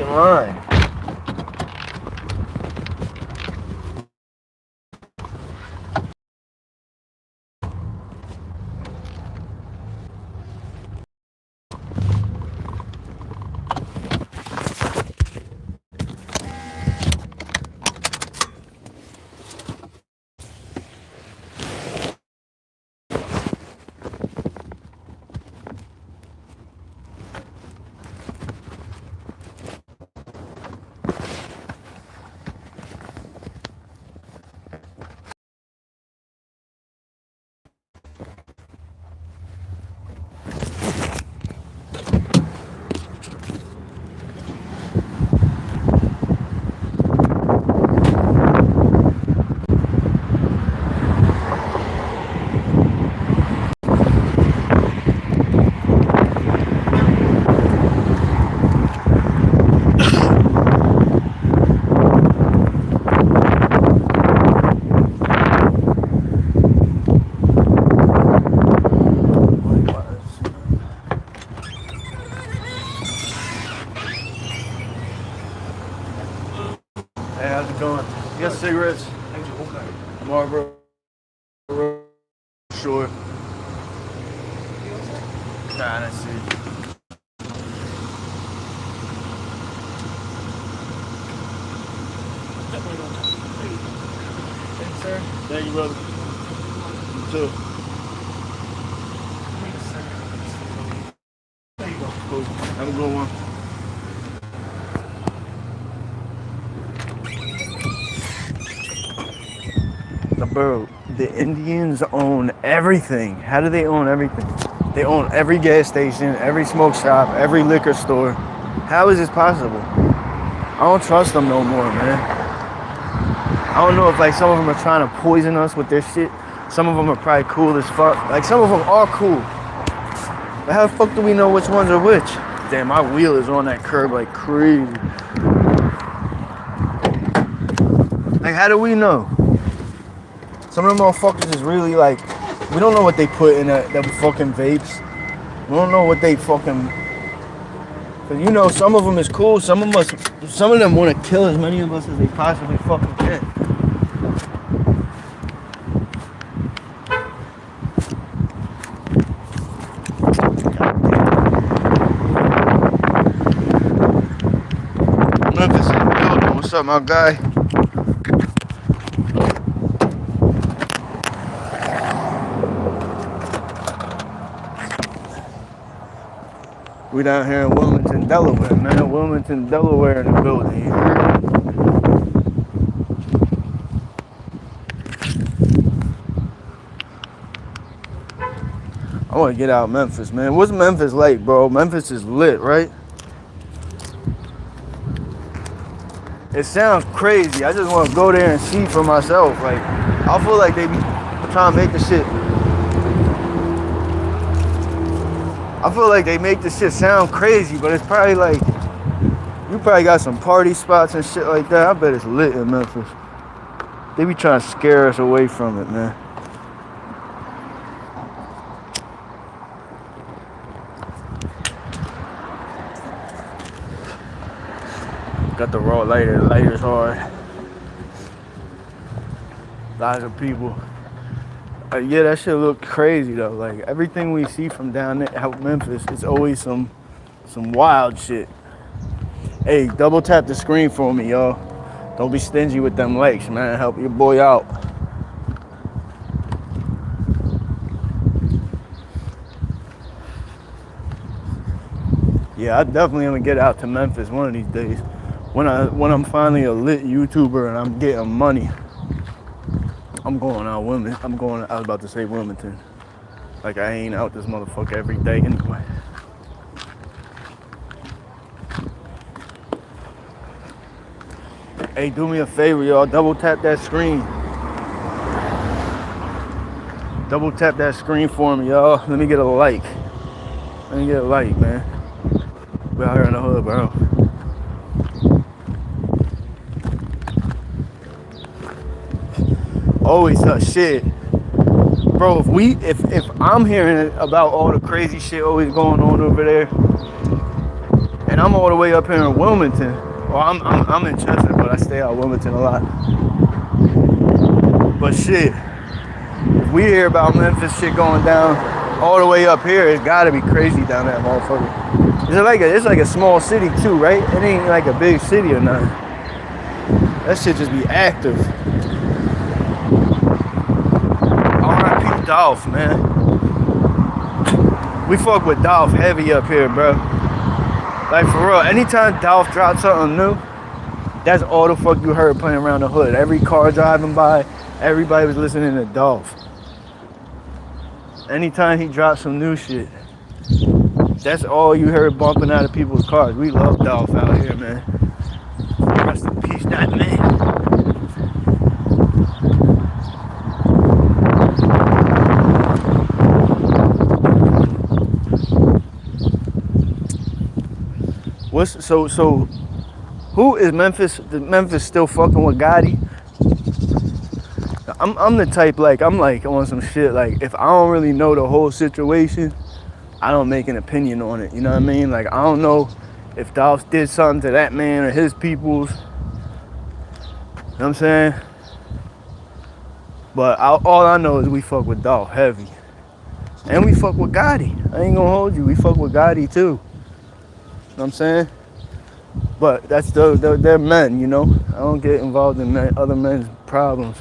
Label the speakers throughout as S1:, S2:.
S1: fucking line. Hey, how's it going? You got cigarettes? Marlboro? Sure. Nah, that's it. Thanks, sir. Thank you, brother. You too. There you go. Cool. Have a good one. Bro, the Indians own everything. How do they own everything? They own every gas station, every smoke shop, every liquor store. How is this possible? I don't trust them no more, man. I don't know if like some of them are trying to poison us with their shit. Some of them are probably cool as fuck. Like some of them are cool. But how the fuck do we know which ones are which? Damn, my wheel is on that curb like crazy. Like how do we know? Some of them motherfuckers is really like, we don't know what they put in them fucking vapes. We don't know what they fucking, cause you know some of them is cool. Some of them want to kill as many of us as they possibly fucking can. Memphis in the building. What's up, my guy? We down here in Wilmington, Delaware, man. Wilmington, Delaware in the building. I want to get out of Memphis, man. What's Memphis like, bro? Memphis is lit, right? It sounds crazy. I just want to go there and see for myself. Like, I feel like they be trying to make the shit. I feel like they make this shit sound crazy, but it's probably like, you probably got some party spots and shit like that. I bet it's lit in Memphis. They be trying to scare us away from it, man. Got the raw lighter. The lighter's hard. Lots of people. Yeah, that shit look crazy though. Like everything we see from down there out Memphis, it's always some wild shit. Hey, double tap the screen for me, y'all. Don't be stingy with them likes, man. Help your boy out. Yeah, I definitely gonna get out to Memphis one of these days. When I'm finally a lit YouTuber and I'm getting money. I'm going out Wilmington. I was about to say Wilmington. Like I ain't out this motherfucker every day anyway. Hey, do me a favor, y'all. Double tap that screen. Double tap that screen for me, y'all. Let me get a like. Let me get a like, man. We out here in the hood, bro. Always shit. Bro, if I'm hearing about all the crazy shit always going on over there, and And I'm all the way up here in Wilmington. Well, I'm in Chester, but I stay out of Wilmington a lot. But shit, if we hear about Memphis shit going down all the way up here, it's gotta be crazy down there, motherfucker. It's like a small city too, right? It ain't like a big city or nothing. That shit just be active. R.I.P. Dolph, man. We fuck with Dolph heavy up here, bro. Like for real, anytime Dolph drops something new, that's all the fuck you heard playing around the hood. Every car driving by, everybody was listening to Dolph. Anytime he dropped some new shit, that's all you heard bumping out of people's cars. We love Dolph out here, man. Rest in peace, that man. So who is Memphis? Is Memphis still fucking with Gotti? I'm the type, like, I'm like on some shit, like, if I don't really know the whole situation, I don't make an opinion on it, you know what I mean? Like, I don't know if Dolph did something to that man or his peoples, you know what I'm saying? But all I know is we fuck with Dolph heavy. And we fuck with Gotti. I ain't gonna hold you, we fuck with Gotti too. You know what I'm saying? But that's they're men, you know? I don't get involved in other men's problems.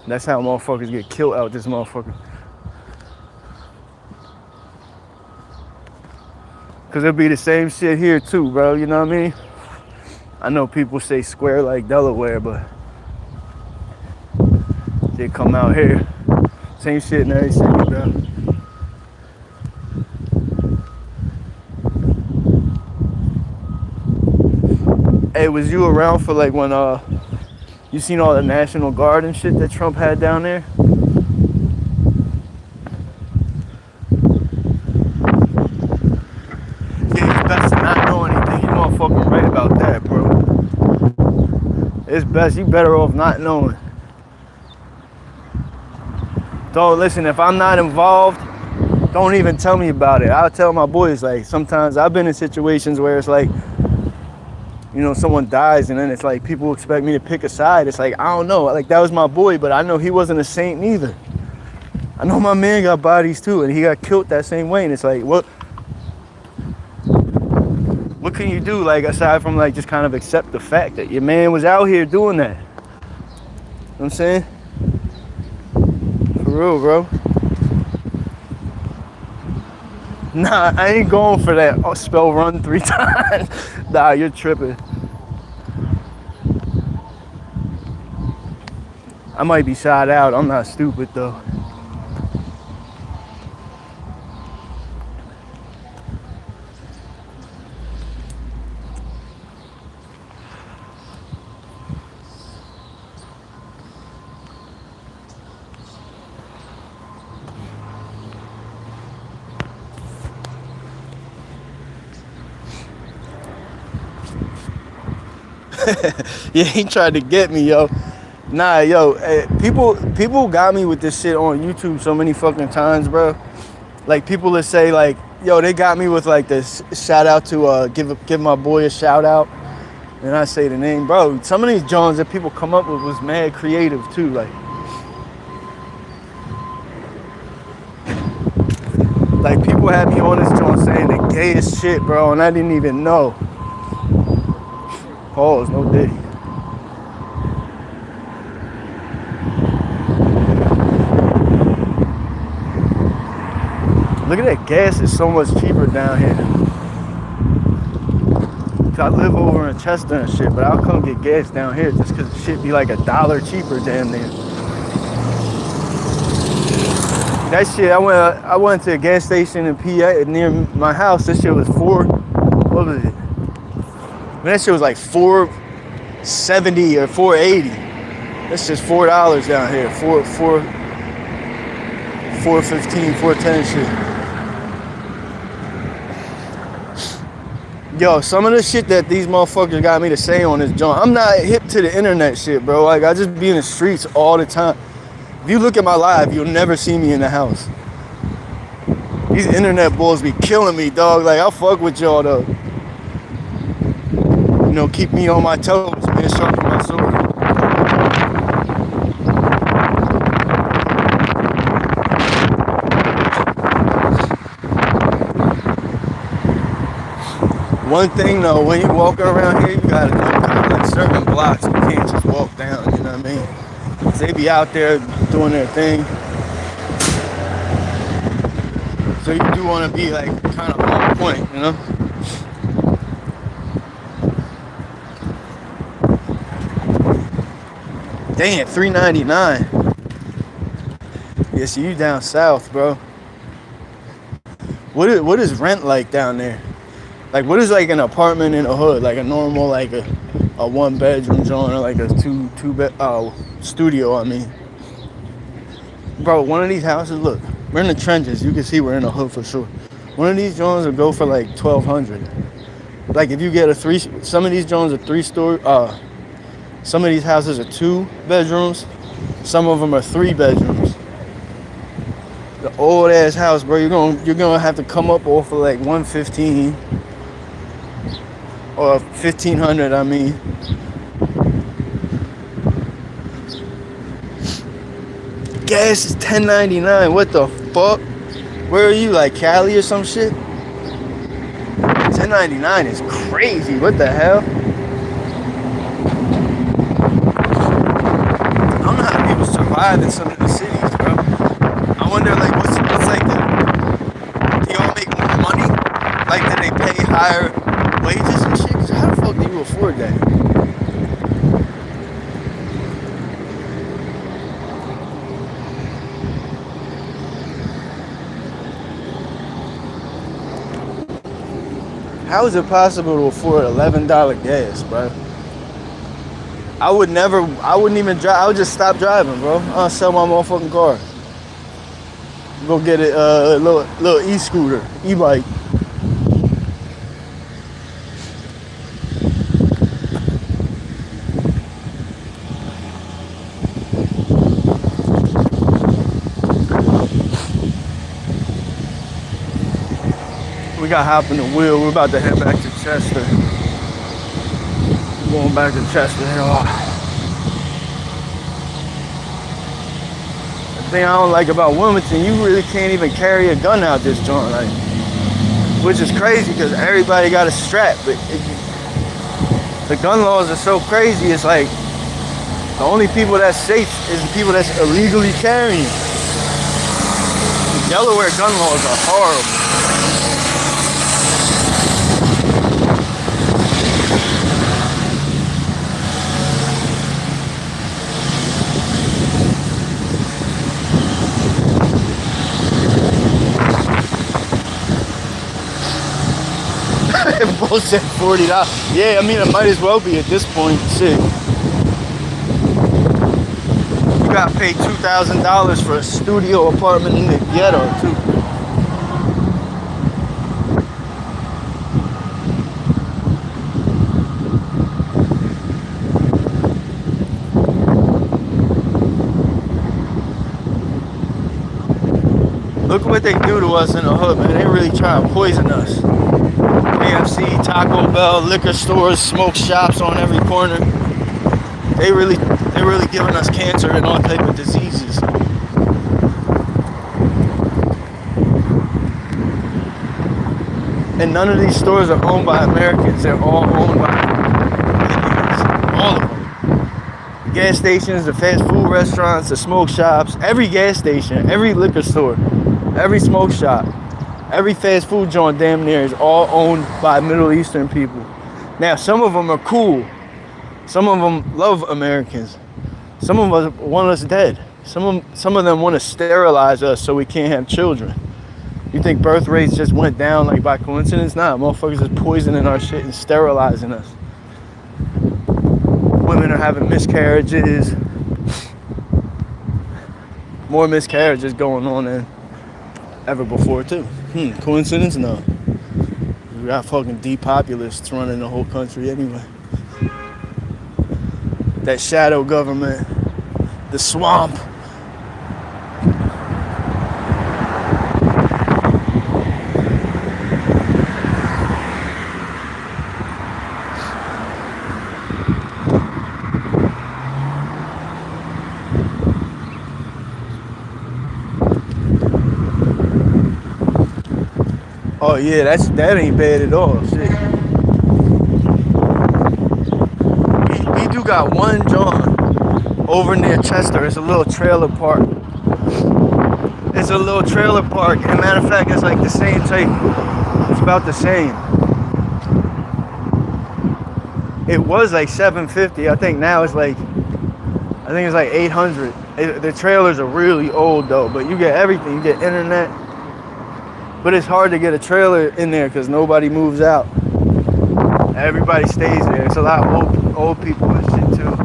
S1: That's how motherfuckers get killed out this motherfucker. Cause it'll be the same shit here too, bro, you know what I mean? I know people say square like Delaware, but they come out here, same shit in every city, bro. Hey, was you around for like when you seen all the National Guard and shit that Trump had down there? Yeah, it's best to not know anything. You motherfucking right about that, bro. It's best, you better off not knowing. Don't listen, if I'm not involved, don't even tell me about it. I'll tell my boys, like, sometimes I've been in situations where it's like, you know, someone dies and then it's like people expect me to pick a side. It's like, I don't know. Like, that was my boy, but I know he wasn't a saint neither. I know my man got bodies too, and he got killed that same way. And it's like, what can you do, like, aside from like just kind of accept the fact that your man was out here doing that? You know what I'm saying? For real, bro. Nah, I ain't going for that spell run 3 times. Nah, you're tripping. I might be shot out. I'm not stupid though. Yeah, he tried to get me, yo. Nah, yo, people got me with this shit on YouTube so many fucking times, bro. Like, people that say, like, yo, they got me with like this shout out to give my boy a shout out, and I say the name, bro. Some of these Jones that people come up with was mad creative too, like people had me on this joint saying the gayest shit, bro, and I didn't even know. Pause, no diddy. Look at that, gas is so much cheaper down here. I live over in Chester and shit, but I'll come get gas down here just cause the shit be like $1 cheaper damn near. That shit, I went to a gas station in PA near my house. This shit was what was it? That shit was like $4.70 or $4.80. That's just $4 down here. $4.15, $4.10 shit. Yo, some of the shit that these motherfuckers got me to say on this joint, I'm not hip to the internet shit, bro. Like, I just be in the streets all the time. If you look at my live, you'll never see me in the house. These internet bulls be killing me, dog. Like, I'll fuck with y'all, though. keep me on my toes, man, sharpen my sword. One thing though, when you're walking around here, you gotta know kind of like certain blocks you can't just walk down, you know what I mean? 'Cause they be out there doing their thing. So you do want to be like kind of on point, you know? Damn, $3.99. Yeah, so you down south, bro. What is rent like down there? Like, what is like an apartment in a hood? Like a normal, like a 1-bedroom joint or like a two bed studio, I mean. Bro, one of these houses, look, we're in the trenches. You can see we're in a hood for sure. One of these joints will go for like $1,200. Like if you get some of these joints are 3-story, some of these houses are 2 bedrooms, some of them are 3 bedrooms. The old ass house, bro, you're gonna have to come up off of like 115 or 1,500, I mean. Gas is $10.99. What the fuck? Where are you, like Cali or some shit? $10.99 is crazy. What the hell? I don't know how people survive in some of the cities, bro. I wonder, like, what's like do y'all make more money? Like, do they pay higher wages and shit? 'Cause how the fuck do you afford that? How is it possible to afford $11 gas, bro? I wouldn't even drive. I would just stop driving, bro. I'll sell my motherfucking car. Go get a little e-scooter, e-bike. We got hop in the wheel. We're about to head back to Chester. We're going back to Chester. The thing I don't like about Wilmington, you really can't even carry a gun out this joint, like, which is crazy because everybody got a strap. But the gun laws are so crazy. It's like the only people that's safe is the people that's illegally carrying. The Delaware gun laws are horrible. Both said $40. Yeah, I mean, it might as well be at this point. Shit. You gotta pay $2,000 for a studio apartment in the ghetto, too. Look what they do to us in the hood, man. They really try to poison us. KFC, Taco Bell, liquor stores, smoke shops on every corner. They're really giving us cancer and all type of diseases. And none of these stores are owned by Americans. They're all owned by Indians. All of them. The gas stations, the fast food restaurants, the smoke shops, every gas station, every liquor store, every smoke shop. Every fast food joint damn near is all owned by Middle Eastern people. Now, some of them are cool. Some of them love Americans. Some of us want us dead. Some of them want to sterilize us so we can't have children. You think birth rates just went down like by coincidence? Nah, motherfuckers is poisoning our shit and sterilizing us. Women are having miscarriages. More miscarriages going on than ever before too. Coincidence? No. We got fucking depopulists running the whole country anyway. That shadow government, the swamp. Oh yeah, that ain't bad at all. Shit. We do got one John over near Chester. It's a little trailer park. It's a little trailer park, and matter of fact, it's like the same type. It's about the same. It was like 750. I think now it's like, I think it's like 800. The trailers are really old though, but you get everything. You get internet, but it's hard to get a trailer in there because nobody moves out. Everybody stays there. It's a lot of old people and shit too.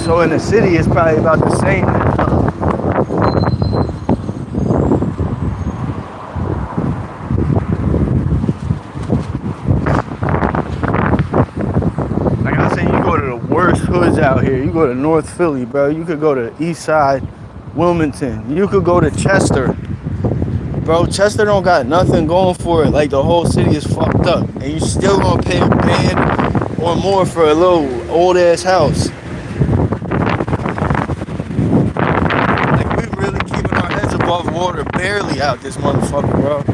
S1: So in the city it's probably about the same. Like I say, you go to the worst hoods out here. You go to North Philly, bro. You could go to East Side, Wilmington. You could go to Chester. Bro, Chester don't got nothing going for it. Like the whole city is fucked up. And you still gonna pay a band or more for a little old ass house. Above water, barely out this motherfucker, bro.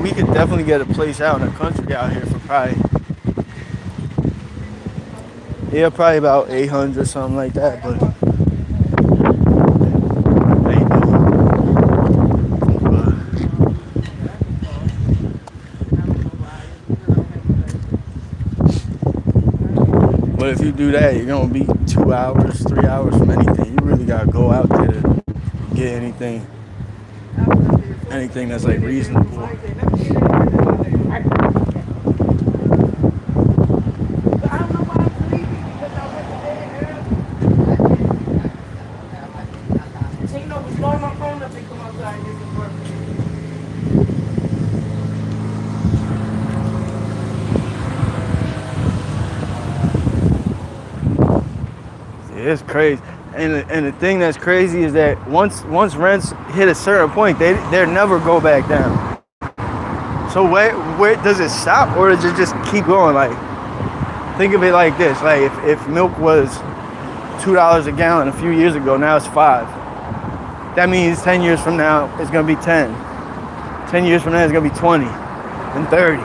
S1: We could definitely get a place out in the country out here for probably about 800, something like that. But if you do that, you're gonna be 2 hours, 3 hours from anything. You really gotta go out there to get anything that's like reasonable. It's crazy, and the thing that's crazy is that once rents hit a certain point, they never go back down. So where does it stop, or does it just keep going? Like, think of it like this: like if milk was $2 a gallon a few years ago, now it's $5. That means 10 years from now it's gonna be 10. 10 years from now it's gonna be 20, and 30,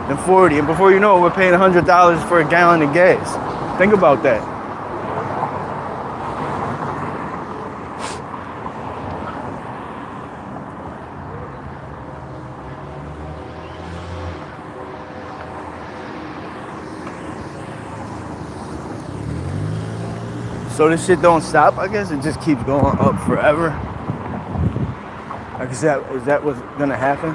S1: and 40, and before you know it, we're paying $100 for a gallon of gas. Think about that. So this shit don't stop, I guess. It just keeps going up forever. Like, is that what's gonna happen?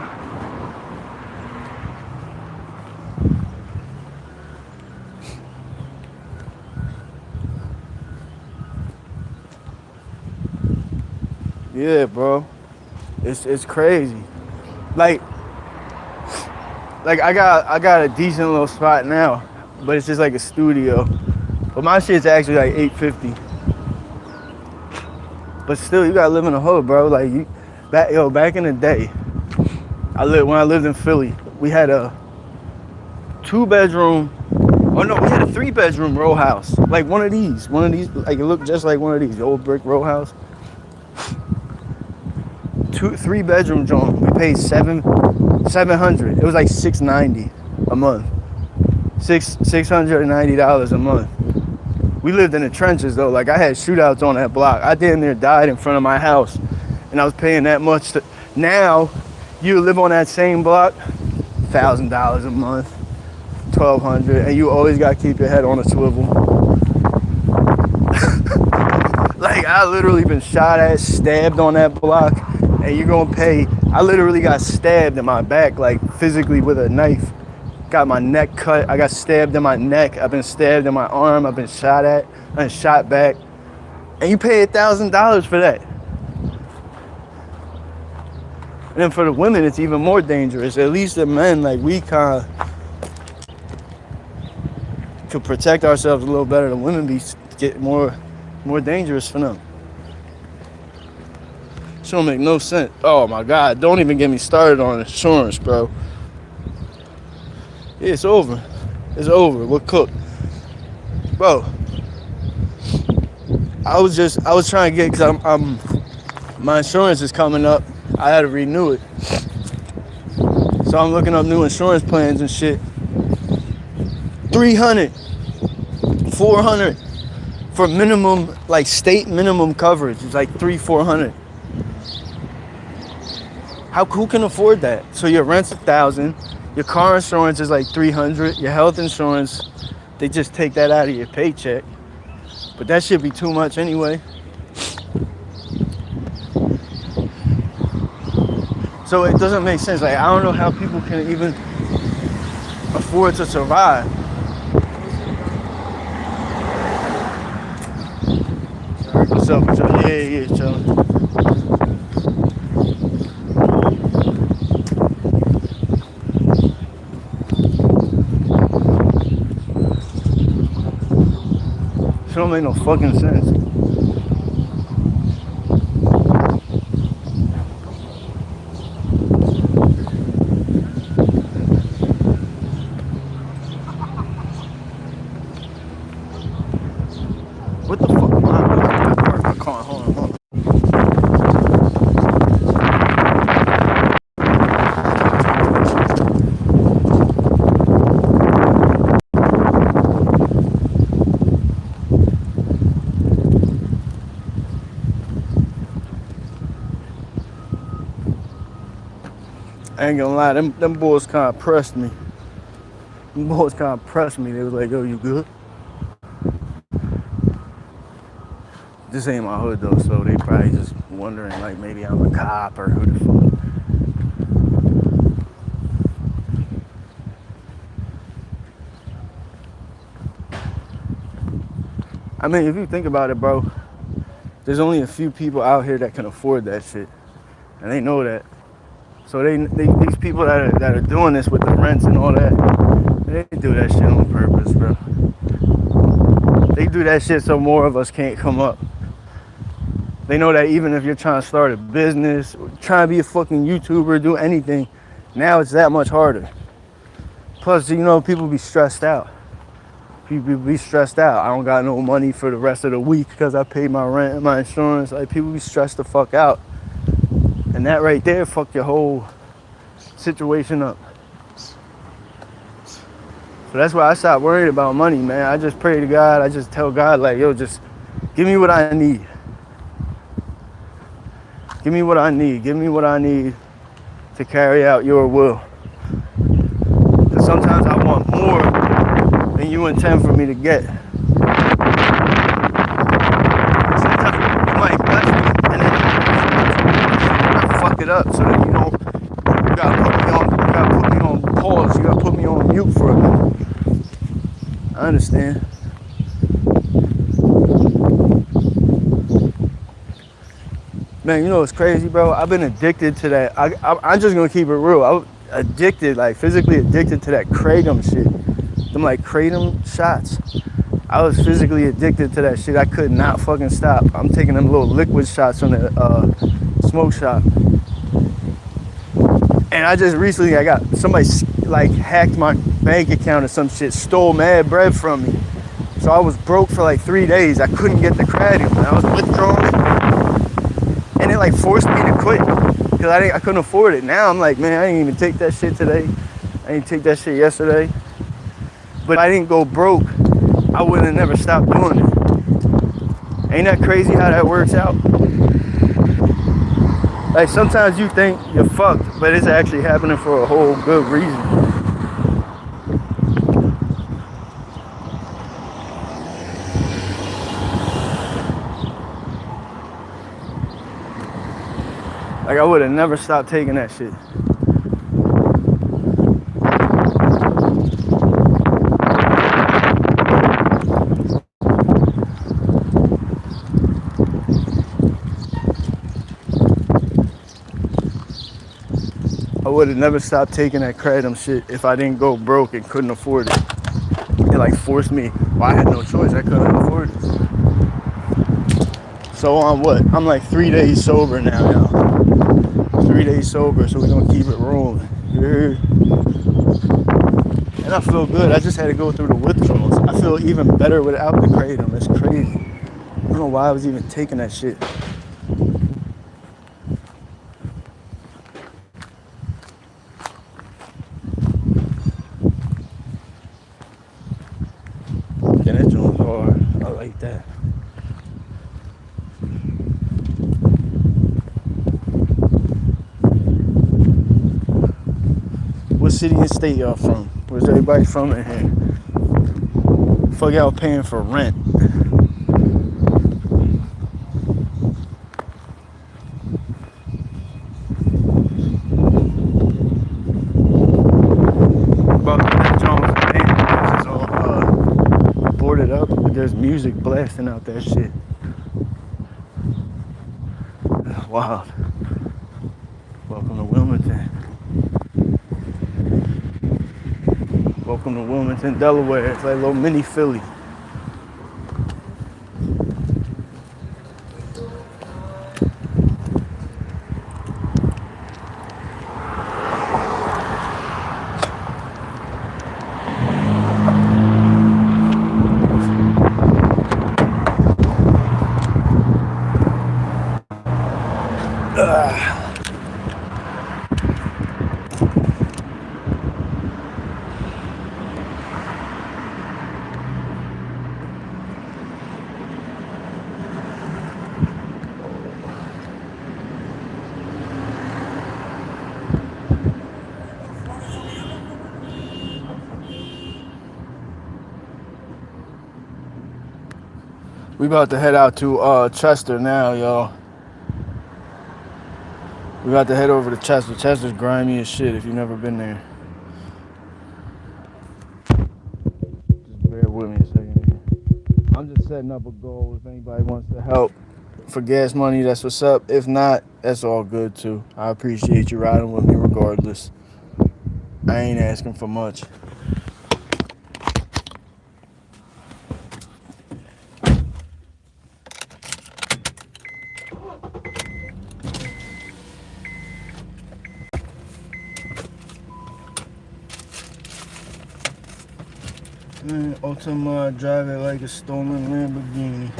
S1: Yeah, bro. It's crazy. Like I got a decent little spot now, but it's just like a studio. But my shit's actually like $850. But still, you gotta live in the hood, bro. Like back in the day, when I lived in Philly, we had a 2-bedroom. Oh no, we had a 3-bedroom row house. Like one of these. Like it looked just like one of these, the old brick row house. 3-bedroom joint. We paid $700. It was like $690 a month. $690 a month. We lived in the trenches though. Like I had shootouts on that block. I damn near died in front of my house, and I was paying that much. Now, you live on that same block, $1,000 a month, $1,200, and you always gotta keep your head on a swivel. Like I literally been shot at, stabbed on that block, and you're gonna pay. I literally got stabbed in my back, like physically with a knife, got my neck cut. I got stabbed in my neck. I've been stabbed in my arm. I've been shot at. I've been shot back. And you pay $1,000 for that. And then for the women, it's even more dangerous. At least the men, like, we kind of could protect ourselves a little better. The women get more dangerous for them. This don't make no sense. Oh my God, don't even get me started on insurance, bro. Yeah, it's over. It's over. We're cooked. Bro, I was trying to get, because my insurance is coming up. I had to renew it. So I'm looking up new insurance plans and shit. 300, 400 for minimum, like state minimum coverage. It's like 300-400. Who can afford that? So your rent's $1,000, your car insurance is like $300, your health insurance, they just take that out of your paycheck. But that should be too much anyway. So it doesn't make sense. Like, I don't know how people can even afford to survive. What's up? Yeah, chillin'. It don't make no fucking sense. What the fuck? I parked my car. Hold on. I ain't gonna lie, them boys kind of pressed me. They was like, yo, you good? This ain't my hood though, so they probably just wondering like maybe I'm a cop or who the fuck. I mean, if you think about it, bro, there's only a few people out here that can afford that shit, and they know that. So these people that are doing this with the rents and all that, they do that shit on purpose, bro. They do that shit so more of us can't come up. They know that even if you're trying to start a business, trying to be a fucking YouTuber, do anything, now it's that much harder. Plus, you know, people be stressed out. People be stressed out. I don't got no money for the rest of the week because I paid my rent and my insurance. Like, people be stressed the fuck out. And that right there fucked your whole situation up. So that's why I stopped worrying about money, man. I just pray to God. I just tell God, like, yo, just give me what I need. Give me what I need. Give me what I need to carry out your will. Because sometimes I want more than you intend for me to get. Sometimes you might bless me and then I fuck it up so that you don't, you gotta put me on pause. You gotta put me on mute for a minute. I understand. Man, you know what's crazy, bro? I've been addicted to that. I'm just gonna keep it real. I was addicted, like physically addicted to that kratom shit. Them like kratom shots. I was physically addicted to that shit. I could not fucking stop. I'm taking them little liquid shots from the smoke shop. And I just recently, I got somebody like hacked my bank account or some shit, stole mad bread from me. So I was broke for like 3 days. I couldn't get the kratom. I was withdrawing. And it like forced me to quit because I couldn't afford it. Now I'm like, man, I didn't even take that shit today. I didn't take that shit yesterday. But if I didn't go broke, I would have never stopped doing it. Ain't that crazy how that works out? Like sometimes you think you're fucked, but it's actually happening for a whole good reason. Like I would have never stopped taking that shit. would have never stopped taking that kratom shit if I didn't go broke and couldn't afford it. It like forced me. Well, I had no choice. I couldn't afford it. So on what? I'm like 3 days sober now, y'all. 3 days sober, so we're gonna keep it rolling. Yeah. And I feel good. I just had to go through the withdrawals. I feel even better without the kratom. It's crazy. I don't know why I was even taking that shit. Yeah, that joint's hard. I like that. What city and state y'all from? Where's everybody from in here? Fuck y'all paying for rent. About that Jones band, it's all boarded up, but there's music blasting out that shit. Wow. Welcome to Wilmington. Welcome to Wilmington, Delaware. It's like a little mini Philly. We about to head out to Chester now, y'all. We about to head over to Chester. Chester's grimy as shit if you've never been there. Just bear with me a second here. I'm just setting up a goal. If anybody wants to help for gas money, that's what's up. If not, that's all good too. I appreciate you riding with me regardless. I ain't asking for much. Man, Ultima, drive it like a stolen Lamborghini.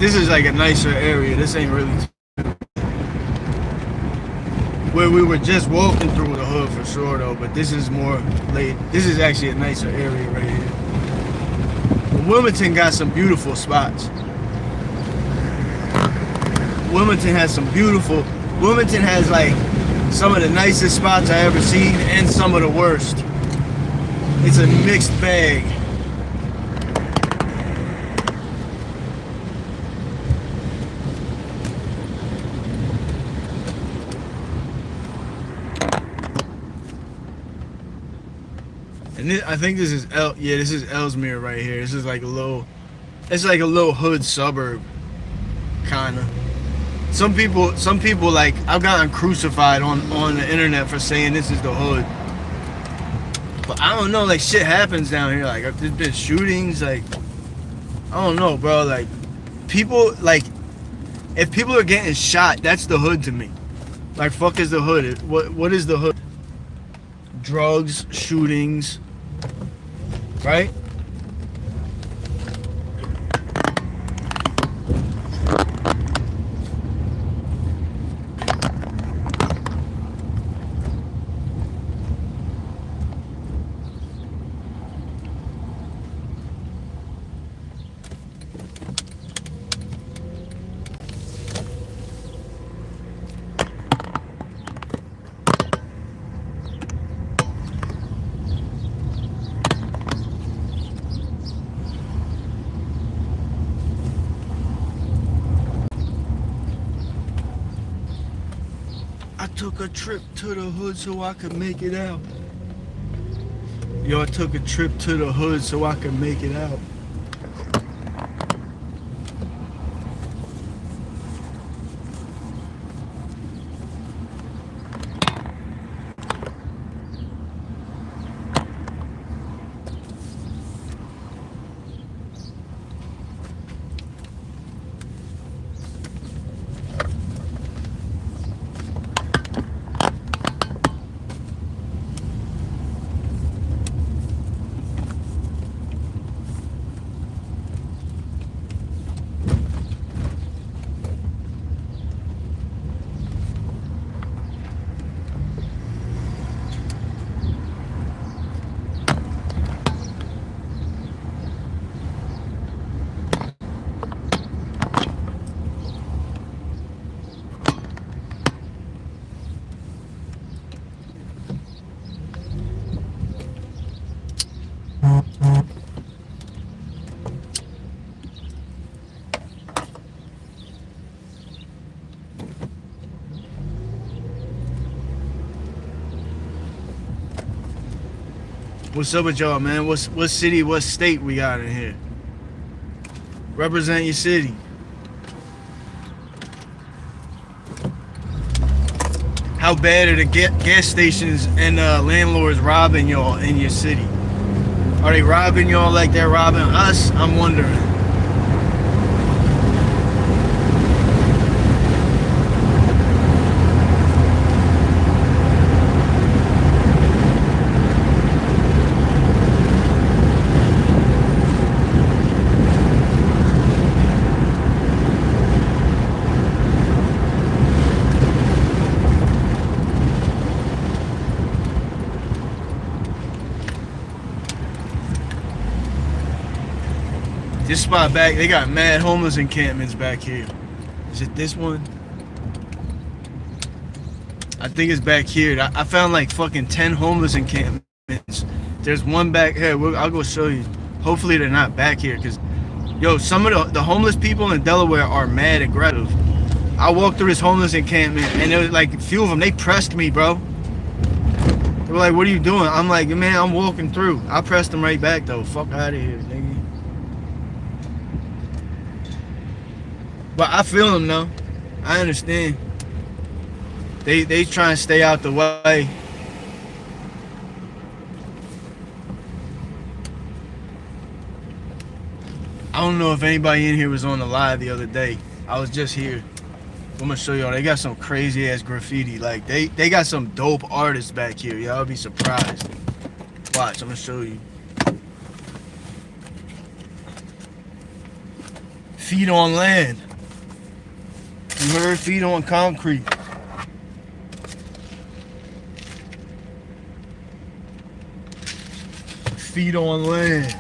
S1: This is like a nicer area. This ain't really where we were just walking through the hood for sure though, but this is more late. This is actually a nicer area right here. But Wilmington got some beautiful spots. Wilmington has like some of the nicest spots I ever seen and some of the worst. It's a mixed bag. And I think this is this is Ellesmere right here. This is like it's like a little hood suburb, kinda. Some people like, I've gotten crucified on the internet for saying this is the hood. But I don't know, like shit happens down here. Like there's been shootings, like I don't know, bro. Like people, like if people are getting shot, that's the hood to me. Like fuck is the hood? What is the hood? drugs, shootings, right? I took a trip to the hood so I could make it out. Yo, I took a trip to the hood so I could make it out. What's up with y'all, man? What city, what state we got in here? Represent your city. How bad are the gas stations and landlords robbing y'all in your city? Are they robbing y'all like they're robbing us? I'm wondering. This spot back, they got mad homeless encampments back here. Is it this one? I think it's back here. I found like fucking 10 homeless encampments. There's one back here. I'll go show you. Hopefully they're not back here, because, yo, some of the homeless people in Delaware are mad aggressive. I walked through this homeless encampment, and there was like a few of them, they pressed me, bro. They were like, what are you doing? I'm like, man, I'm walking through. I pressed them right back, though. Fuck out of here, nigga. But I feel them, though. I understand. They try and stay out the way. I don't know if anybody in here was on the live the other day. I was just here. I'm gonna show y'all. They got some crazy ass graffiti. Like they got some dope artists back here. Y'all be surprised. Watch, I'm gonna show you. Feet on land. You heard? Feet on concrete. Feet on land.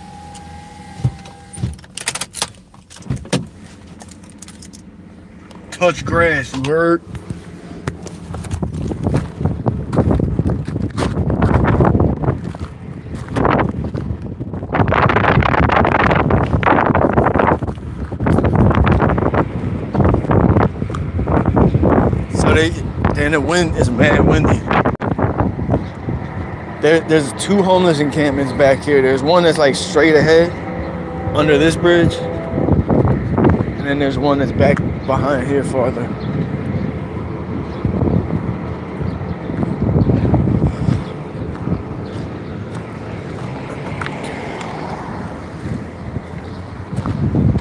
S1: Touch grass, you heard? And the wind is mad windy. There's two homeless encampments back here. There's one that's like straight ahead under this bridge, and then there's one that's back behind here farther.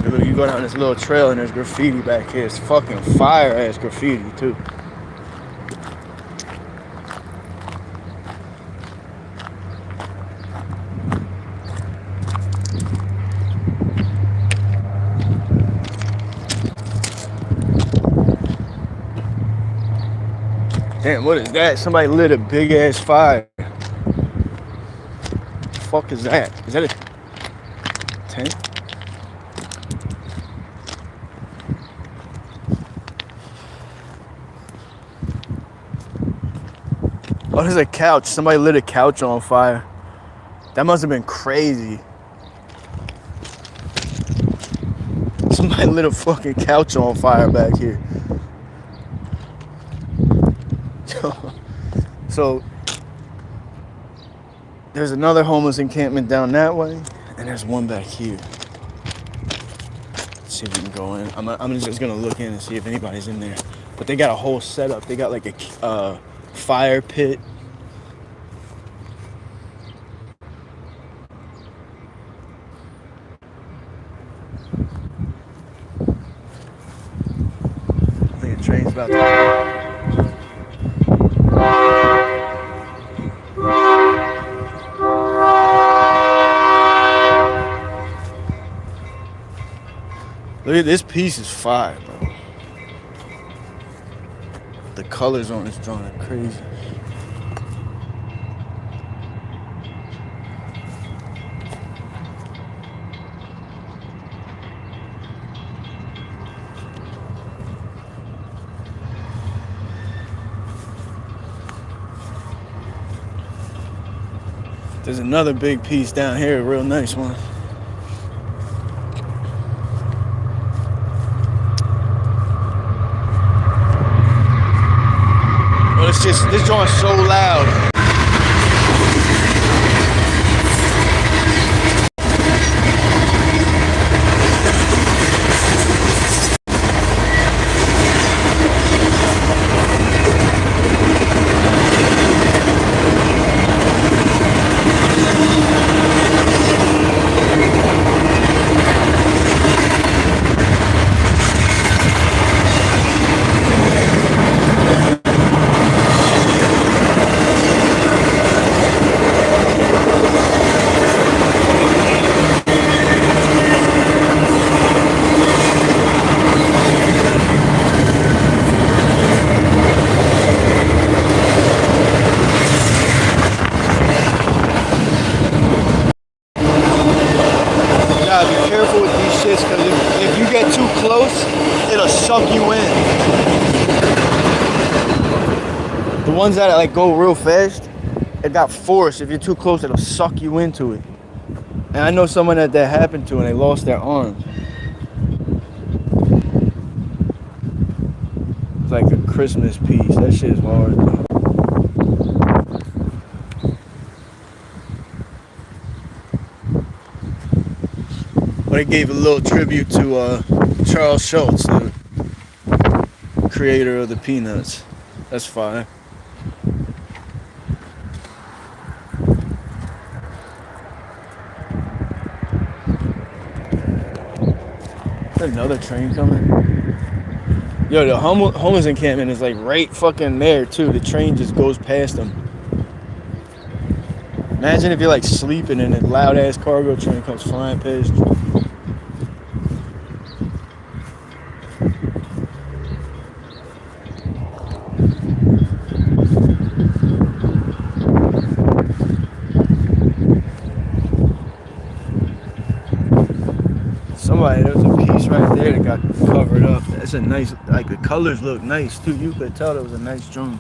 S1: Look, you go down this little trail and there's graffiti back here. It's fucking fire ass graffiti too. Damn, what is that? Somebody lit a big ass fire. The fuck is that? Is that a tent? Oh, there's a couch. Somebody lit a couch on fire. That must have been crazy. Somebody lit a fucking couch on fire back here. So there's another homeless encampment down that way, and there's one back here. Let's see if we can go in. I'm just gonna look in and see if anybody's in there. But they got a whole setup. They got like a fire pit. I think a train's about to. Look at this piece is fire, bro. The colors on this joint are crazy. There's another big piece down here, a real nice one. Well, it's just, this joint's so loud. Suck you in. The ones that like go real fast, it got force. If you're too close, it'll suck you into it. And I know someone that happened to and they lost their arm. It's like a Christmas piece. That shit is hard, bro. But I gave a little tribute to Charles Schultz, the creator of the Peanuts. That's fine. There's another train coming. Yo, the homeless encampment is like right fucking there too. The train just goes past them. Imagine if you're like sleeping and a loud ass cargo train comes flying past you. There's a piece right there that got covered up. That's a nice, like the colors look nice too. You could tell it was a nice drum.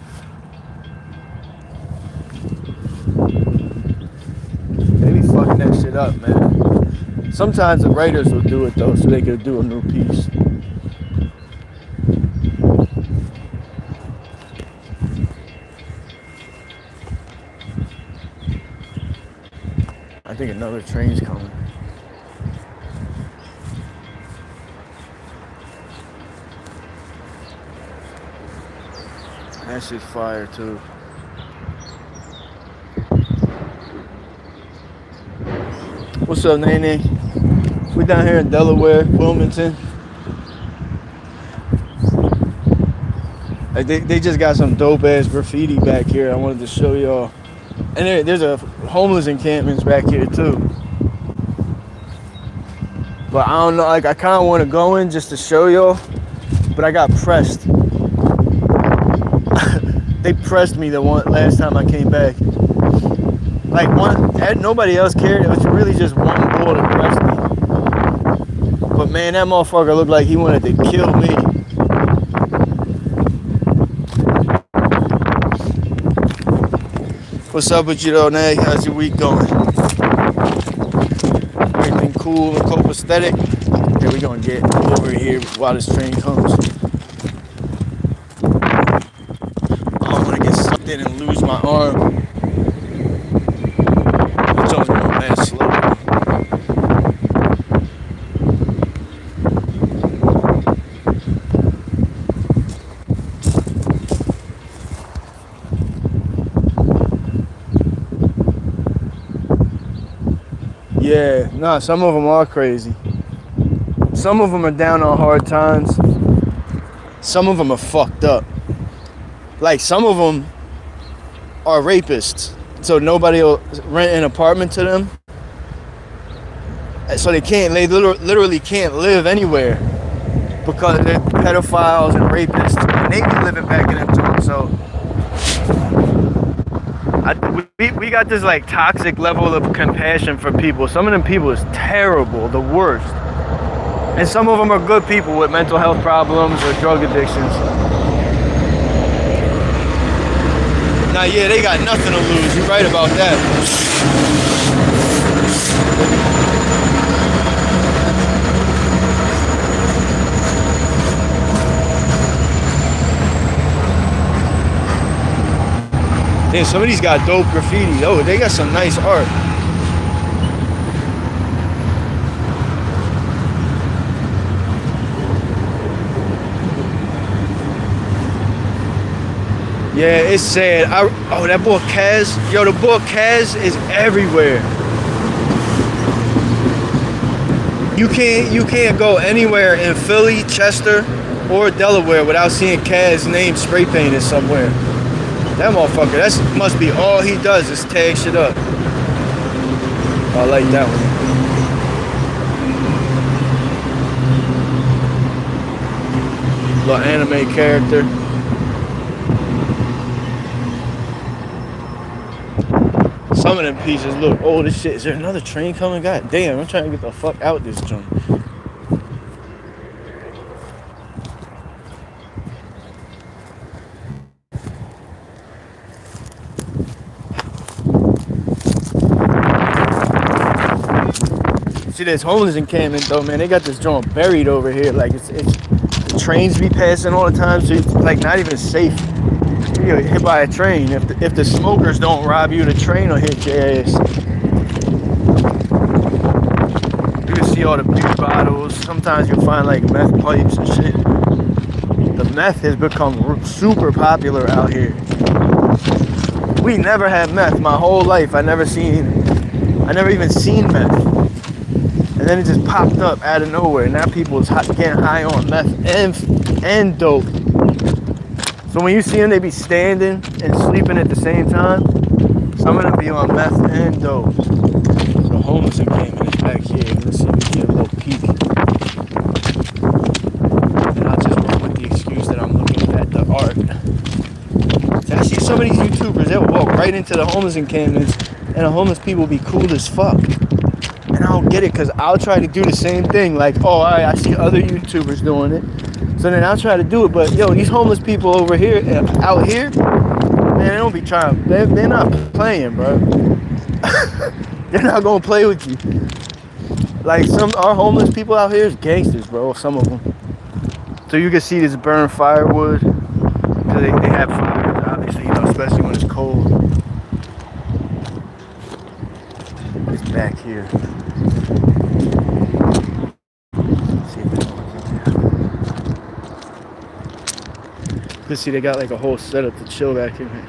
S1: They be fucking that shit up, man. Sometimes the writers will do it though, so they could do a new piece. I think another train's coming. That shit's fire too. What's up, Nene? We down here in Delaware, Wilmington. They just got some dope ass graffiti back here. I wanted to show y'all. And there's a homeless encampments back here too. But I don't know, like I kind of want to go in just to show y'all. But I got pressed. They pressed me the one last time I came back. Like nobody else cared. It was really just one bull that pressed me. But man, that motherfucker looked like he wanted to kill me. What's up with you though, Nag? How's your week going? Everything cool and copacetic? Yeah, we're gonna get over here while this train comes. I don't wanna get sucked in and lose my arm. It's only going mad slow. Yeah, nah, some of them are crazy. Some of them are down on hard times. Some of them are fucked up. Like, some of them are rapists. So nobody will rent an apartment to them. So they literally can't live anywhere because they're pedophiles and rapists. And they be living back in them too. So we got this like toxic level of compassion for people. Some of them people is terrible, the worst. And some of them are good people with mental health problems or drug addictions. Now, yeah, they got nothing to lose. You're right about that. Damn, some of these got dope graffiti. Oh, they got some nice art. Yeah, it's sad. Oh, that boy Kaz. Yo, the boy Kaz is everywhere. You can't go anywhere in Philly, Chester, or Delaware without seeing Kaz's name spray painted somewhere. That motherfucker, that must be all he does is tag shit up. I like that one. Little anime character. Some of them pieces look old as shit. Is there another train coming? God damn, I'm trying to get the fuck out this joint. See, this homeless encampment though, man, they got this joint buried over here. Like it's the trains be passing all the time, so it's like not even safe. You get hit by a train. If the smokers don't rob you, the train will hit your ass. You can see all the beer bottles. Sometimes you'll find like meth pipes and shit. The meth has become super popular out here. We never had meth my whole life. I never even seen meth. And then it just popped up out of nowhere. Now people is getting high on meth and dope. So when you see them, they be standing and sleeping at the same time. Some of them be on meth and dope. The homeless encampment is back here. Let's see if we can get a little peek. And I just went with the excuse that I'm looking at the art. So I see some of these YouTubers, they'll walk right into the homeless encampments and the homeless people be cool as fuck. And I don't get it because I'll try to do the same thing. Like, oh, all right, I see other YouTubers doing it. So then I'll try to do it, but yo, these homeless people over here, out here, man, they don't be trying. They're not playing, bro. They're not gonna play with you. Like our homeless people out here is gangsters, bro. Some of them. So you can see this burn firewood. They have fires, obviously, you know, especially when it's cold. It's back here. You see, they got like a whole setup to chill back in here.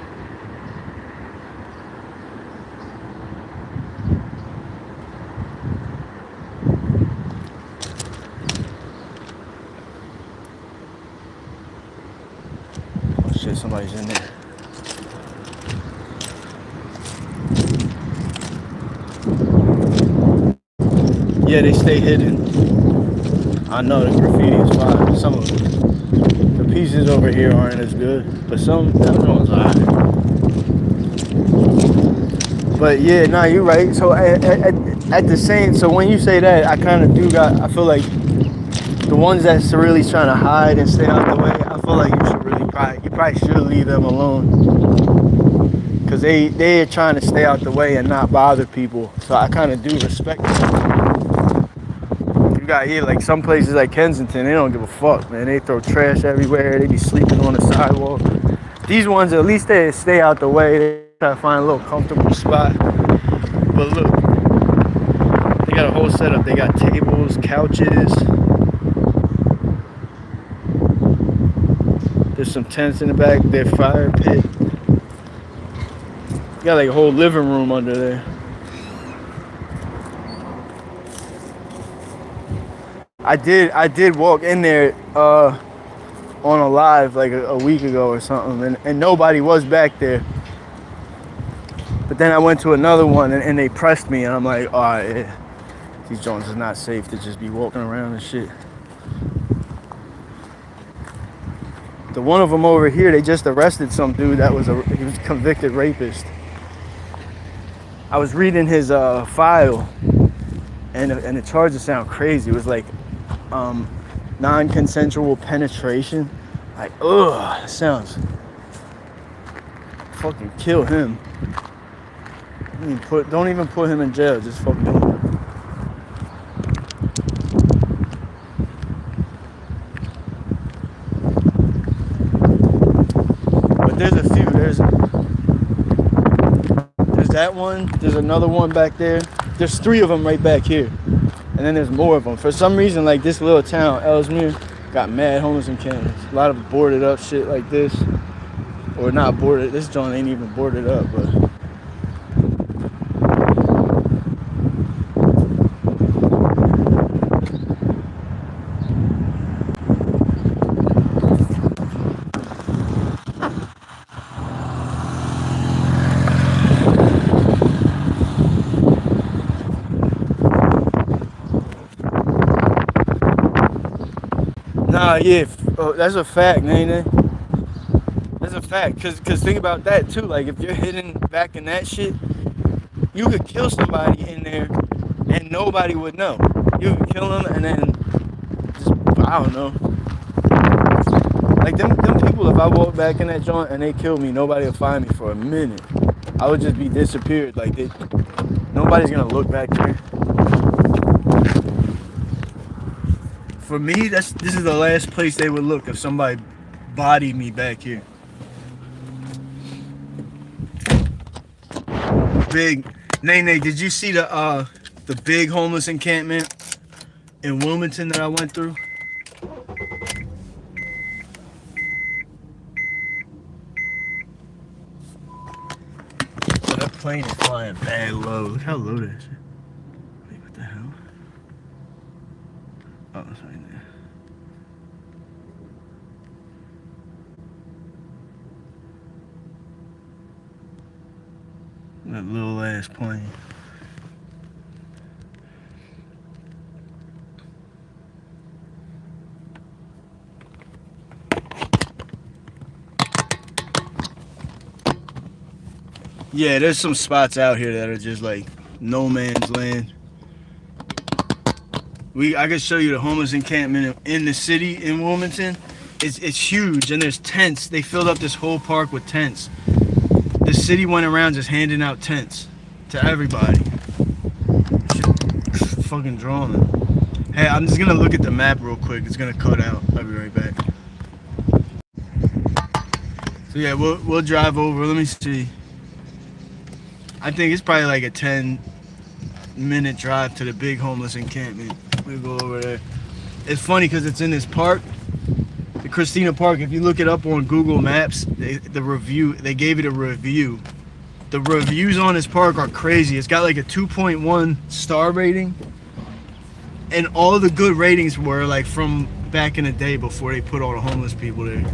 S1: Oh shit, somebody's in there. Yeah, they stay hidden. I know the graffiti is fine. Some of them. The pieces over here aren't as good, but some ones are. But yeah, nah, you're right. So at the same, so when you say that, I kind of do got. I feel like the ones that's really trying to hide and stay out the way, I feel like you should really you probably should leave them alone, because they're trying to stay out the way and not bother people. So I kind of do respect them. You got here like some places like Kensington, they don't give a fuck, man. They throw trash everywhere. They be sleeping on the sidewalk. These ones, at least they stay out the way. They try to find a little comfortable spot. But look, they got a whole setup. They got tables, couches. There's some tents in the back. Their fire pit. You got like a whole living room under there. I did walk in there on a live like a week ago or something, and nobody was back there. But then I went to another one and they pressed me, and I'm like, oh yeah, these joints is not safe to just be walking around and shit. The one of them over here, they just arrested some dude that he was a convicted rapist. I was reading his file, and the charges sound crazy. It was like non-consensual penetration. Like, ugh, that sounds. Fucking kill him. Don't even put him in jail. Just fucking kill him. But there's a few. There's that one. There's another one back there. There's 3 of them right back here. And then there's more of them. For some reason, like this little town, Ellesmere, got mad homeless encampments. A lot of boarded up shit like this. Or not boarded. This joint ain't even boarded up, but. Nah, yeah, that's a fact, ain't it? That's a fact, cause think about that too. Like if you're hidden back in that shit, you could kill somebody in there, and nobody would know. You could kill them, and then just I don't know. Like them people, if I walk back in that joint and they kill me, nobody will find me for a minute. I would just be disappeared. Like nobody's gonna look back there. For me, this is the last place they would look if somebody bodied me back here. Big, Nene, did you see the big homeless encampment in Wilmington that I went through? Oh, that plane is flying bad low. Look how low that is. Wait, what the hell? Oh, it's right there. That little ass plane. Yeah, there's some spots out here that are just like no man's land. I can show you the homeless encampment in the city in Wilmington. It's huge, and there's tents. They filled up this whole park with tents. The city went around just handing out tents to everybody. Fucking drawing it. Hey, I'm just gonna look at the map real quick. It's gonna cut out. I'll be right back. So yeah, we'll drive over. Let me see. I think it's probably like a 10-minute drive to the big homeless encampment. We'll go over there. It's funny because it's in this park, the Christina Park. If you look it up on Google Maps, they gave it a review. The reviews on this park are crazy. It's got like a 2.1 star rating, and all the good ratings were like from back in the day before they put all the homeless people there.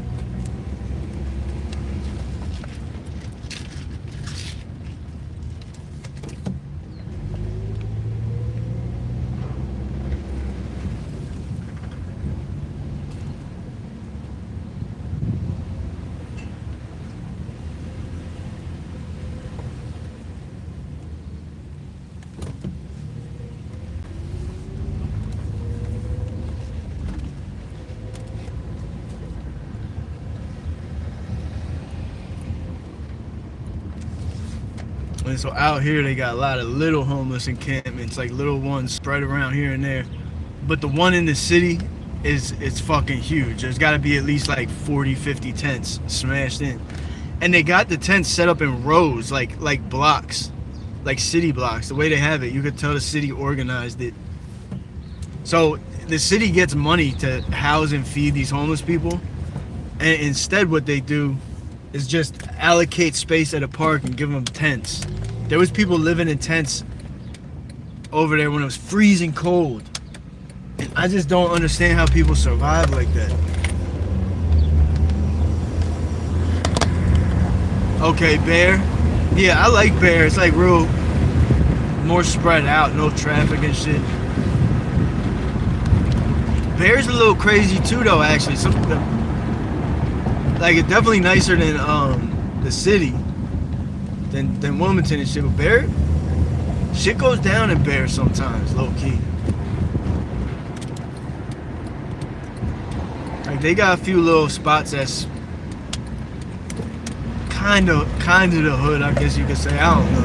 S1: And so out here they got a lot of little homeless encampments, like little ones spread around here and there. But the one in the city it's fucking huge. There's got to be at least like 40, 50 tents smashed in. And they got the tents set up in rows, like blocks, like city blocks. The way they have it, you could tell the city organized it. So the city gets money to house and feed these homeless people. And instead what they do is just allocate space at a park and give them tents. There was people living in tents over there when it was freezing cold. And I just don't understand how people survive like that. Okay, Bear. Yeah, I like Bear. It's like real, more spread out, no traffic and shit. Bear's a little crazy too though, actually. Like, it's definitely nicer than the city, than Wilmington and shit. But Bear, shit goes down in Bear sometimes, low key. Like, they got a few little spots that's kind of the hood, I guess you could say. I don't know.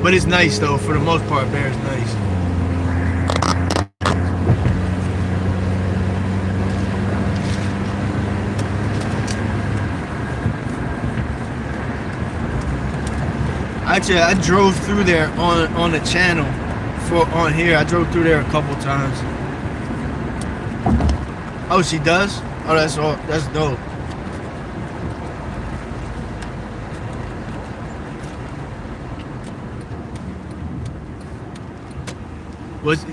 S1: But it's nice though. For the most part, Bear's nice. Actually, I drove through there on the channel on here. I drove through there a couple times. Oh, she does? Oh, that's dope.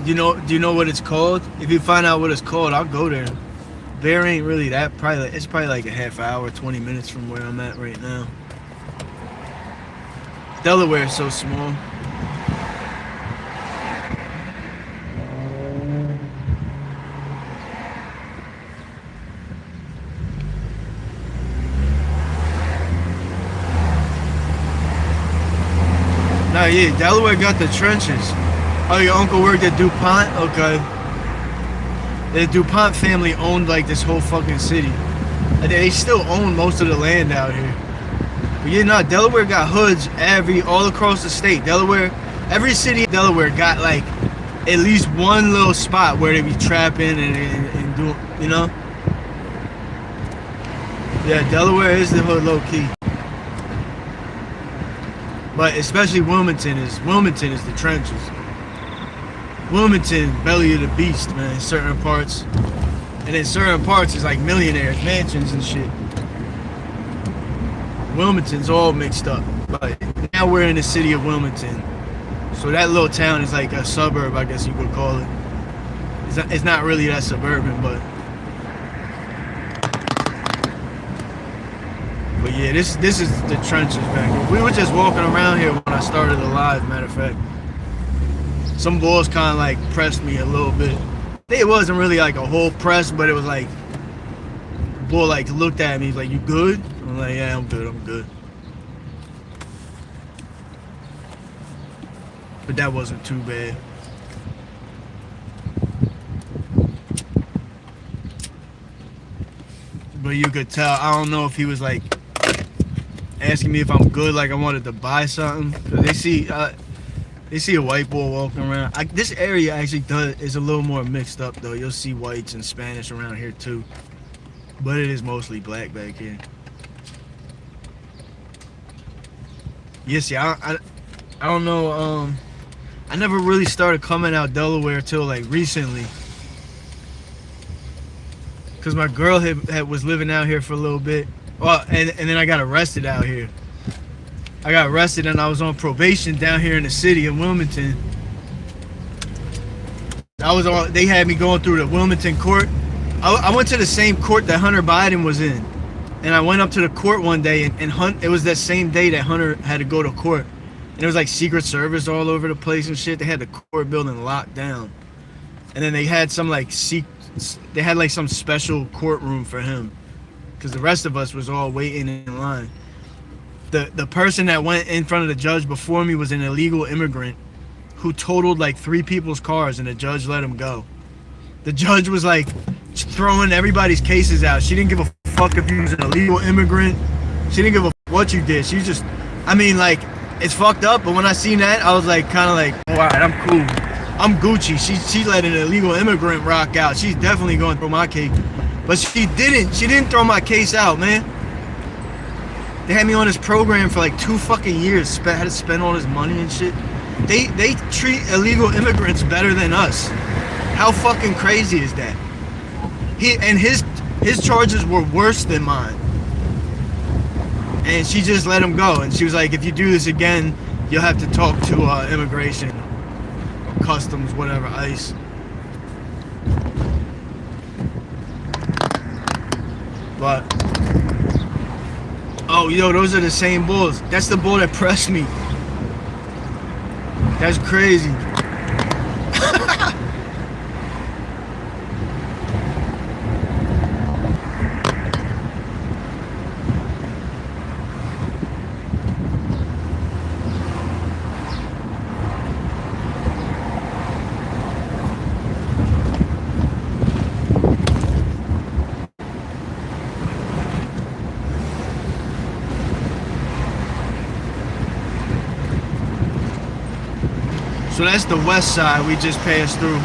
S1: Do you know what it's called? If you find out what it's called, I'll go there. Bear ain't really that. It's probably like a half hour, 20 minutes from where I'm at right now. Delaware is so small. Nah, yeah, Delaware got the trenches. Oh, your uncle worked at DuPont? Okay. The DuPont family owned like this whole fucking city. And they still own most of the land out here. But yeah, no, Delaware got hoods all across the state. Delaware, every city in Delaware got like at least one little spot where they be trapping and do, you know? Yeah, Delaware is the hood low key. But especially Wilmington is the trenches. Wilmington, belly of the beast, man, in certain parts. And in certain parts, it's like millionaires, mansions and shit. Wilmington's all mixed up. But now we're in the city of Wilmington. So that little town is like a suburb, I guess you could call it. It's not really that suburban, but yeah, this is the trenches back here. We were just walking around here when I started the live, matter of fact. Some boys kind of like pressed me a little bit. It wasn't really like a whole press, but it was like, the boy like looked at me, he's like, "You good?" I'm like, "Yeah, I'm good. But that wasn't too bad. But you could tell, I don't know if he was like asking me if I'm good, like I wanted to buy something. Cause they see a white boy walking around. This area actually is a little more mixed up though. You'll see whites and Spanish around here too. But it is mostly black back here. Yes, yeah, I don't know, I never really started coming out Delaware till like recently. Cause my girl was living out here for a little bit. Well, and then I got arrested out here. I got arrested and I was on probation down here in the city of Wilmington. They had me going through the Wilmington court. I went to the same court that Hunter Biden was in. And I went up to the court one day and it was that same day that Hunter had to go to court. And there was like Secret Service all over the place and shit. They had the court building locked down. And then they had some like they had like some special courtroom for him. Because the rest of us was all waiting in line. The person that went in front of the judge before me was an illegal immigrant who totaled like 3 people's cars and the judge let him go. The judge was like throwing everybody's cases out. She didn't give a fuck if you was an illegal immigrant. She didn't give a fuck what you did. She was just I mean, like, it's fucked up, but when I seen that, I was like, kind of like, all right, I'm cool. I'm Gucci. She let an illegal immigrant rock out. She's definitely going through my case. But she didn't throw my case out, man. They had me on this program for like 2 fucking years. Had to spend all this money and shit. They treat illegal immigrants better than us. How fucking crazy is that? His charges were worse than mine. And she just let him go. And she was like, if you do this again, you'll have to talk to immigration. Customs, whatever, ICE. But oh, yo, those are the same bulls. That's the bull that pressed me. That's crazy. So that's the west side we just passed through.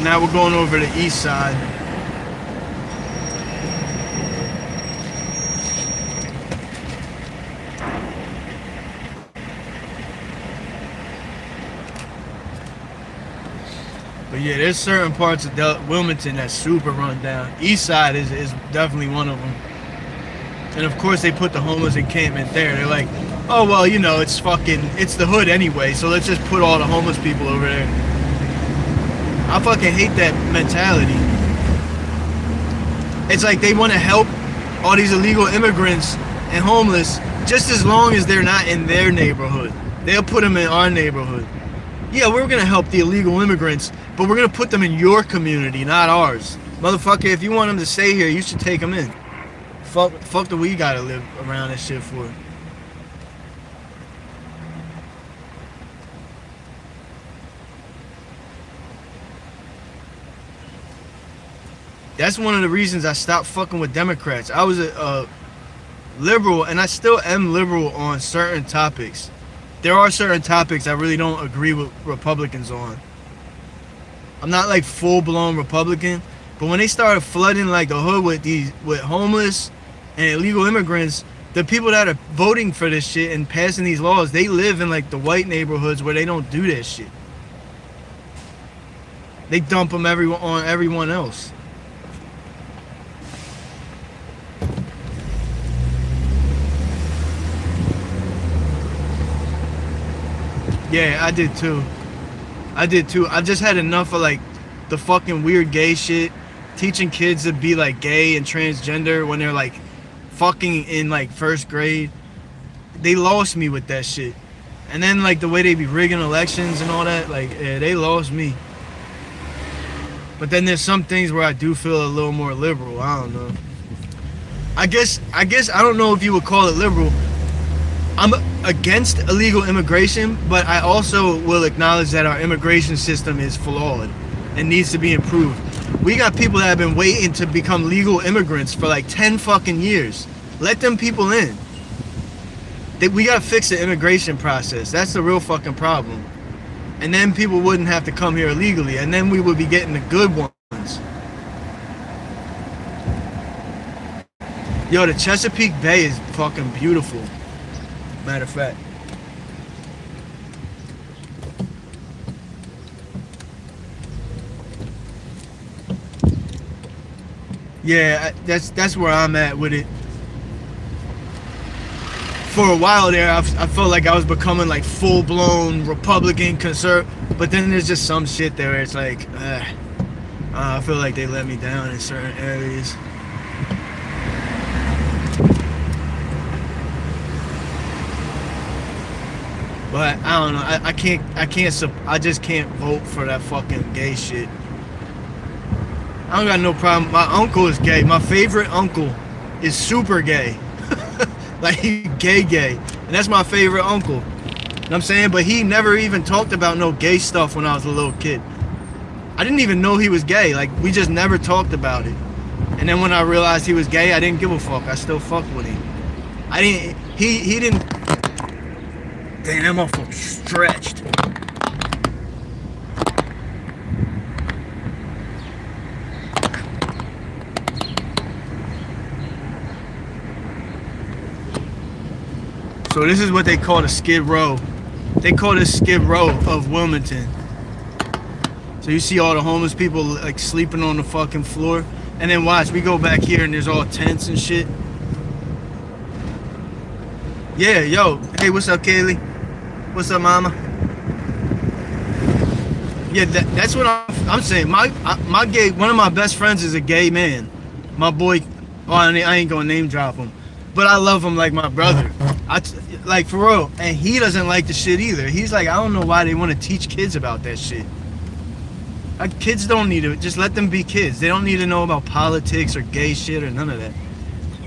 S1: Now we're going over the east side. But yeah, there's certain parts of Wilmington that's super run down. East side is definitely one of them. And of course they put the homeless encampment there. They're like, oh, well, you know, it's the hood anyway, so let's just put all the homeless people over there. I fucking hate that mentality. It's like they want to help all these illegal immigrants and homeless just as long as they're not in their neighborhood. They'll put them in our neighborhood. Yeah, we're going to help the illegal immigrants, but we're going to put them in your community, not ours. Motherfucker, if you want them to stay here, you should take them in. Fuck the we gotta live around this shit for. That's one of the reasons I stopped fucking with Democrats. I was a liberal, and I still am liberal on certain topics. There are certain topics I really don't agree with Republicans on. I'm not like full-blown Republican, but when they started flooding like the hood with homeless and illegal immigrants, the people that are voting for this shit and passing these laws, they live in like the white neighborhoods where they don't do that shit. They dump them on everyone else. Yeah, I did too. I've just had enough of like the fucking weird gay shit. Teaching kids to be like gay and transgender when they're like fucking in like first grade. They lost me with that shit. And then like the way they be rigging elections and all that, like yeah, they lost me. But then there's some things where I do feel a little more liberal. I don't know. I guess I don't know if you would call it liberal. I'm against illegal immigration, but I also will acknowledge that our immigration system is flawed and needs to be improved. We got people that have been waiting to become legal immigrants for like 10 fucking years. Let them people in. We gotta fix the immigration process. That's the real fucking problem. And then people wouldn't have to come here illegally, and then we would be getting the good ones. Yo, the Chesapeake Bay is fucking beautiful. Matter of fact. Yeah, that's where I'm at with it. For a while there, I felt like I was becoming like full-blown Republican conservative, but then there's just some shit there where it's like, I feel like they let me down in certain areas. But I don't know. I just can't vote for that fucking gay shit. I don't got no problem. My uncle is gay. My favorite uncle is super gay. Like, he gay. And that's my favorite uncle. You know what I'm saying? But he never even talked about no gay stuff when I was a little kid. I didn't even know he was gay. Like, we just never talked about it. And then when I realized he was gay, I didn't give a fuck. I still fucked with him. He didn't Damn, that motherfucker stretched. So this is what they call the Skid Row. They call this Skid Row of Wilmington. So you see all the homeless people like sleeping on the fucking floor. And then watch, we go back here and there's all tents and shit. Yeah, yo. Hey, what's up, Kaylee? What's up, mama? Yeah, that's what I'm saying. My gay, one of my best friends is a gay man. My boy, oh, I ain't gonna name drop him. But I love him like my brother. Like, for real. And he doesn't like the shit either. He's like, I don't know why they want to teach kids about that shit. Like, kids don't need to. Just let them be kids. They don't need to know about politics or gay shit or none of that.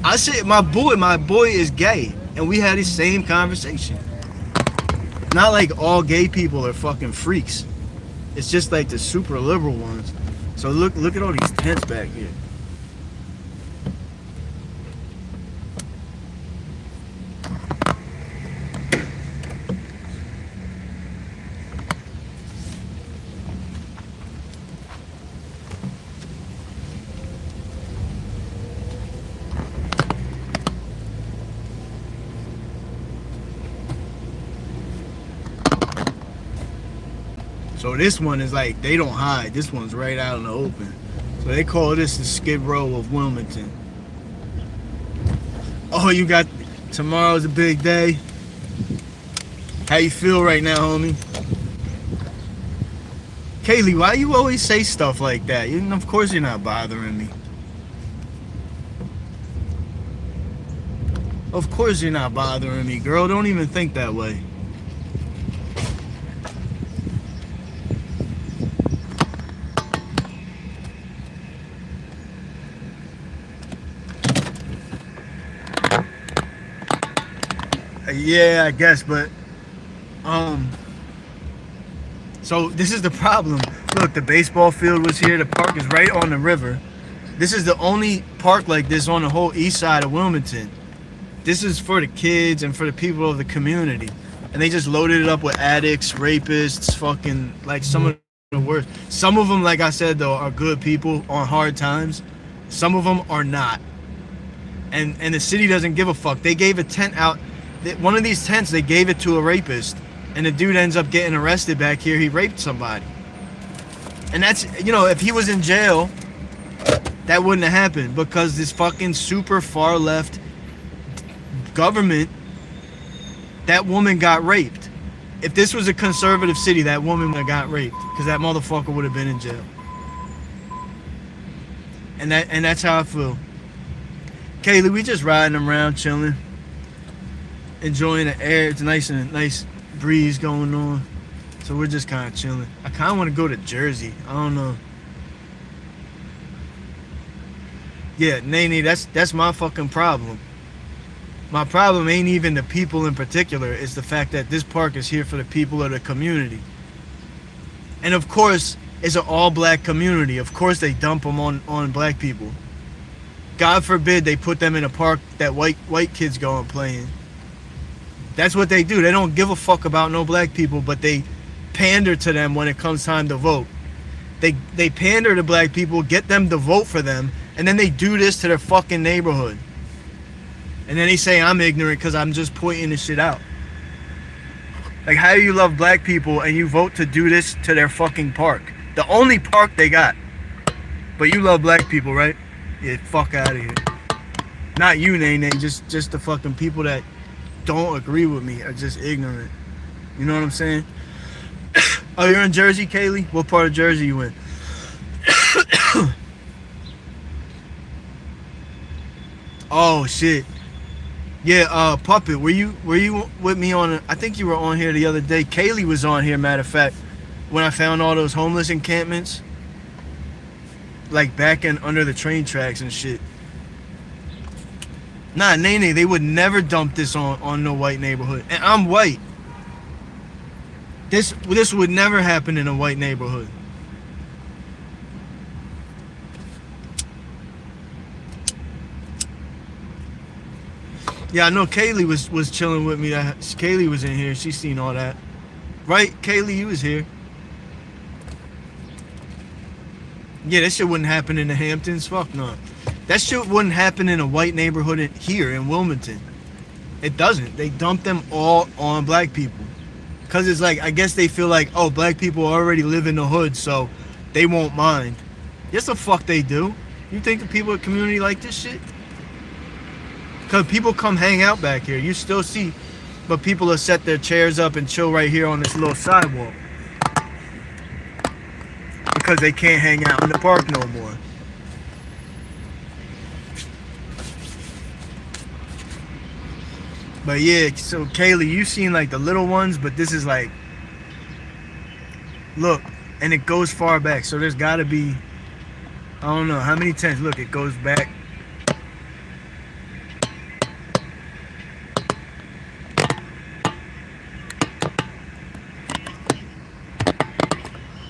S1: I say, my boy is gay. And we had the same conversation. Not like all gay people are fucking freaks. It's just like the super liberal ones. So look at all these tents back here. So this one is like, they don't hide. This one's right out in the open. So they call this the Skid Row of Wilmington. Oh, you got, tomorrow's a big day. How you feel right now, homie? Kaylee, why you always say stuff like that? Of course you're not bothering me. Of course you're not bothering me, girl. Don't even think that way. Yeah, I guess, but so this is the problem. Look, the baseball field was here. The park is right on the river. This is the only park like this on the whole east side of Wilmington. This is for the kids and for the people of the community. And they just loaded it up with addicts, rapists, fucking, like, some of the worst. Some of them, like I said, though, are good people on hard times. Some of them are not. And the city doesn't give a fuck. They gave a tent out. One of these tents, they gave it to a rapist, and the dude ends up getting arrested back here. He raped somebody. And that's, you know, if he was in jail, that wouldn't have happened, because this fucking super far left government, that woman got raped. If this was a conservative city, that woman would have got raped, because that motherfucker would have been in jail. And that's how I feel. Kaylee, we just riding around, chilling, enjoying the air. It's nice breeze going on, so we're just kind of chilling. I kind of want to go to Jersey. I don't know. Yeah, Nene, that's my fucking problem. My problem ain't even the people in particular. It's the fact that this park is here for the people of the community. And of course, it's an all-black community. Of course they dump them on black people. God forbid they put them in a park that white kids go and play in. That's what they do. They don't give a fuck about no black people, but they pander to them when it comes time to vote. They pander to black people, get them to vote for them, and then they do this to their fucking neighborhood. And then they say I'm ignorant because I'm just pointing this shit out. Like, how do you love black people and you vote to do this to their fucking park? The only park they got. But you love black people, right? Yeah, fuck out of here. Not you, Nene, just the fucking people that don't agree with me are just ignorant. You know what I'm saying? Oh, you're in Jersey, Kaylee? What part of Jersey you in? Oh shit. Yeah, Puppet, were you with me on I think you were on here the other day. Kaylee was on here, matter of fact, when I found all those homeless encampments, like back in under the train tracks and shit. Nah, Nene, they would never dump this on no white neighborhood. And I'm white. This would never happen in a white neighborhood. Yeah, I know Kaylee was chilling with me. Kaylee was in here. She seen all that. Right, Kaylee, you was here. Yeah, that shit wouldn't happen in the Hamptons. Fuck no. That shit wouldn't happen in a white neighborhood here in Wilmington. It doesn't. They dump them all on black people. Because it's like, I guess they feel like, oh, black people already live in the hood, so they won't mind. Yes, the fuck they do. You think the people in the community like this shit? Because people come hang out back here. You still see, but people will set their chairs up and chill right here on this little sidewalk. Because they can't hang out in the park no more. But yeah, so Kaylee, you've seen like the little ones, but this is like, look, and it goes far back. So there's got to be, I don't know how many times. Look, it goes back.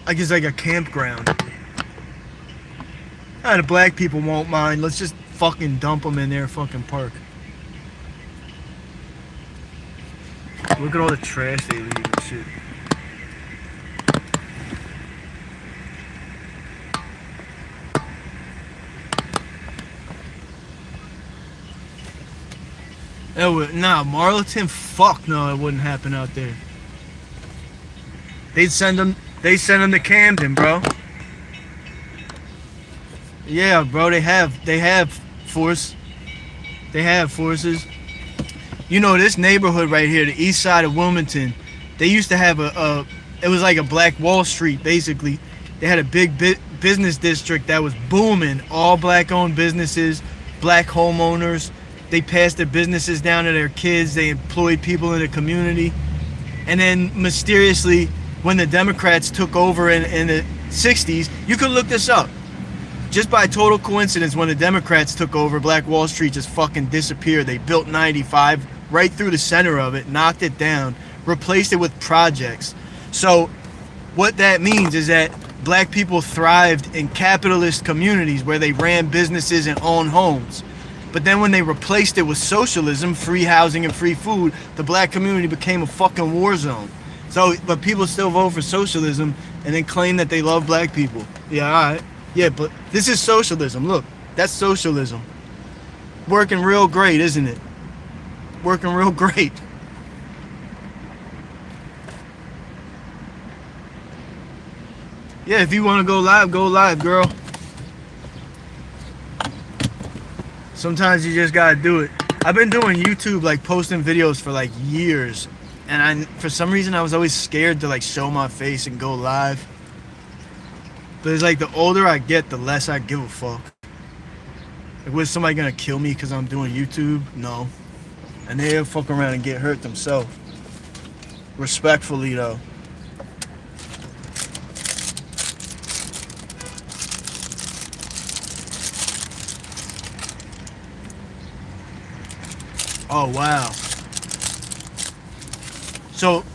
S1: Like it's like a campground. The black people won't mind. Let's just fucking dump them in their fucking park. Look at all the trash they leave and shit. Nah, Marlton, fuck no, it wouldn't happen out there. They send them to Camden, bro. Yeah, bro, they have force. They have forces. You know, this neighborhood right here, the east side of Wilmington, they used to have it was like a Black Wall Street, basically. They had a big business district that was booming. All black-owned businesses, black homeowners. They passed their businesses down to their kids. They employed people in the community. And then, mysteriously, when the Democrats took over in the 60s, you could look this up. Just by total coincidence, when the Democrats took over, Black Wall Street just fucking disappeared. They built 95 right through the center of it, knocked it down, replaced it with projects. So what that means is that black people thrived in capitalist communities where they ran businesses and owned homes. But then when they replaced it with socialism, free housing and free food, the black community became a fucking war zone. So, but people still vote for socialism and then claim that they love black people. Yeah, all right. Yeah, but this is socialism. Look, that's socialism. Working real great, isn't it? Working real great. Yeah, if you want to go live, girl. Sometimes you just gotta do it. I've been doing YouTube, like posting videos for like years. And for some reason I was always scared to like show my face and go live. But it's like the older I get, the less I give a fuck. Like, was somebody gonna kill me because I'm doing YouTube? No. And they'll fuck around and get hurt themselves. Respectfully though. Oh wow. So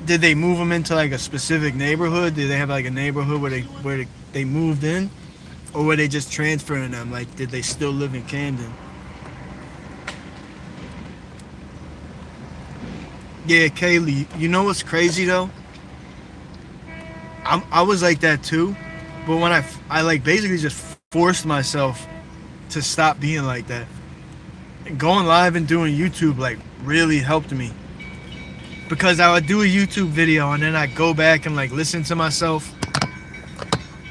S1: did they move them into like a specific neighborhood? Did they have like a neighborhood where they moved in? Or were they just transferring them? Like, did they still live in Camden? Yeah, Kaylee, you know what's crazy though? I was like that too, but when I like basically just forced myself to stop being like that. And going live and doing YouTube like really helped me. Because I would do a YouTube video and then I'd go back and like listen to myself.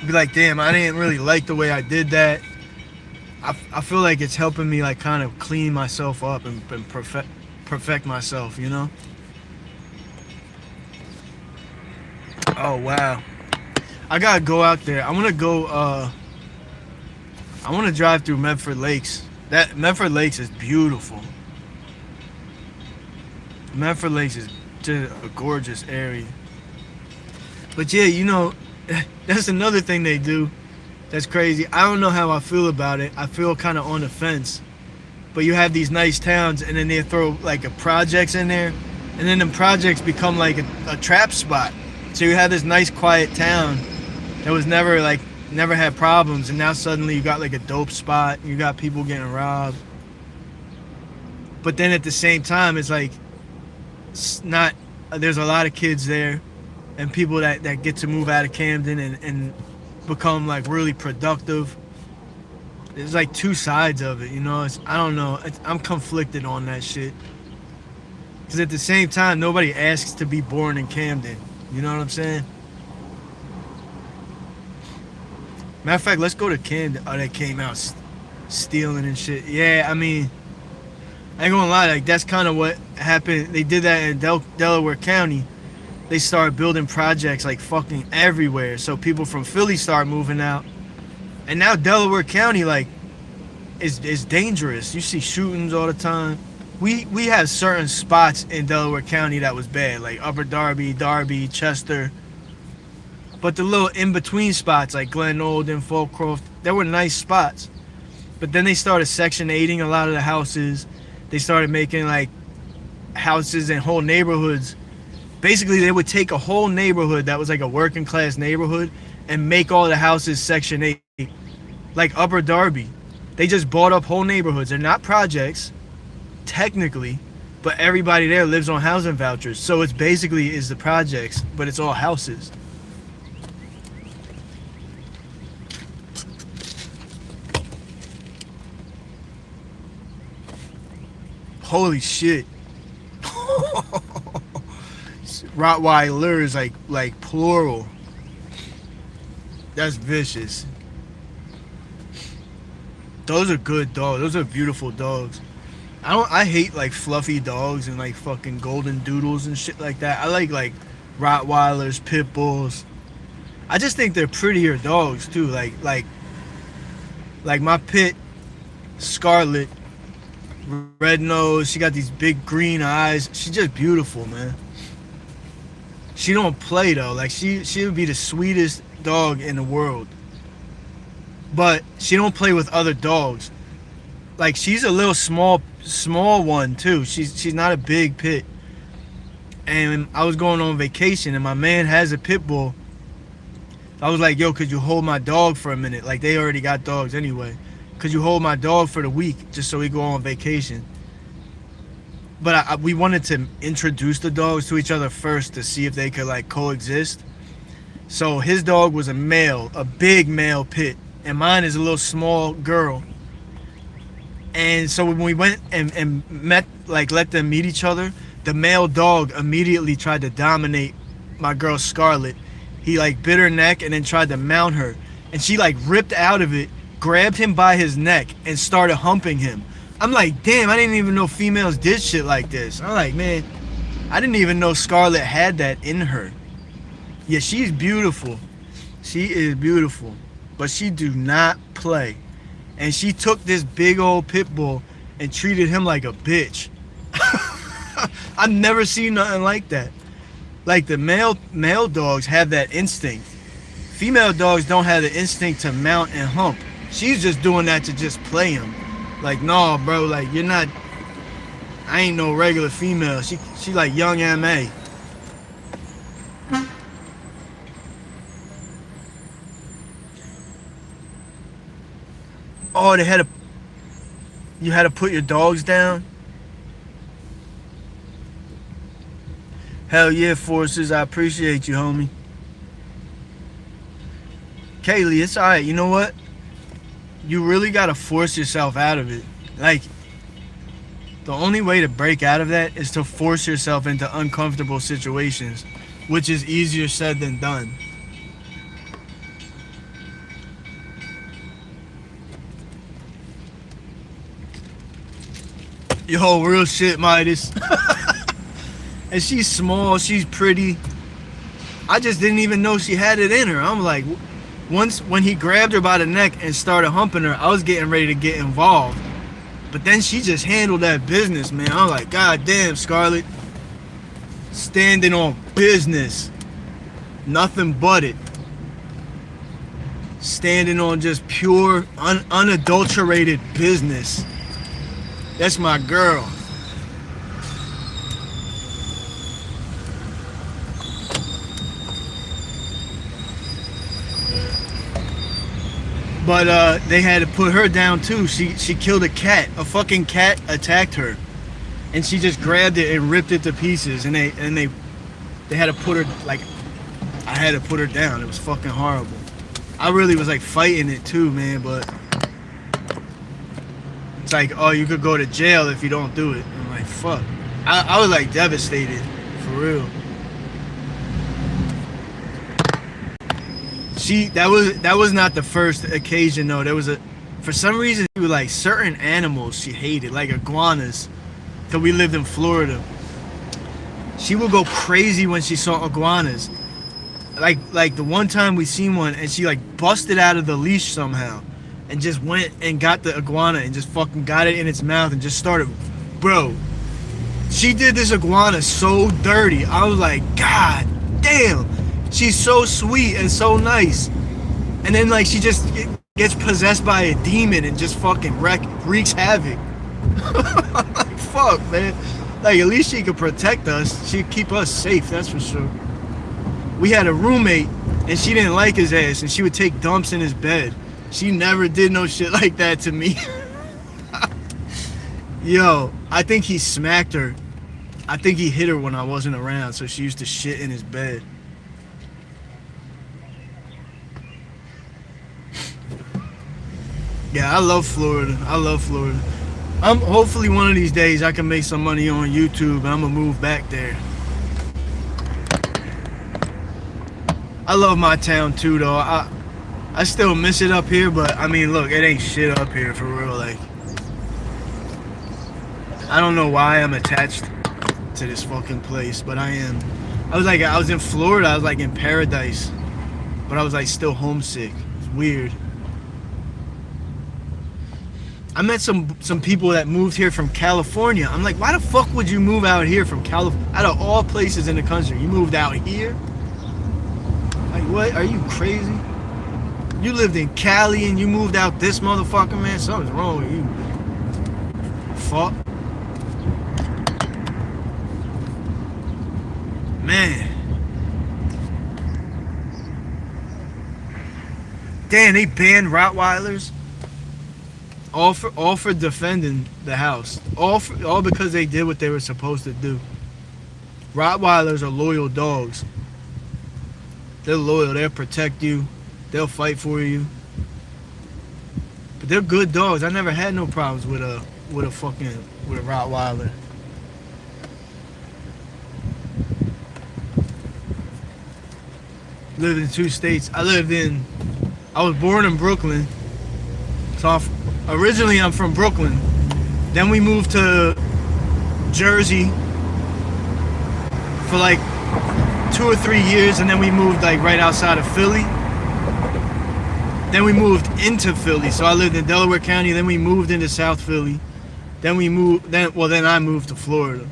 S1: Be like, damn, I didn't really like the way I did that. I feel like it's helping me like kind of clean myself up and perfect myself, you know? Oh wow. I gotta go out there. I wanna go I wanna drive through Medford Lakes. That Medford Lakes is beautiful. Medford Lakes is just a gorgeous area. But yeah, you know, that's another thing they do that's crazy. I don't know how I feel about it. I feel kind of on the fence. But you have these nice towns and then they throw like a projects in there. And then the projects become like a trap spot. So you have this nice quiet town that was never had problems. And now suddenly you got like a dope spot. You got people getting robbed. But then at the same time, it's like it's not. There's a lot of kids there, and people that get to move out of Camden and become like really productive. There's like two sides of it, you know. I don't know. I'm conflicted on that shit. Because at the same time, nobody asks to be born in Camden. You know what I'm saying? Matter of fact, let's go to Camden. Oh, they came out stealing and shit. Yeah, I mean, I ain't gonna lie. Like, that's kind of what happened. They did that in Delaware County. They started building projects like fucking everywhere. So people from Philly start moving out. And now Delaware County, like, is dangerous. You see shootings all the time. We have certain spots in Delaware County that was bad, like Upper Darby, Chester. But the little in-between spots, like Glen Olden, Folkcroft, they were nice spots. But then they started Section 8ing a lot of the houses. They started making, like, houses in whole neighborhoods. Basically, they would take a whole neighborhood that was like a working class neighborhood and make all the houses Section 8. Like Upper Darby. They just bought up whole neighborhoods. They're not projects, technically, but everybody there lives on housing vouchers. So it's basically is the projects, but it's all houses. Holy shit. Rottweilers, like plural. That's vicious. Those are good dogs. Those are beautiful dogs. I hate like fluffy dogs and like fucking golden doodles and shit like that. I like Rottweilers, pit bulls. I just think they're prettier dogs too. Like my pit, Scarlet, red nose. She got these big green eyes. She's just beautiful, man. She don't play though. Like she would be the sweetest dog in the world. But she don't play with other dogs. Like she's a little small one too. She's not a big pit. And I was going on vacation and my man has a pit bull. I was like, yo, could you hold my dog for a minute? Like they already got dogs anyway. Could you hold my dog for the week just so we go on vacation? But we wanted to introduce the dogs to each other first to see if they could like coexist. So his dog was a big male pit. And mine is a little small girl. And so when we went and met, like let them meet each other, the male dog immediately tried to dominate my girl Scarlet. He like bit her neck and then tried to mount her. And she like ripped out of it, grabbed him by his neck and started humping him. I'm like, damn, I didn't even know females did shit like this. I'm like, man, I didn't even know Scarlet had that in her. Yeah, she's beautiful. She is beautiful. But she do not play. And she took this big old pit bull and treated him like a bitch. I've never seen nothing like that. Like the male dogs have that instinct. Female dogs don't have the instinct to mount and hump. She's just doing that to just play him. Like, no, bro, like you're not. I ain't no regular female. She like young M.A. Oh, you had to put your dogs down? Hell yeah, Forces. I appreciate you, homie. Kaylee, it's alright. You know what? You really gotta force yourself out of it. Like, the only way to break out of that is to force yourself into uncomfortable situations, which is easier said than done. Yo, real shit, Midas. And she's small, she's pretty. I just didn't even know she had it in her. I'm like, when he grabbed her by the neck and started humping her, I was getting ready to get involved. But then she just handled that business, man. I'm like, God damn, Scarlet. Standing on business. Nothing but it. Standing on just pure, unadulterated business. That's my girl. But they had to put her down too. She killed a cat. A fucking cat attacked her. and she just grabbed it and ripped it to pieces, and they had to put her, like, I had to put her down. It was fucking horrible. I really was like fighting it too, man, but it's like, oh, you could go to jail if you don't do it. I'm like, fuck. I was like devastated, for real. That was not the first occasion though. There was for some reason, she was like certain animals she hated, like iguanas. Cause we lived in Florida. She would go crazy when she saw iguanas. Like the one time we seen one and she like busted out of the leash somehow and just went and got the iguana and just fucking got it in its mouth and just started, bro. She did this iguana so dirty. I was like, God damn. She's so sweet and so nice. And then like she just gets possessed by a demon and just fucking wreaks havoc. Like, fuck, man. Like, at least she could protect us. She'd keep us safe, that's for sure. We had a roommate and she didn't like his ass and she would take dumps in his bed. She never did no shit like that to me. Yo, I think he smacked her. I think he hit her when I wasn't around, so she used to shit in his bed. Yeah, I love Florida. I love Florida. Hopefully one of these days I can make some money on YouTube and I'm gonna move back there. I love my town too though. I still miss it up here, but I mean, look, it ain't shit up here for real. Like, I don't know why I'm attached to this fucking place, but I am. I was in Florida, I was like in paradise, but I was like still homesick. It's weird. I met some people that moved here from California. I'm like, why the fuck would you move out here from California? Out of all places in the country, you moved out here? Like, what? Are you crazy? You lived in Cali and you moved out this motherfucker, man. Something's wrong with you. Fuck. Man. Damn, they banned Rottweilers. All for defending the house. All because they did what they were supposed to do. Rottweilers are loyal dogs. They're loyal. They'll protect you. They'll fight for you. But they're good dogs. I never had no problems with a Rottweiler. Lived in 2 states. I was born in Brooklyn. So originally I'm from Brooklyn. Then we moved to Jersey for like 2 or 3 years, and then we moved like right outside of Philly. Then we moved into Philly. So I lived in Delaware County, then we moved into South Philly. Then I moved to Florida.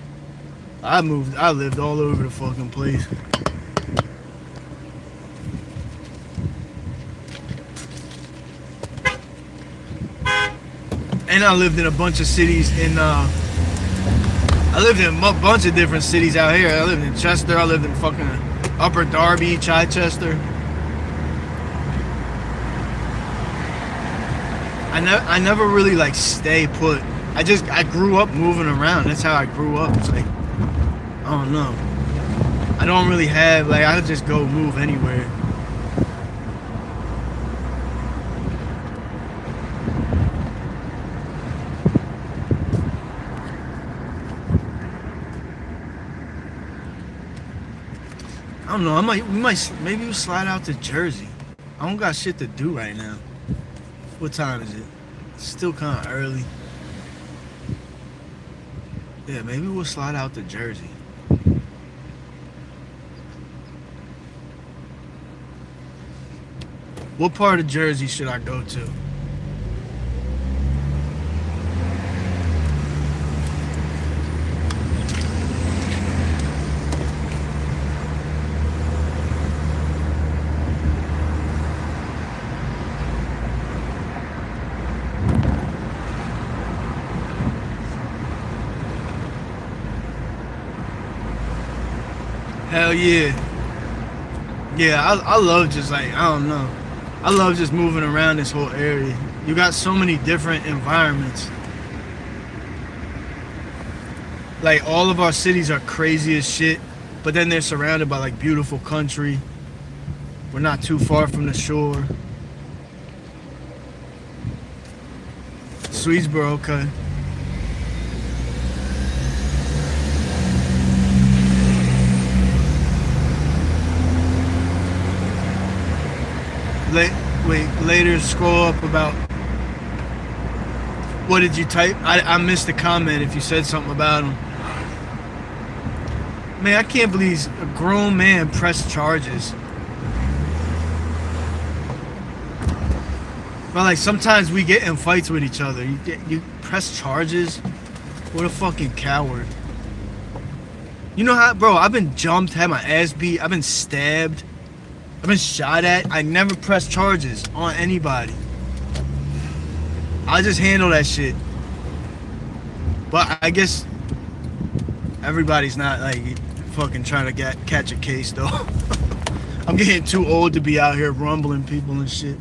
S1: I lived all over the fucking place. And I lived in a bunch of cities I lived in a bunch of different cities out here. I lived in Chester, I lived in fucking Upper Darby, Chichester. I never really like stay put. I grew up moving around. That's how I grew up. It's like, I don't know. I don't really have, like, I just go move anywhere. I don't know. Maybe we'll slide out to Jersey. I don't got shit to do right now. What time is it? It's still kind of early. Yeah, maybe we'll slide out to Jersey. What part of Jersey should I go to? Hell yeah. Yeah, I love just like, I don't know. I love just moving around this whole area. You got so many different environments. like all of our cities are crazy as shit, but then they're surrounded by like beautiful country. We're not too far from the shore. Swedesboro, okay. Wait, later scroll up about what did you type? I missed the comment if you said something about him. Man, I can't believe a grown man pressed charges. But like sometimes we get in fights with each other. You press charges? What a fucking coward. You know how, bro, I've been jumped, had my ass beat, I've been stabbed, I've been shot at. I never press charges on anybody. I just handle that shit. But I guess everybody's not like fucking trying to catch a case though. I'm getting too old to be out here rumbling people and shit.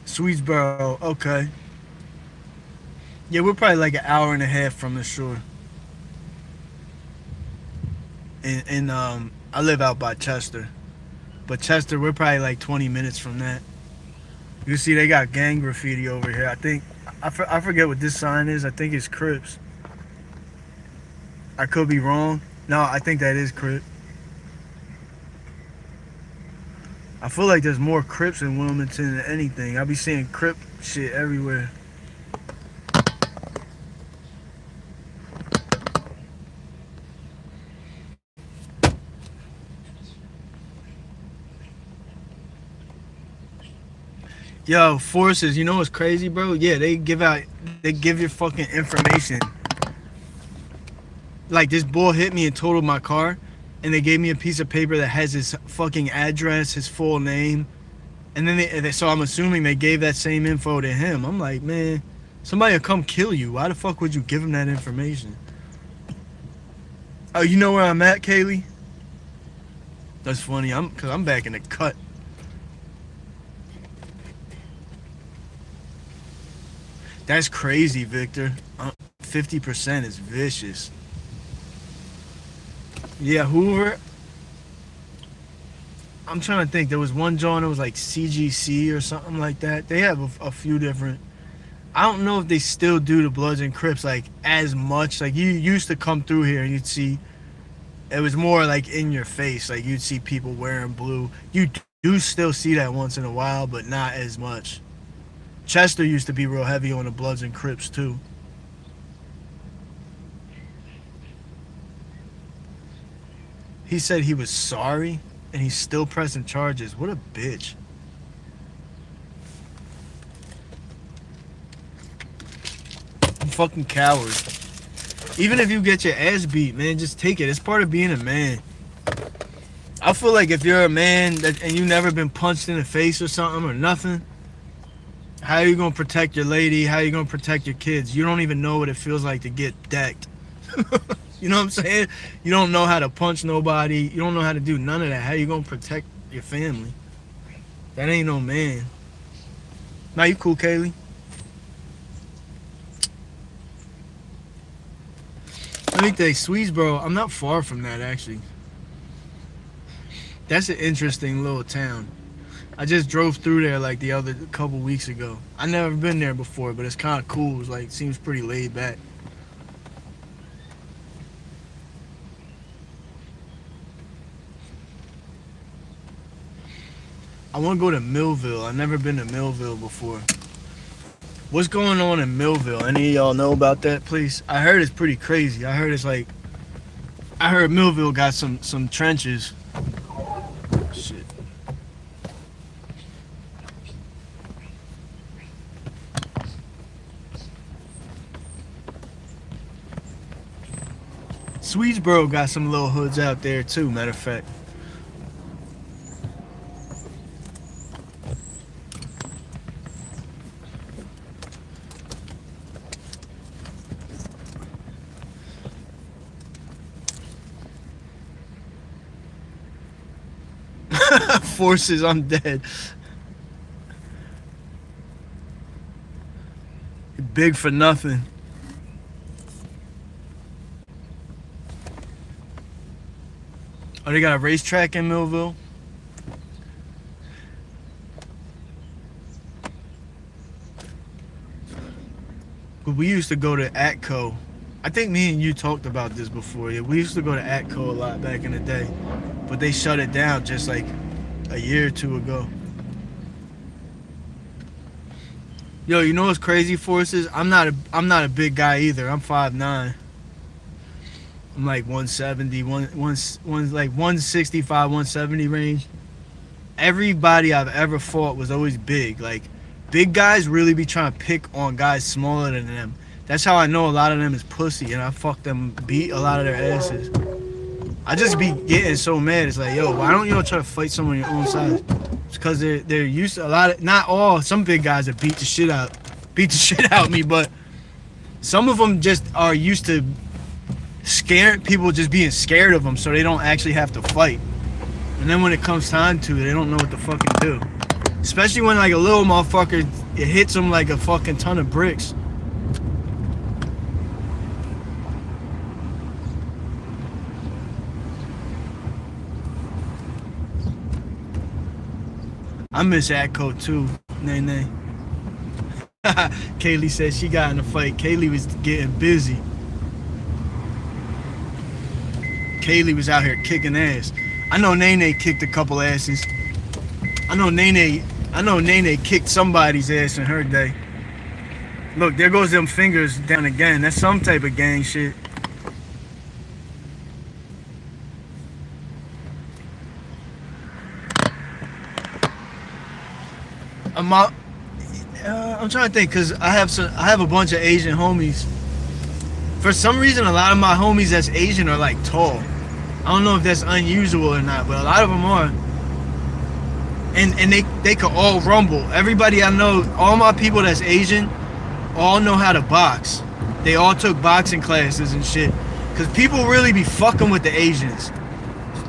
S1: Swedesboro, okay. Yeah, we're probably like an hour and a half from the shore. And I live out by Chester. But Chester, we're probably like 20 minutes from that. You see they got gang graffiti over here. I forget what this sign is. I think it's Crips. I could be wrong. No, I think that is Crip. I feel like there's more Crips in Wilmington than anything. I be seeing Crip shit everywhere. Yo, forces, you know what's crazy, bro? Yeah, they give your fucking information. Like this bull hit me and totaled my car, and they gave me a piece of paper that has his fucking address, his full name, and then so I'm assuming they gave that same info to him. I'm like, man, somebody will come kill you. Why the fuck would you give him that information? Oh, you know where I'm at, Kaylee? That's funny. Cause I'm back in the cut. That's crazy, Victor. 50% is vicious. Yeah, Hoover. I'm trying to think. There was one joint that was like CGC or something like that. They have a few different. I don't know if they still do the Bloods and Crips like as much. Like you used to come through here and you'd see. It was more like in your face. Like you'd see people wearing blue. You do still see that once in a while, but not as much. Chester used to be real heavy on the Bloods and Crips too. He said he was sorry, and he's still pressing charges. What a bitch. I'm fucking coward. Even if you get your ass beat, man, just take it. It's part of being a man. I feel like if you're a man and you never been punched in the face or something or nothing, how are you going to protect your lady? How are you going to protect your kids? You don't even know what it feels like to get decked. You know what I'm saying? You don't know how to punch nobody. You don't know how to do none of that. How you going to protect your family? That ain't no man. Now you cool, Kaylee? Let me think, Swedesboro, I'm not far from that, actually. That's an interesting little town. I just drove through there like the other couple weeks ago. I never been there before, but it's kind of cool. It's like seems pretty laid back. I want to go to Millville. I've never been to Millville before. What's going on in Millville? Any of y'all know about that place? I heard it's pretty crazy. I heard it's like, I heard Millville got some trenches. Shit. Swedesboro got some little hoods out there too, matter of fact. forces, I'm dead. Big for nothing. Oh, they got a racetrack in Millville? But we used to go to Atco. I think me and you talked about this before. Yeah, we used to go to Atco a lot back in the day. But they shut it down just like a year or two ago. Yo, you know what's crazy, Forces? I'm not a big guy either. I'm 5'9". I'm like 170, like 165, 170 range. Everybody I've ever fought was always big. Like, big guys really be trying to pick on guys smaller than them. That's how I know a lot of them is pussy, and I fuck them, beat a lot of their asses. I just be getting so mad. It's like, yo, why don't you try to fight someone your own size? It's because they're used to a lot of, not all, some big guys that beat the shit out me, but some of them just are used to scared people just being scared of them, so they don't actually have to fight. And then when it comes time to, they don't know what to fucking do. Especially when like a little motherfucker, it hits them like a fucking ton of bricks. I miss Atco too, Nay. Kaylee said she got in a fight. Kaylee was getting busy. Kaylee was out here kicking ass. I know Nene kicked a couple asses. I know Nene kicked somebody's ass in her day. Look, there goes them fingers down again. That's some type of gang shit. I'm trying to think, because I have a bunch of Asian homies. For some reason, a lot of my homies that's Asian are like tall. I don't know if that's unusual or not, but a lot of them are. And they could all rumble. Everybody I know, all my people that's Asian, all know how to box. They all took boxing classes and shit. Because people really be fucking with the Asians.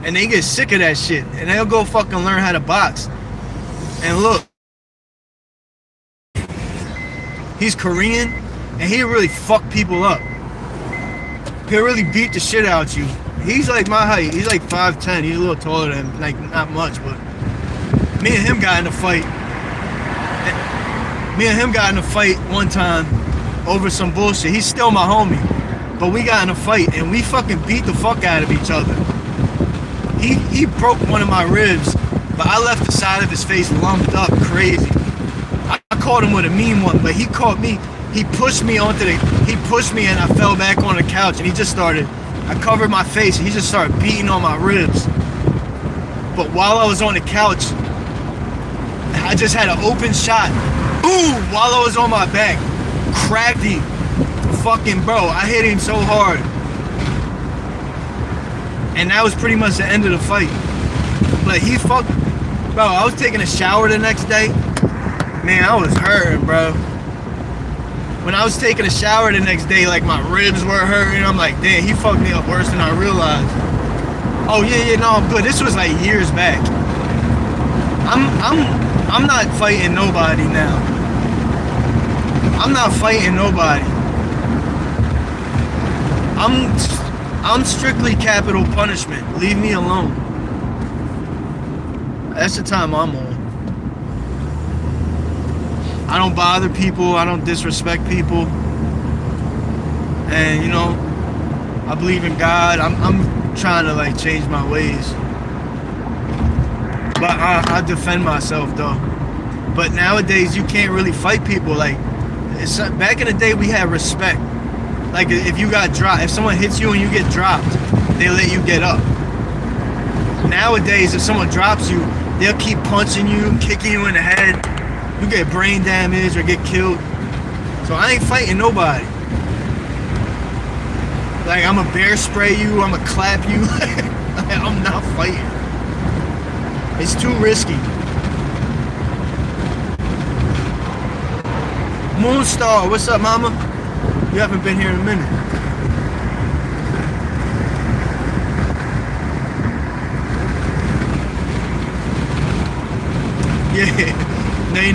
S1: And they get sick of that shit. And they'll go fucking learn how to box. And look, he's Korean, and he really fuck people up. He'll really beat the shit out of you. He's like my height. He's like 5'10". He's a little taller than, like, not much, but me and him got in a fight. Me and him got in a fight one time over some bullshit. He's still my homie, but we got in a fight, and we fucking beat the fuck out of each other. He broke one of my ribs, but I left the side of his face lumped up crazy. I caught him with a mean one, but he caught me. He pushed me and I fell back on the couch, and I covered my face, and he just started beating on my ribs. But while I was on the couch, I just had an open shot. Boom! While I was on my back. Cracked him. Fucking bro, I hit him so hard. And that was pretty much the end of the fight. But bro, I was taking a shower the next day. Man, I was hurting, bro. When I was taking a shower the next day, like, my ribs were hurting. I'm like, damn, he fucked me up worse than I realized. Oh yeah, no, I'm good. This was like years back. I'm not fighting nobody now. I'm not fighting nobody. I'm strictly capital punishment. Leave me alone. That's the time I'm on. I don't bother people. I don't disrespect people. And, you know, I believe in God. I'm trying to, like, change my ways. But I defend myself, though. But nowadays, you can't really fight people. Like, back in the day, we had respect. Like, if you got dropped, if someone hits you and you get dropped, they let you get up. Nowadays, if someone drops you, they'll keep punching you, kicking you in the head. You get brain damage or get killed. So I ain't fighting nobody. Like, I'm a bear spray you, I'm a clap you. I'm not fighting. It's too risky. Moonstar, what's up, mama? You haven't been here in a minute.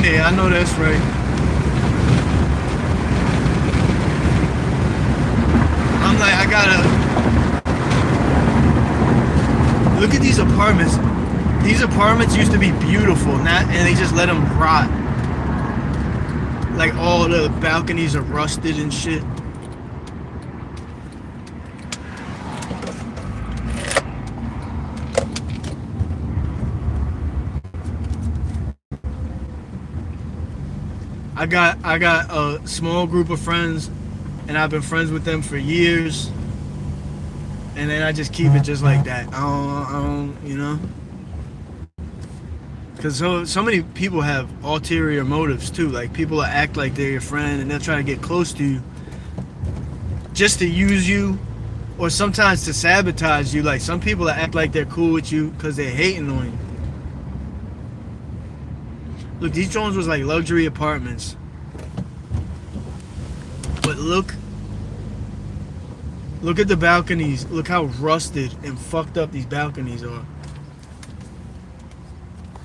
S1: Nene, I know that's right. I'm like, I gotta look at these apartments. These apartments used to be beautiful, and they just let them rot. Like all the balconies are rusted and shit. I got a small group of friends, and I've been friends with them for years. And then I just keep it just like that. I don't, you know. Because so many people have ulterior motives too. Like people act like they're your friend and they'll try to get close to you just to use you, or sometimes to sabotage you. Like some people act like they're cool with you because they're hating on you. Look, these drones was like luxury apartments. But look at the balconies. Look how rusted and fucked up these balconies are.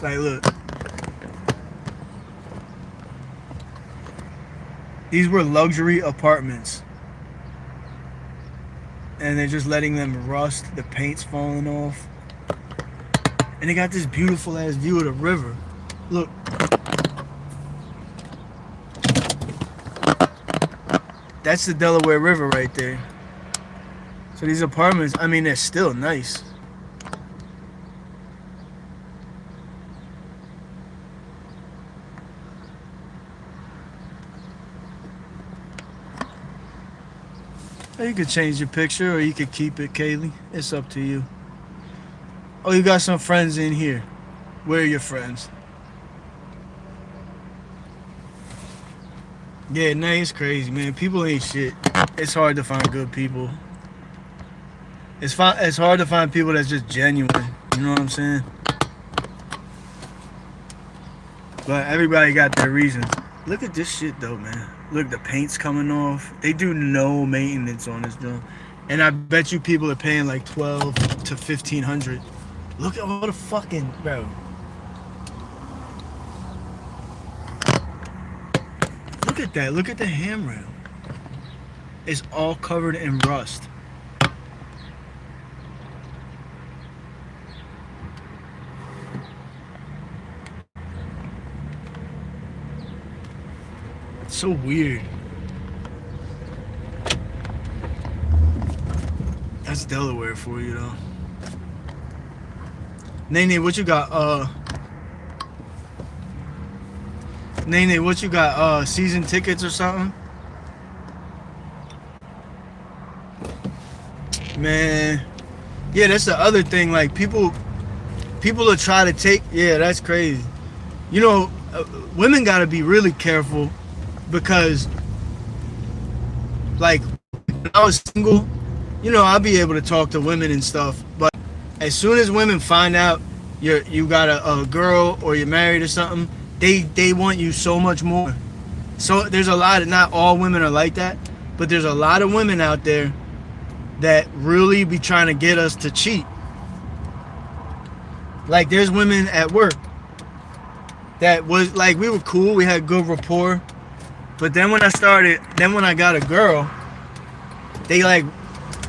S1: Like, look. These were luxury apartments. And they're just letting them rust. The paint's falling off. And they got this beautiful ass view of the river. Look. That's the Delaware River right there. So these apartments, I mean, they're still nice. You could change your picture or you could keep it, Kaylee. It's up to you. Oh, you got some friends in here. Where are your friends? Yeah, nah, it's crazy, man. People ain't shit. It's hard to find good people. It's hard to find people that's just genuine. You know what I'm saying? But everybody got their reasons. Look at this shit, though, man. Look, the paint's coming off. They do no maintenance on this joint. And I bet you people are paying like $1,200 to $1,500. Look at all the fucking... Bro. Look at that. Look at the handrail. It's all covered in rust. It's so weird. That's Delaware for you, though. Nene, what you got? Nene, what you got? Season tickets or something? Man, yeah, that's the other thing. Like people will try to take. Yeah, that's crazy. You know, women gotta be really careful because, like, when I was single, you know, I'll be able to talk to women and stuff. But as soon as women find out you got a girl or you're married or something, they want you so much more. So there's a lot of, not all women are like that, but there's a lot of women out there that really be trying to get us to cheat. Like there's women at work that was like, we were cool, we had good rapport, but then when I got a girl, they like,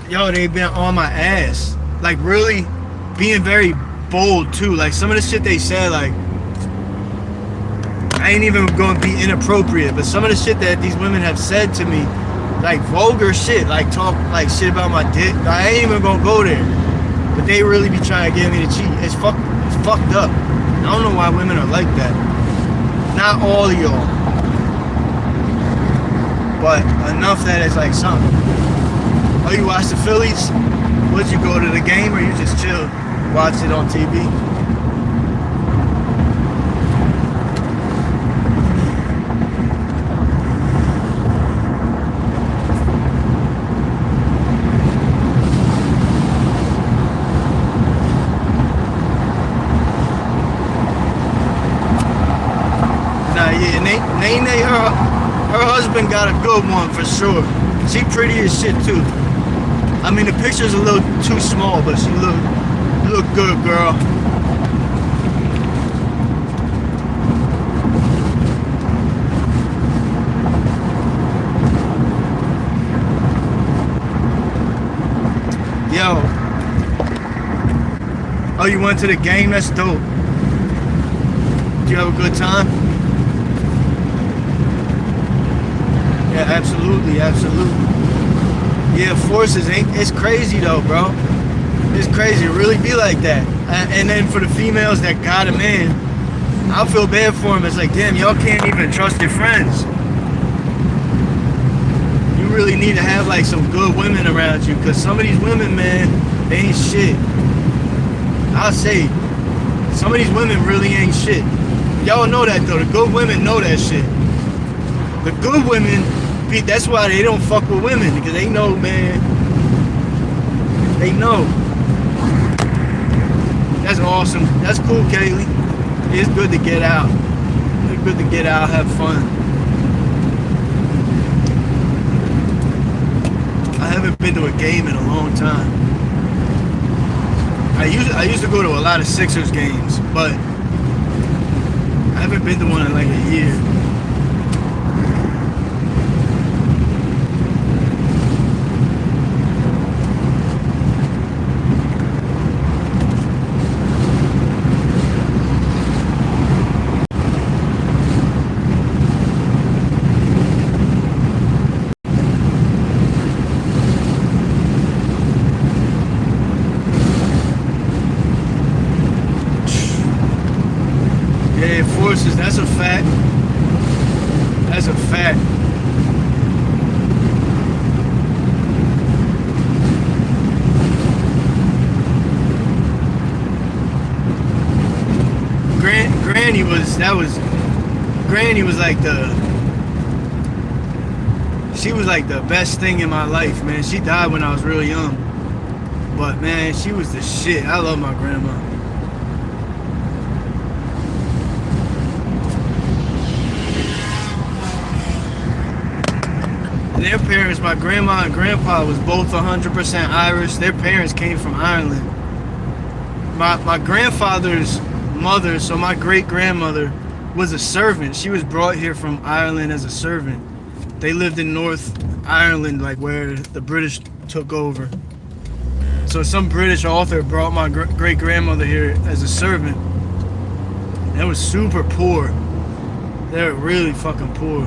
S1: yo, they been on my ass, like really being very bold too. Like some of the shit they said, like, I ain't even gonna be inappropriate, but some of the shit that these women have said to me, like vulgar shit, like talk like shit about my dick. I ain't even gonna go there, but they really be trying to get me to cheat. It's fucked up. I don't know why women are like that. Not all of y'all, but enough that it's like something. Oh, you watch the Phillies? Would you go to the game or you just chill, watch it on TV? Nene, her husband got a good one for sure. She pretty as shit too. I mean, the picture's a little too small, but she look good, girl. Oh, you went to the game? That's dope. Did you have a good time? Yeah, absolutely, absolutely. Yeah, forces ain't. It's crazy though, bro. It's crazy. It really be like that. And then for the females that got a man, I feel bad for them. It's like, damn, y'all can't even trust your friends. You really need to have like some good women around you, because some of these women, man, they ain't shit. I'll say, some of these women really ain't shit. Y'all know that though. The good women know that shit. The good women, that's why they don't fuck with women, because they know, man. They know. That's awesome. That's cool, Kaylee. It's good to get out. It's good to get out, have fun. I haven't been to a game in a long time. I used to go to a lot of Sixers games, but I haven't been to one in like a year. That's a fact. That's a fact. Granny was like she was like the best thing in my life, man. She died when I was real young, but man, she was the shit. I love my grandma. Their parents, my grandma and grandpa, was both 100% Irish. Their parents came from Ireland. My grandfather's mother, so my great-grandmother, was a servant. She was brought here from Ireland as a servant. They lived in North Ireland, like where the British took over. So some British author brought my great-grandmother here as a servant. They were super poor. They were really fucking poor.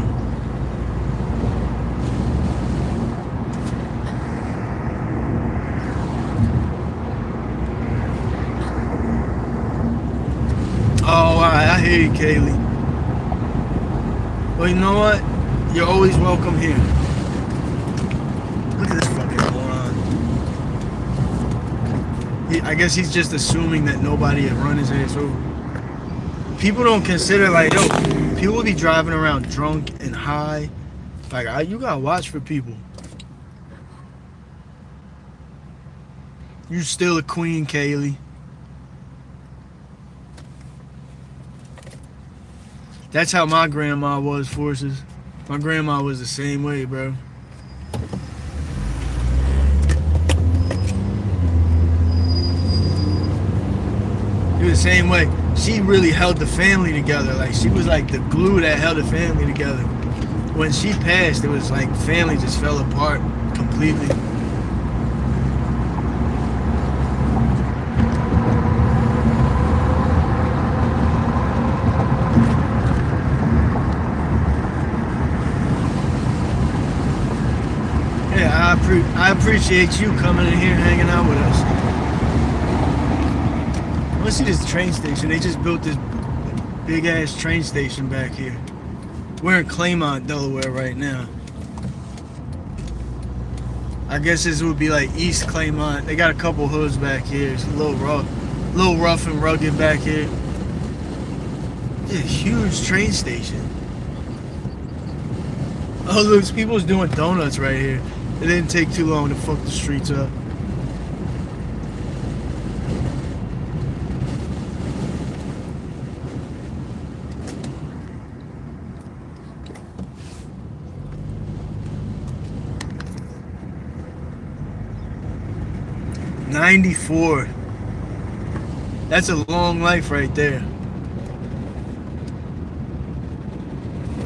S1: Oh, I hear you, Kaylee. Well, you know what? You're always welcome here. Look at this fucking moron. I guess he's just assuming that nobody had run his ass over. People don't consider, like, yo, people be driving around drunk and high. Like, you gotta watch for people. You still a queen, Kaylee. That's how my grandma was, Forces. My grandma was the same way, bro. She was the same way. She really held the family together. Like, she was like the glue that held the family together. When she passed, it was like family just fell apart completely. I appreciate you coming in here and hanging out with us. I want to see this train station. They just built this big ass train station back here. We're in Claymont, Delaware right now. I guess this would be like East Claymont. They got a couple hoods back here. It's a little rough and rugged back here. It's a huge train station. Oh look, people's doing donuts right here. It didn't take too long to fuck the streets up. '94. That's a long life right there.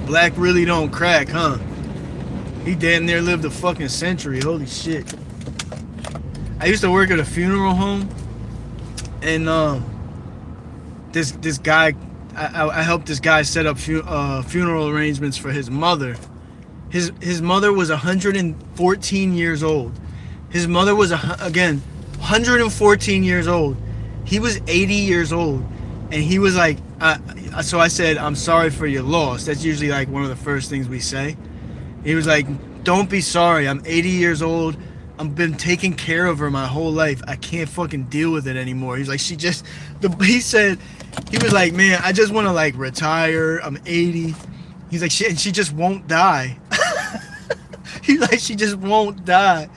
S1: Black really don't crack, huh? He damn near lived a fucking century. Holy shit. I used to work at a funeral home. And this guy, I helped this guy set up funeral arrangements for his mother. His mother was 114 years old. His mother was again 114 years old. He was 80 years old, and he was like, so I said, "I'm sorry for your loss." That's usually like one of the first things we say. He was like, "Don't be sorry. I'm 80 years old. I've been taking care of her my whole life. I can't fucking deal with it anymore." He's like, he said, he was like, "Man, I just want to like retire. I'm 80." He's like, and she just won't die. He's like, she just won't die.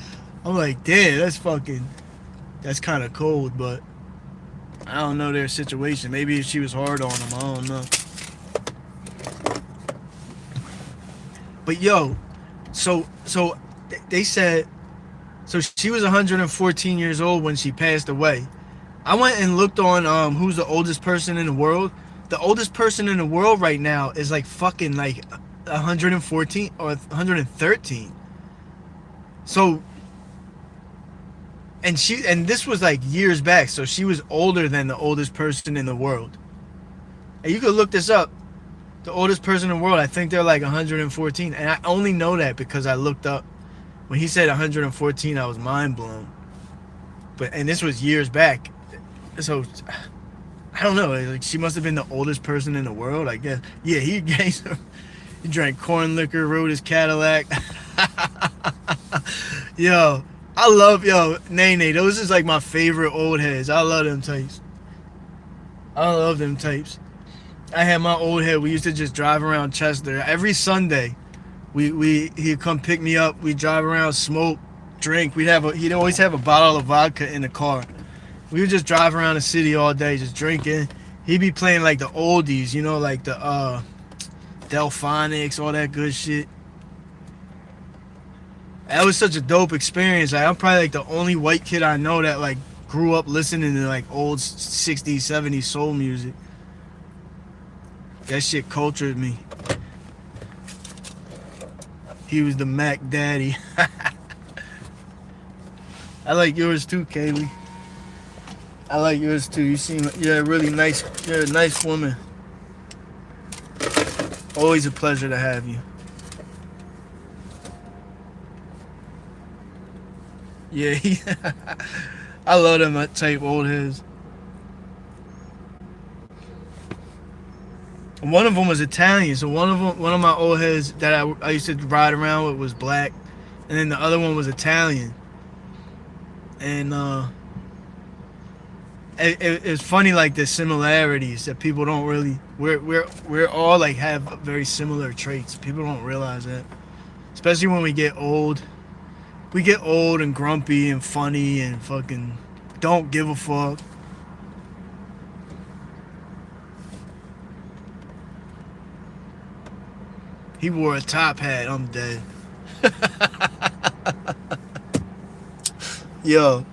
S1: I'm like, damn, that's kind of cold, but I don't know their situation. Maybe if she was hard on them, I don't know. But yo, so they said, so she was 114 years old when she passed away. I went and looked on who's the oldest person in the world. The oldest person in the world right now is like fucking like 114 or 113. So, and this was like years back, so she was older than the oldest person in the world. And you could look this up. The oldest person in the world, I think they're like 114, and I only know that because I looked up. When he said 114, I was mind blown. And this was years back, so I don't know. Like, she must have been the oldest person in the world, I guess. Yeah, he drank corn liquor, rode his Cadillac. Yo, Nene. Those is like my favorite old heads. I love them types. I had my old head. We used to just drive around Chester every Sunday. He'd come pick me up. We'd drive around, smoke, drink. He'd always have a bottle of vodka in the car. We would just drive around the city all day, just drinking. He'd be playing like the oldies, you know, like the Delphonics, all that good shit. That was such a dope experience. Like, I'm probably like the only white kid I know that like grew up listening to like old 60s, 70s soul music. That shit cultured me. He was the Mac Daddy. I like yours too, Kaylee. I like yours too. You're a nice woman. Always a pleasure to have you. Yeah, I love them type old heads. One of them was Italian, so one of my old heads that I used to ride around with was black, and then the other one was Italian. And it's funny, like the similarities that people don't really. We're all like have very similar traits. People don't realize that, especially when we get old. We get old and grumpy and funny and fucking don't give a fuck. He wore a top hat. I'm dead. Yo.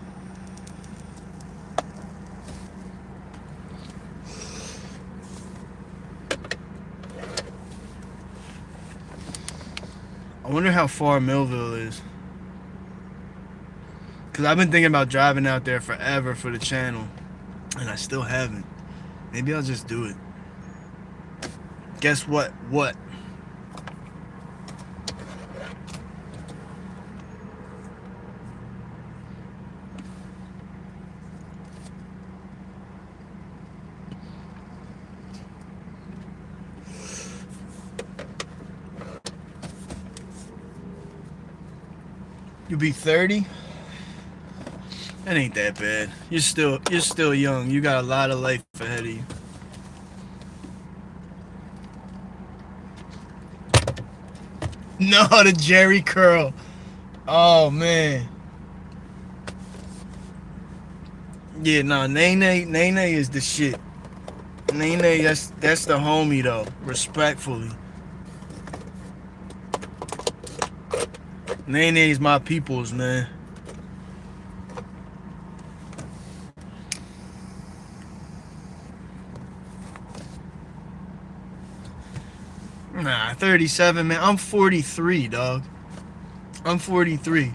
S1: I wonder how far Millville is. Because I've been thinking about driving out there forever for the channel. And I still haven't. Maybe I'll just do it. Guess what? What? You'll be 30? That ain't that bad. You're still young. You got a lot of life ahead of you. No, the Jerry curl. Oh man. Yeah, no, Nene is the shit. Nene, that's the homie though. Respectfully. Nene's my peoples, man. Nah, 37, man. I'm 43, dog. I'm 43.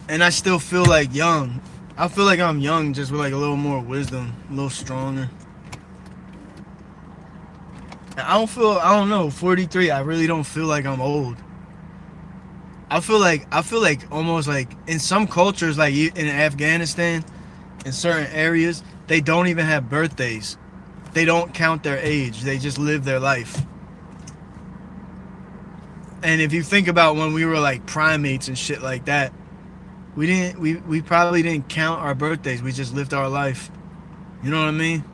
S1: And I still feel like young. I feel like I'm young, just with like a little more wisdom, a little stronger. I don't know, 43. I really don't feel like I'm old. I feel like almost like in some cultures, like in Afghanistan, in certain areas, they don't even have birthdays. They don't count their age. They just live their life. And if you think about when we were like primates and shit like that, we probably didn't count our birthdays. We just lived our life. You know what I mean?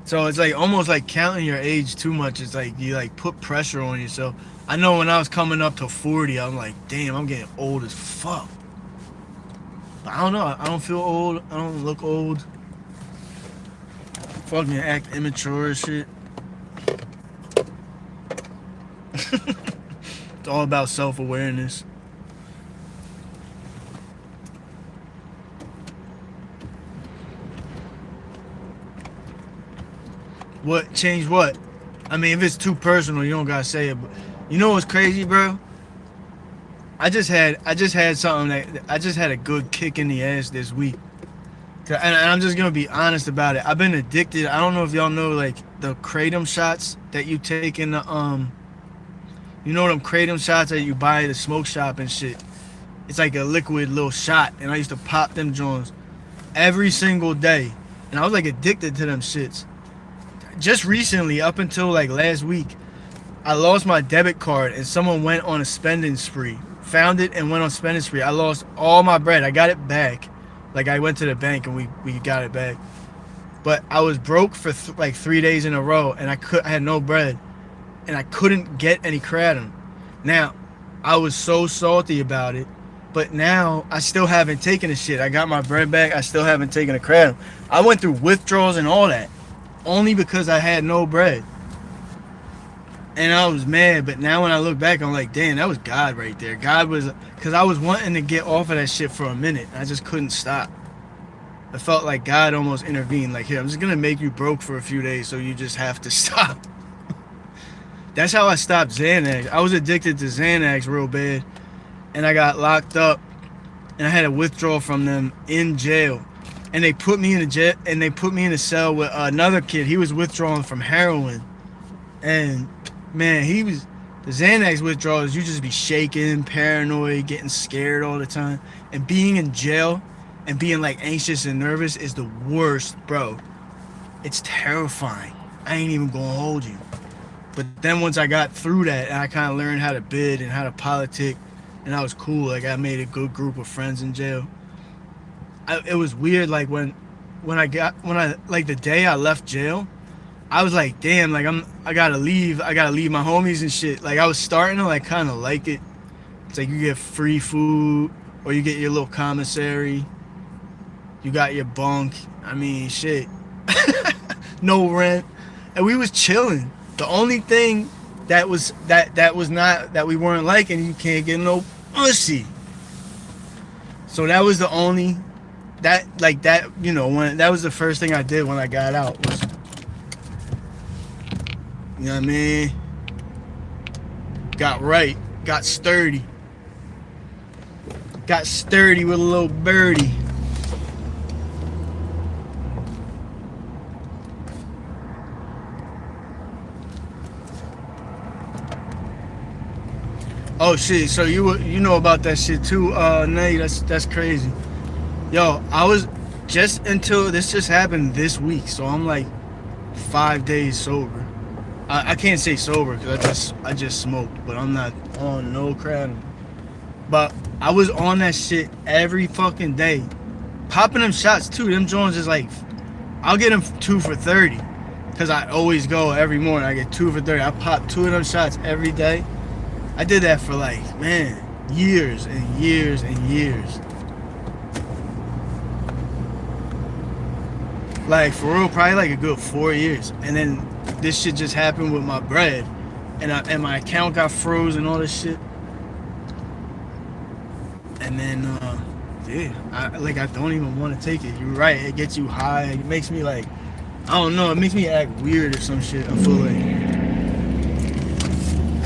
S1: So it's like almost like counting your age too much. It's like you like put pressure on yourself. I know when I was coming up to 40, I'm like, damn, I'm getting old as fuck. But I don't know. I don't feel old. I don't look old. Fucking act immature and shit. It's all about self-awareness. What? Change what? I mean, if it's too personal, you don't gotta say it. But you know what's crazy, bro? I just had something I just had a good kick in the ass this week. And I'm just gonna be honest about it. I've been addicted. I don't know if y'all know like the kratom shots that you take in the you know them kratom shots that you buy at the smoke shop and shit. It's like a liquid little shot, and I used to pop them joints every single day, and I was like addicted to them shits. Just recently, up until like last week, I lost my debit card and someone went on a spending spree. Found it and went on spending spree. I lost all my bread. I got it back. Like I went to the bank and we got it back. But I was broke for like 3 days in a row, and I had no bread, and I couldn't get any kratom. Now, I was so salty about it, but now I still haven't taken the shit. I got my bread back. I still haven't taken a kratom. I went through withdrawals and all that, only because I had no bread. And I was mad, but now when I look back, I'm like, damn, that was God right there. God was, because I was wanting to get off of that shit for a minute. I just couldn't stop. I felt like God almost intervened. Like, here, I'm just going to make you broke for a few days, so you just have to stop. That's how I stopped Xanax. I was addicted to Xanax real bad, and I got locked up, and I had a withdrawal from them in jail. And they put me in a jail, and they put me in a cell with another kid. He was withdrawing from heroin. And man, the Xanax withdrawals, you just be shaking, paranoid, getting scared all the time. And being in jail and being like anxious and nervous is the worst, bro. It's terrifying. I ain't even gonna hold you. But then once I got through that, and I kind of learned how to bid and how to politic, and I was cool. Like I made a good group of friends in jail. It was weird. Like when I like the day I left jail, I was like, damn, like I gotta leave my homies and shit. Like I was starting to like kind of like it. It's like you get free food, or you get your little commissary. You got your bunk. I mean, shit. No rent, and we was chilling. The only thing that was not that we weren't liking, you can't get no pussy. So that was the only you know, when that was the first thing I did when I got out was, you know what I mean? Got right. Got sturdy. Got sturdy with a little birdie. Oh shit, so you know about that shit too, Nay, that's crazy. Yo, I was just until this just happened this week, so I'm like 5 days sober. I can't say sober because I just smoked, but I'm not on no kratom. But I was on that shit every fucking day, popping them shots too. Them joints is like, I'll get them 2 for $30, because I always go every morning. I get 2 for $30. I pop 2 of them shots every day. I did that for like, man, years and years and years. Like for real, probably like a good 4 years. And then this shit just happened with my bread, and my account got froze and all this shit. And then yeah, I don't even want to take it. You're right, it gets you high. It makes me like, I don't know, it makes me act weird or some shit. I feel like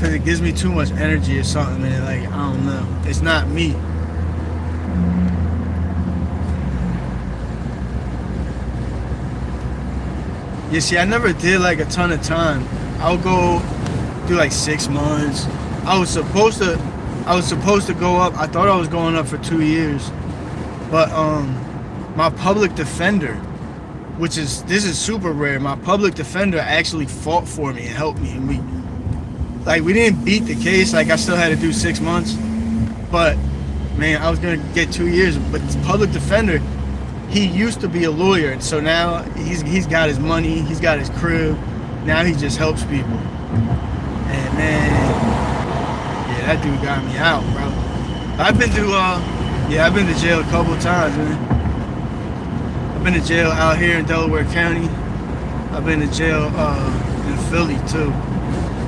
S1: because it gives me too much energy or something, man. Like, I don't know. It's not me. You see, I never did like a ton of time. I'll go do like 6 months. I was supposed to go up. I thought I was going up for 2 years, but my public defender, this is super rare. My public defender actually fought for me and helped me, and we didn't beat the case. Like, I still had to do 6 months, but man, I was gonna get 2 years. But the public defender, he used to be a lawyer, and so now he's got his money, he's got his crib. Now he just helps people. And man, yeah, that dude got me out, bro. I've been to jail a couple times, man. I've been to jail out here in Delaware County. I've been to jail in Philly too.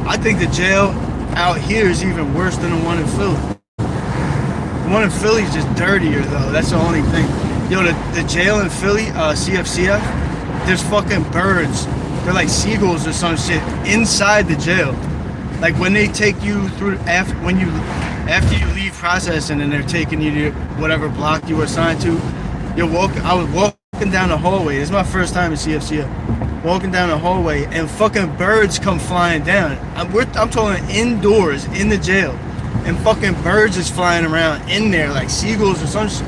S1: I think the jail out here is even worse than the one in Philly. The one in Philly is just dirtier though. That's the only thing. Yo, the jail in Philly, CFCF, there's fucking birds. They're like seagulls or some shit inside the jail. Like when they take you through after you leave processing and they're taking you to whatever block you were assigned to, I was walking down the hallway. It's my first time in CFCF. Walking down the hallway and fucking birds come flying down. I'm talking indoors in the jail, and fucking birds is flying around in there like seagulls or some shit.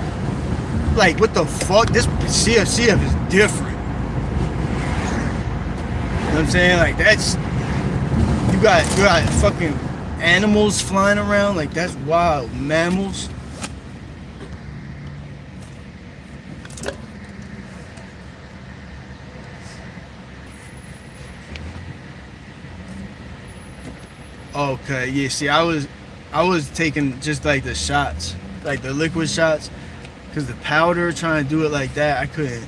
S1: Like, what the fuck? This CFCF is different. You know what I'm saying? Like, that's, you got fucking animals flying around. Like, that's wild. Mammals. Okay, yeah, see, I was taking just like the shots, like the liquid shots, because the powder, trying to do it like that, I couldn't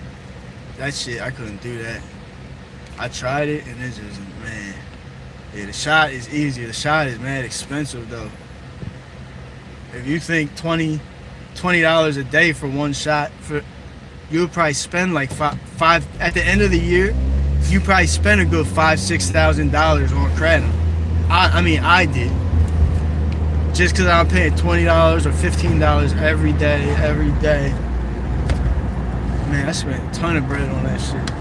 S1: do that. I tried it, and it's just, man, yeah, the shot is easier. The shot is mad expensive though. If you think $20 a day for one shot, you would probably spend like five at the end of the year. You probably spend a good $5,000-$6,000 on kratom. I did. Just because I'm paying $20 or $15 every day. Man, I spent a ton of bread on that shit.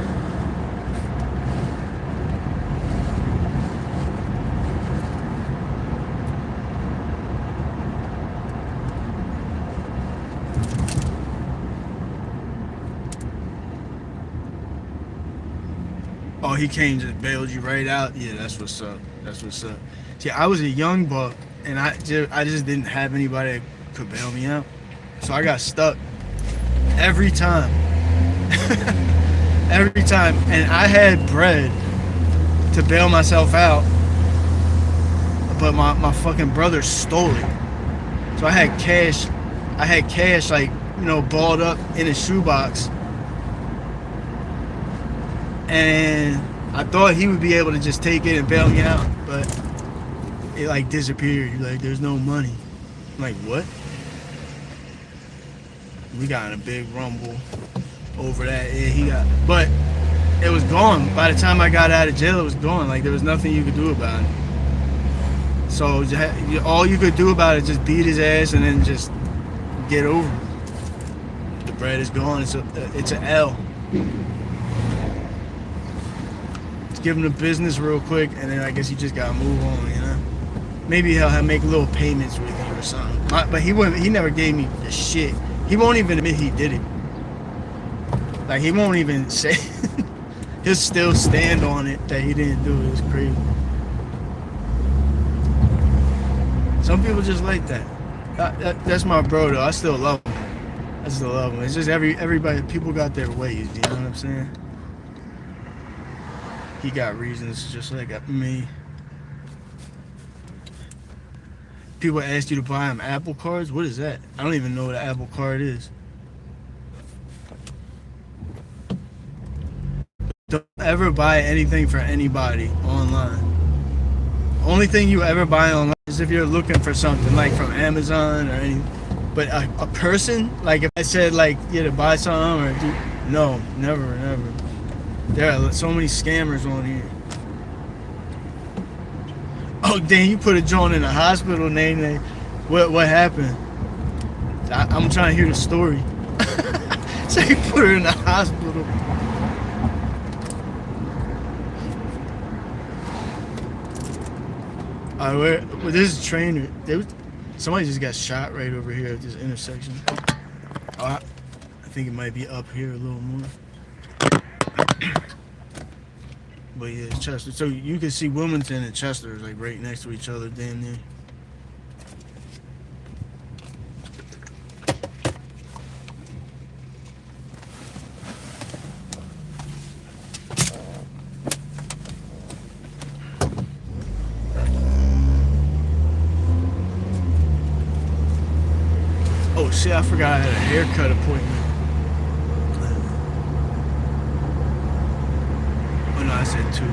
S1: Oh, he came, just bailed you right out? Yeah, that's what's up. That's what's up. See, I was a young buck, and I just didn't have anybody that could bail me out. So I got stuck every time. Every time. And I had bread to bail myself out, but my fucking brother stole it. So I had cash like, balled up in a shoebox. And I thought he would be able to just take it and bail me out, but it like disappeared. He's like, there's no money. I'm like, what? We got in a big rumble over that. Yeah, but it was gone. By the time I got out of jail, it was gone. Like, there was nothing you could do about it. So all you could do about it is just beat his ass and then just get over it. The bread is gone. It's an L. Give him the business real quick, and then I guess you just gotta move on, Maybe he'll make little payments with you or something. But he never gave me the shit. He won't even admit he did it. Like, he won't even say. He'll still stand on it that he didn't do it. It's crazy. Some people just like that. That's my bro though. I still love him. It's just everybody. People got their ways. You know what I'm saying? He got reasons just like me. People ask you to buy him Apple cards. What is that? I don't even know what an Apple card is. Don't ever buy anything for anybody online. Only thing you ever buy online is if you're looking for something, like from Amazon or anything. But a person, like if I said like, yeah, to buy something or no, never. There are so many scammers on here. Oh Oh, dang, you put a joint in a hospital name. What happened? I'm trying to hear the story. So you put her in the hospital. Alright, well, this is a trainer. Somebody just got shot right over here at this intersection. I think it might be up here a little more. But yeah, Chester. So you can see Wilmington and Chester is like right next to each other, damn near. Oh shit, I forgot I had a haircut appointment. Oh no, I said 2.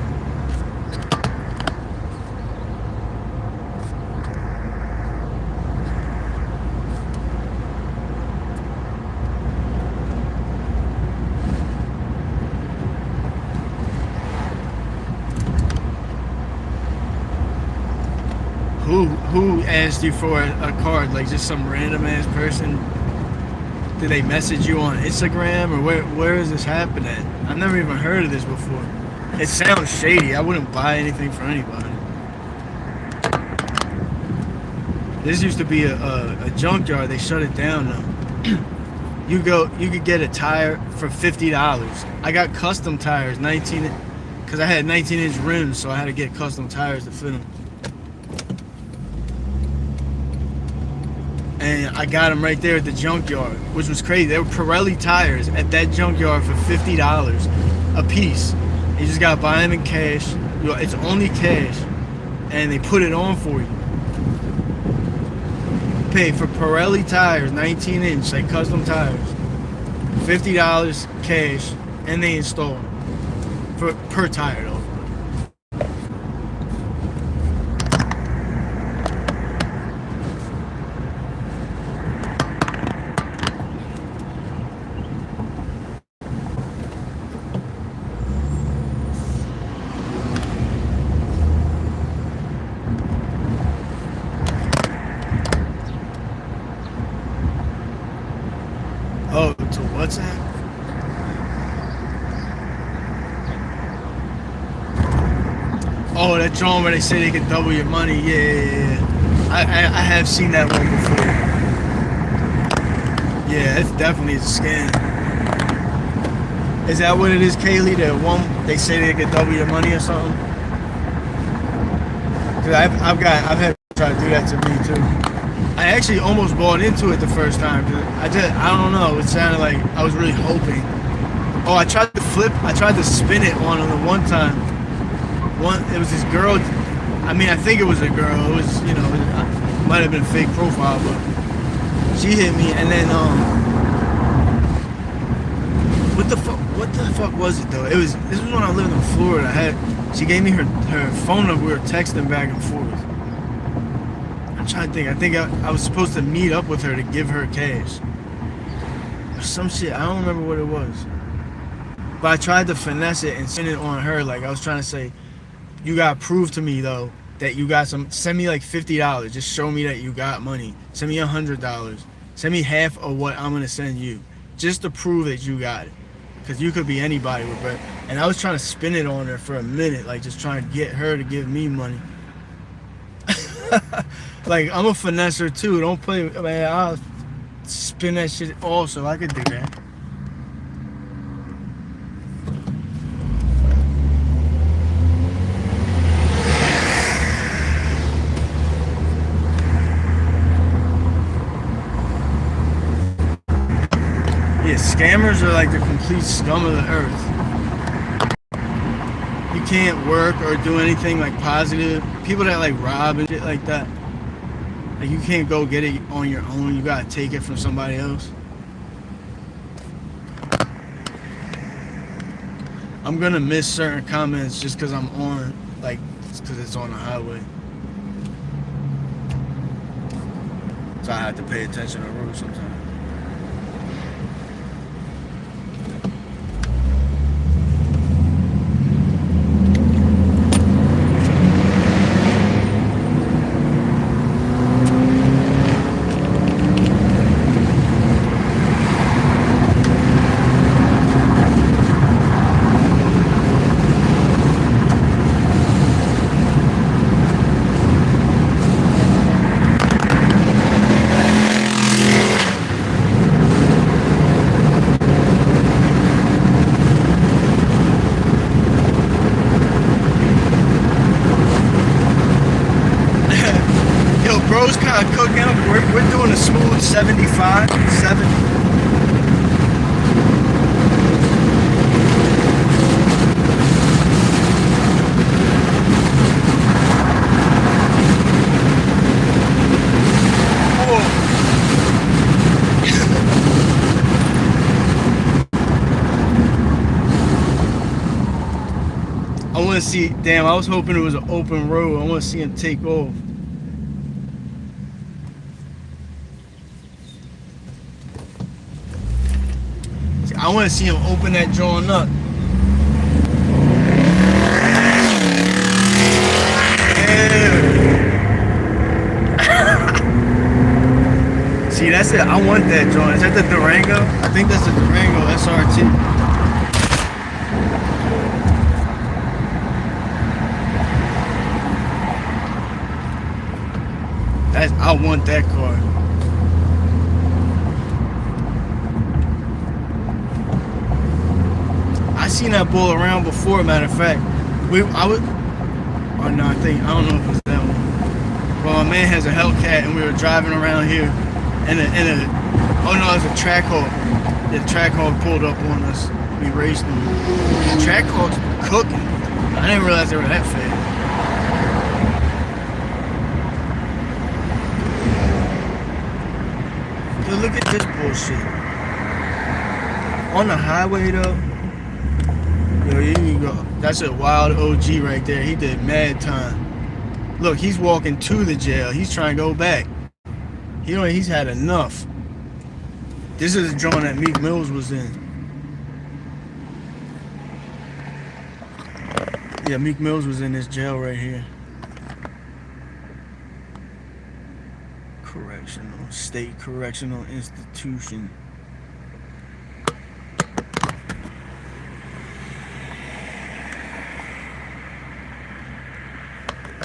S1: Who asked you for a card? Like just some random ass person? Did they message you on Instagram or where is this happening at? I've never even heard of this before. It sounds shady. I wouldn't buy anything from anybody. This used to be a junkyard. They shut it down now. You could get a tire for $50. I got custom tires, because I had 19-inch rims, so I had to get custom tires to fit them. And I got them right there at the junkyard, which was crazy. They were Pirelli tires at that junkyard for $50 a piece. You just gotta buy them in cash. It's only cash, and they put it on for you. Pay for Pirelli tires, 19-inch, like custom tires, $50 cash, and they install them per tire though. Oh, to what's that? Oh, that drawing where they say they can double your money. Yeah. I have seen that one before. Yeah, it's definitely a scam. Is that what it is, Kaylee? That one they say they could double your money or something? Cause I've had people try to do that to me too. I actually almost bought into it the first time. I don't know. It sounded like I was really hoping. Oh, I tried to spin it on them the one time. It was this girl. I mean, I think it was a girl. It was, it might have been a fake profile, but she hit me, and then what the fuck was it though? This was when I lived in Florida. She gave me her phone number. We were texting back and forth. I'm trying to think. I think I was supposed to meet up with her to give her cash or some shit. I don't remember what it was. But I tried to finesse it and send it on her. Like I was trying to say, you gotta prove to me though that you got some. Send me like $50. Just show me that you got money. Send me $100. Send me half of what I'm gonna send you, just to prove that you got it. Cause you could be anybody with it. And I was trying to spin it on her for a minute, like just trying to get her to give me money. Like I'm a finesser too. Don't play, man. I'll spin that shit also. I could do that. Yeah, scammers are like the complete scum of the earth. You can't work or do anything like positive. People that like rob and shit like that. Like you can't go get it on your own. You gotta take it from somebody else. I'm gonna miss certain comments just because I'm on, like, because it's on the highway. So I have to pay attention to the road sometimes. smooth 75, 70. I want to see, damn, I was hoping it was an open road. I want to see him take off. I want to see him open that joint up. Yeah. See, that's it. I want that joint. Is that the Durango? I think that's the Durango SRT. I want that car. I seen that bull around before. Matter of fact, I don't know if it was that one. Well, my man has a Hellcat, and we were driving around here, and oh no, it was a track hog. The track hog pulled up on us. We raced them. The track hogs were cooking. I didn't realize they were that fast. Look at this bullshit. On the highway though, yo, here you go. That's a wild OG right there. He did mad time. Look, he's walking to the jail. He's trying to go back. He's had enough. This is the joint that Meek Mills was in. Yeah, Meek Mills was in this jail right here. State Correctional Institution.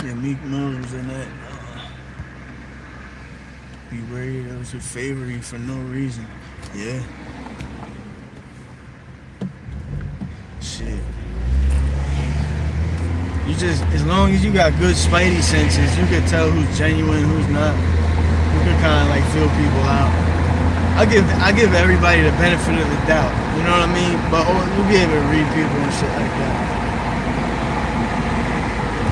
S1: Yeah, Meek Mills was in that. Be worried that was your favorite for no reason. Yeah. Shit. You just, as long as you got good spidey senses, you can tell who's genuine, who's not. You can kind of like feel people out. I give everybody the benefit of the doubt. You know what I mean? But you'll be able to read people and shit like that.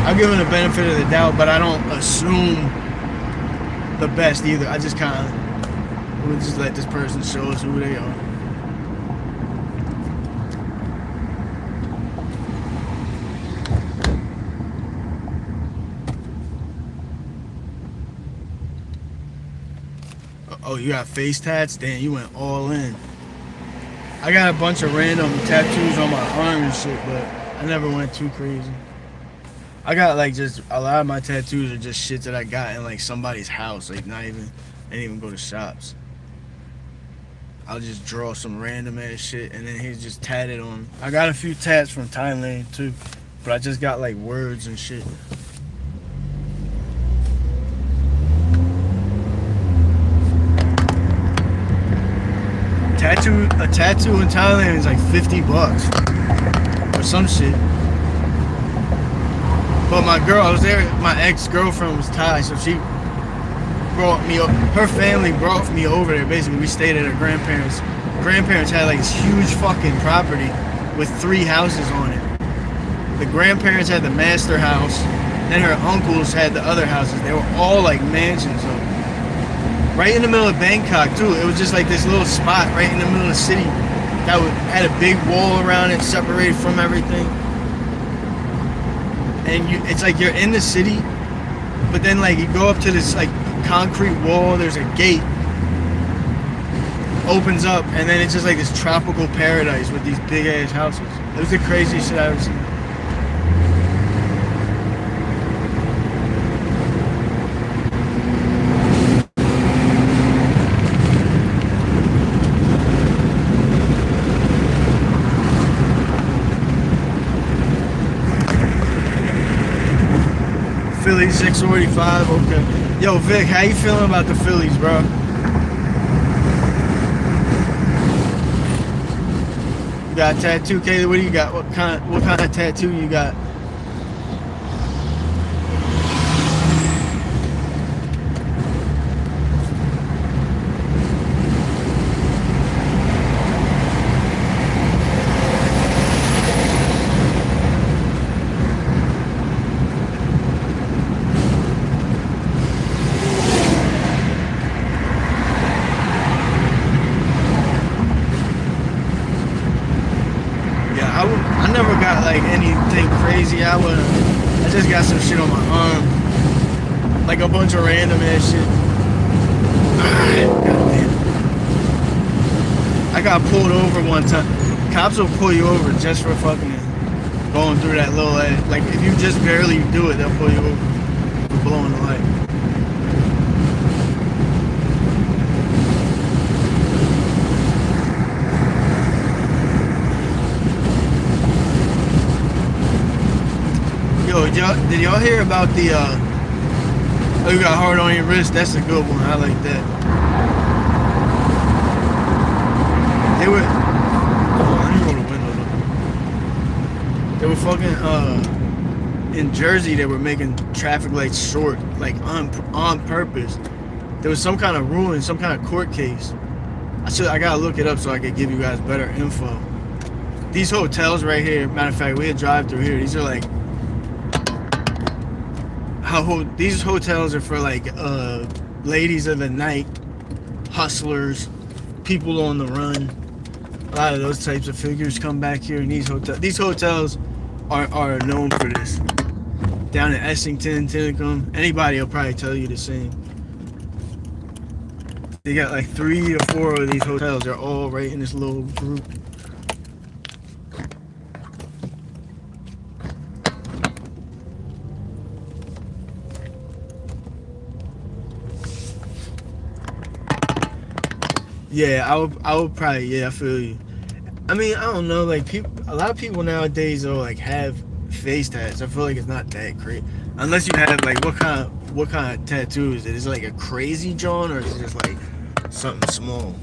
S1: I give them the benefit of the doubt, but I don't assume the best either. I just kind of would just let this person show us who they are. Oh, you got face tats? Damn, you went all in. I got a bunch of random tattoos on my arm and shit, but I never went too crazy. I got like just a lot of my tattoos are just shit that I got in like somebody's house. Like I didn't even go to shops. I'll just draw some random ass shit and then he's just tatted on me. I got a few tats from Thailand too, but I just got like words and shit. A tattoo in Thailand is like $50 or some shit. But my girl, I was there, my ex-girlfriend was Thai, so she brought me up, her family brought me over there. Basically, we stayed at her grandparents. Grandparents had like this huge fucking property with 3 houses on it. The grandparents had the master house, then her uncles had the other houses. They were all like mansions though. Right in the middle of Bangkok too. It was just like this little spot right in the middle of the city that had a big wall around it, separated from everything. And it's like you're in the city, but then like you go up to this like concrete wall. There's a gate, opens up, and then it's just like this tropical paradise with these big ass houses. It was the craziest shit I've ever seen. Phillies 645, okay. Yo, Vic, how you feeling about the Phillies, bro? You got a tattoo, Kaylee? What do you got? What kind of tattoo you got? crazy. I just got some shit on my arm, like a bunch of random ass shit. Goddamn. I got pulled over one time. Cops will pull you over just for fucking going through that little light. Like if you just barely do it, they'll pull you over for blowing the light. Yo, did y'all hear about the oh, you got hard on your wrist? That's a good one. I like that. They were let me roll the window though. They were fucking in Jersey. They were making traffic lights short, like on purpose. There was some kind of ruling, some kind of court case. I gotta look it up so I could give you guys better info. These hotels right here, matter of fact, we had drive through here. These are like these hotels are for like ladies of the night, hustlers, people on the run. A lot of those types of figures come back here in these hotels. These hotels are known for this. Down in Essington, Tinicum, anybody will probably tell you the same. They got like 3 or 4 of these hotels. They're all right in this little group. Yeah, I would probably, yeah, I feel you. I mean, I don't know, like a lot of people nowadays will like have face tats. I feel like it's not that great, unless you have like what kind of tattoo is it? Is it like a crazy John, or is it just like something small?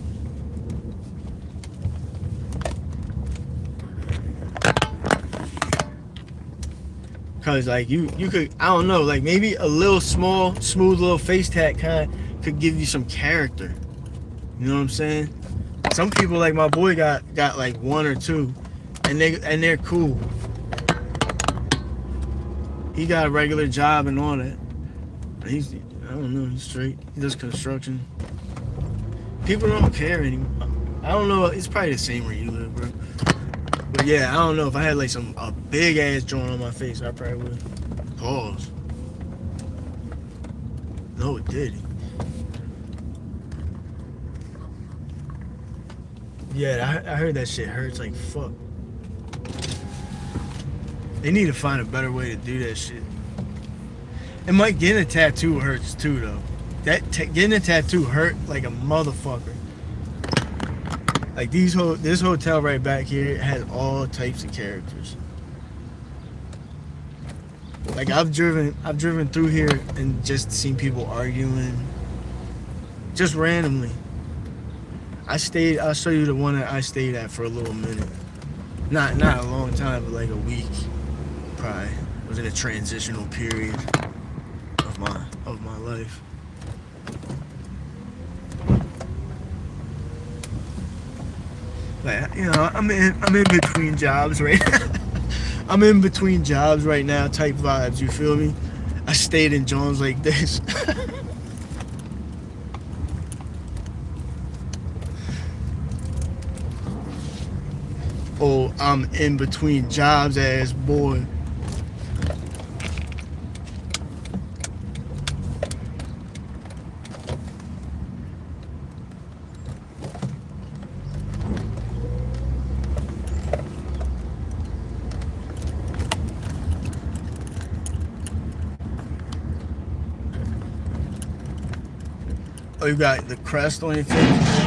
S1: Cause like you could, I don't know, like maybe a little small, smooth little face tat kind could give you some character. You know what I'm saying? Some people like my boy got like 1 or 2, and they're cool. He got a regular job and all that. I don't know, he's straight. He does construction. People don't care anymore. I don't know. It's probably the same where you live, bro. But yeah, I don't know. If I had like a big ass joint on my face, I probably would. Pause. No, it did. Yeah, I heard that shit hurts like fuck. They need to find a better way to do that shit. And Mike, getting a tattoo hurts too, though. Getting a tattoo hurt like a motherfucker. Like this hotel right back here has all types of characters. Like I've driven through here and just seen people arguing, just randomly. I'll show you the one that I stayed at for a little minute. Not a long time, but like a week, probably. It was in a transitional period of my life. Like, you know, I'm in between jobs right now. I'm in between jobs right now type vibes, you feel me? I stayed in Jones like this. Oh, I'm in between jobs ass boy. Oh, you got the crest on your face?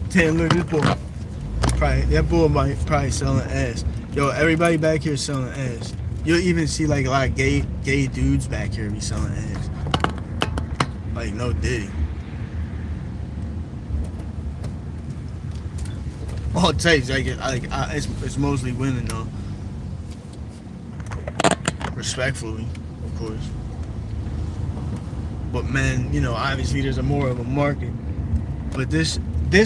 S1: Damn, look at this boy. That boy might probably selling ass. Yo, everybody back here selling ass. You'll even see like a lot of gay dudes back here be selling ass. Like no diddy. All types. It's mostly women though. Respectfully, of course. But men, you know, obviously there's more of a market. But this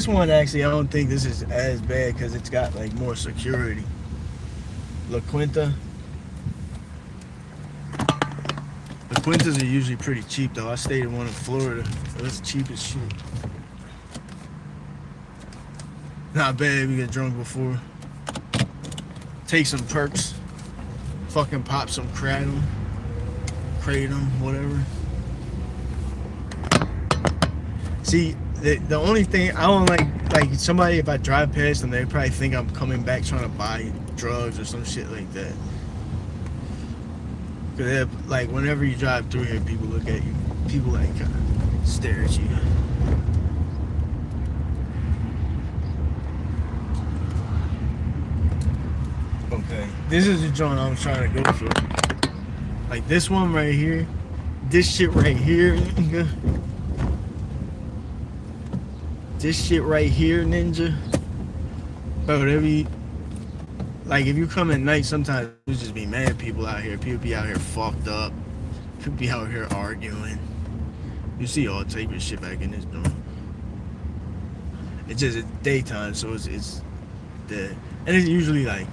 S1: one actually, I don't think this is as bad because it's got like more security. La Quinta. The Quintas are usually pretty cheap though. I stayed in one in Florida. It was cheap as shit. Not bad if you get drunk before. Take some perks. Fucking pop some kratom. Kratom, whatever. See, the only thing I don't like somebody, if I drive past them, they probably think I'm coming back trying to buy drugs or some shit like that. Cause like whenever you drive through here, people look at you. People like kind of stare at you. Okay, this is the joint I was trying to go for. Like this one right here, this shit right here, nigga. This shit right here, ninja. Bro, whatever you, like if you come at night, sometimes you just be mad people out here. People be out here fucked up. People be out here arguing. You see all type of shit back in this joint. It's just daytime, so it's dead. And it's usually like,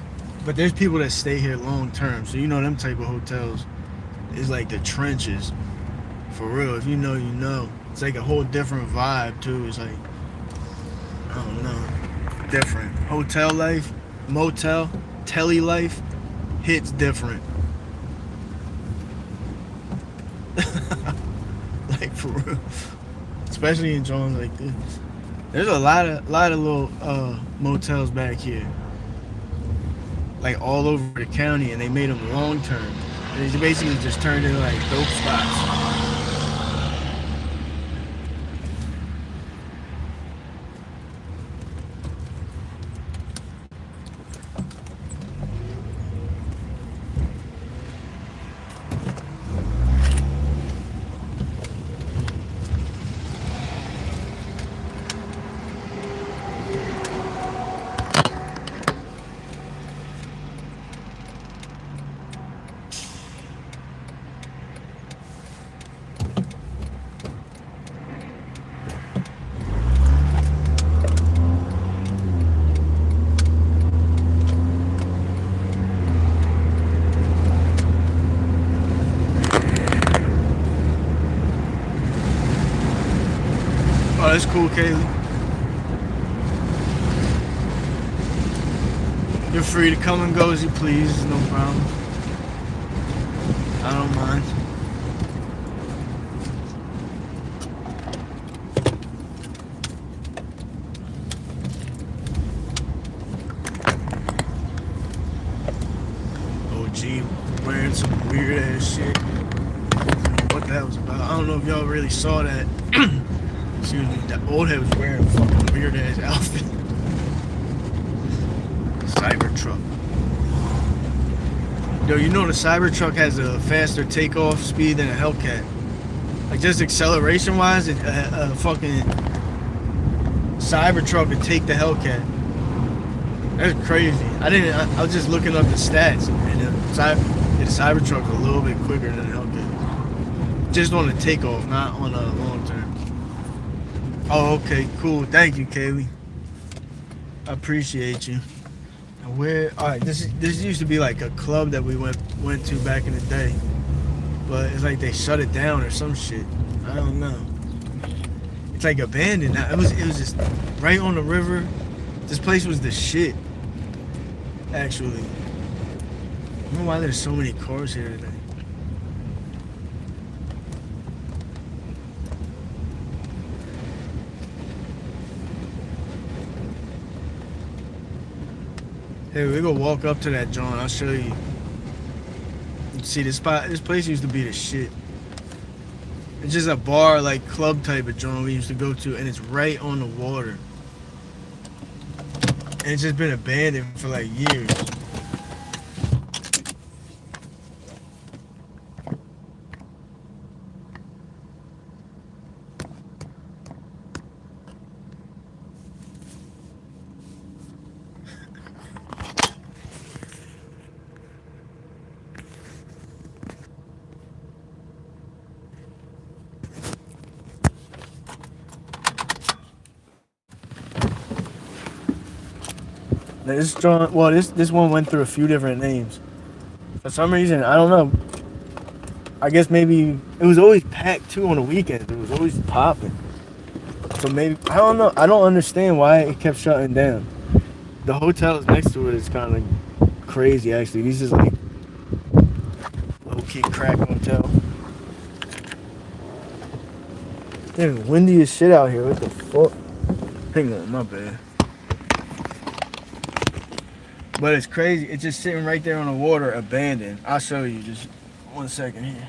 S1: but there's people that stay here long term, so you know them type of hotels is like the trenches. For real, if you know, you know. It's like a whole different vibe too. It's like, I don't know, different. Hotel life, motel, telly life, hits different. Like for real. Especially in joints like this. There's a lot of little motels back here. Like all over the county, and they made them long term. And they basically just turned into like dope spots. Oh, that's cool, Kaylee. You're free to come and go as you please, no problem. I don't mind. OG wearing some weird ass shit. I don't know what that was about. I don't know if y'all really saw that. Excuse me, that old head was wearing a fucking weird ass outfit. Cybertruck. Yo, you know the Cybertruck has a faster takeoff speed than a Hellcat. Like just acceleration wise, a fucking Cybertruck could take the Hellcat. That's crazy. I was just looking up the stats, and the Cybertruck's a little bit quicker than a Hellcat. Just on the takeoff, not on a long term. Oh, okay, cool. Thank you, Kaylee. I appreciate you. And where? All right, this used to be like a club that we went to back in the day, but it's like they shut it down or some shit. I don't know. It's like abandoned now. It was just right on the river. This place was the shit. Actually, I don't know why there's so many cars here today. Hey, we gonna walk up to that joint. I'll show you. See this spot. This place used to be the shit. It's just a bar, like club type of joint we used to go to, and it's right on the water. And it's just been abandoned for like years. This joint, well, this one went through a few different names. For some reason, I don't know. I guess maybe it was always packed too on the weekends. It was always popping. So maybe I don't know. I don't understand why it kept shutting down. The hotels next to it is kind of crazy actually. These is like low key crack hotel. Damn, windy as shit out here. What the fuck? Hang on, my bad. But it's crazy. It's just sitting right there on the water, abandoned. I'll show you. Just 1 second here.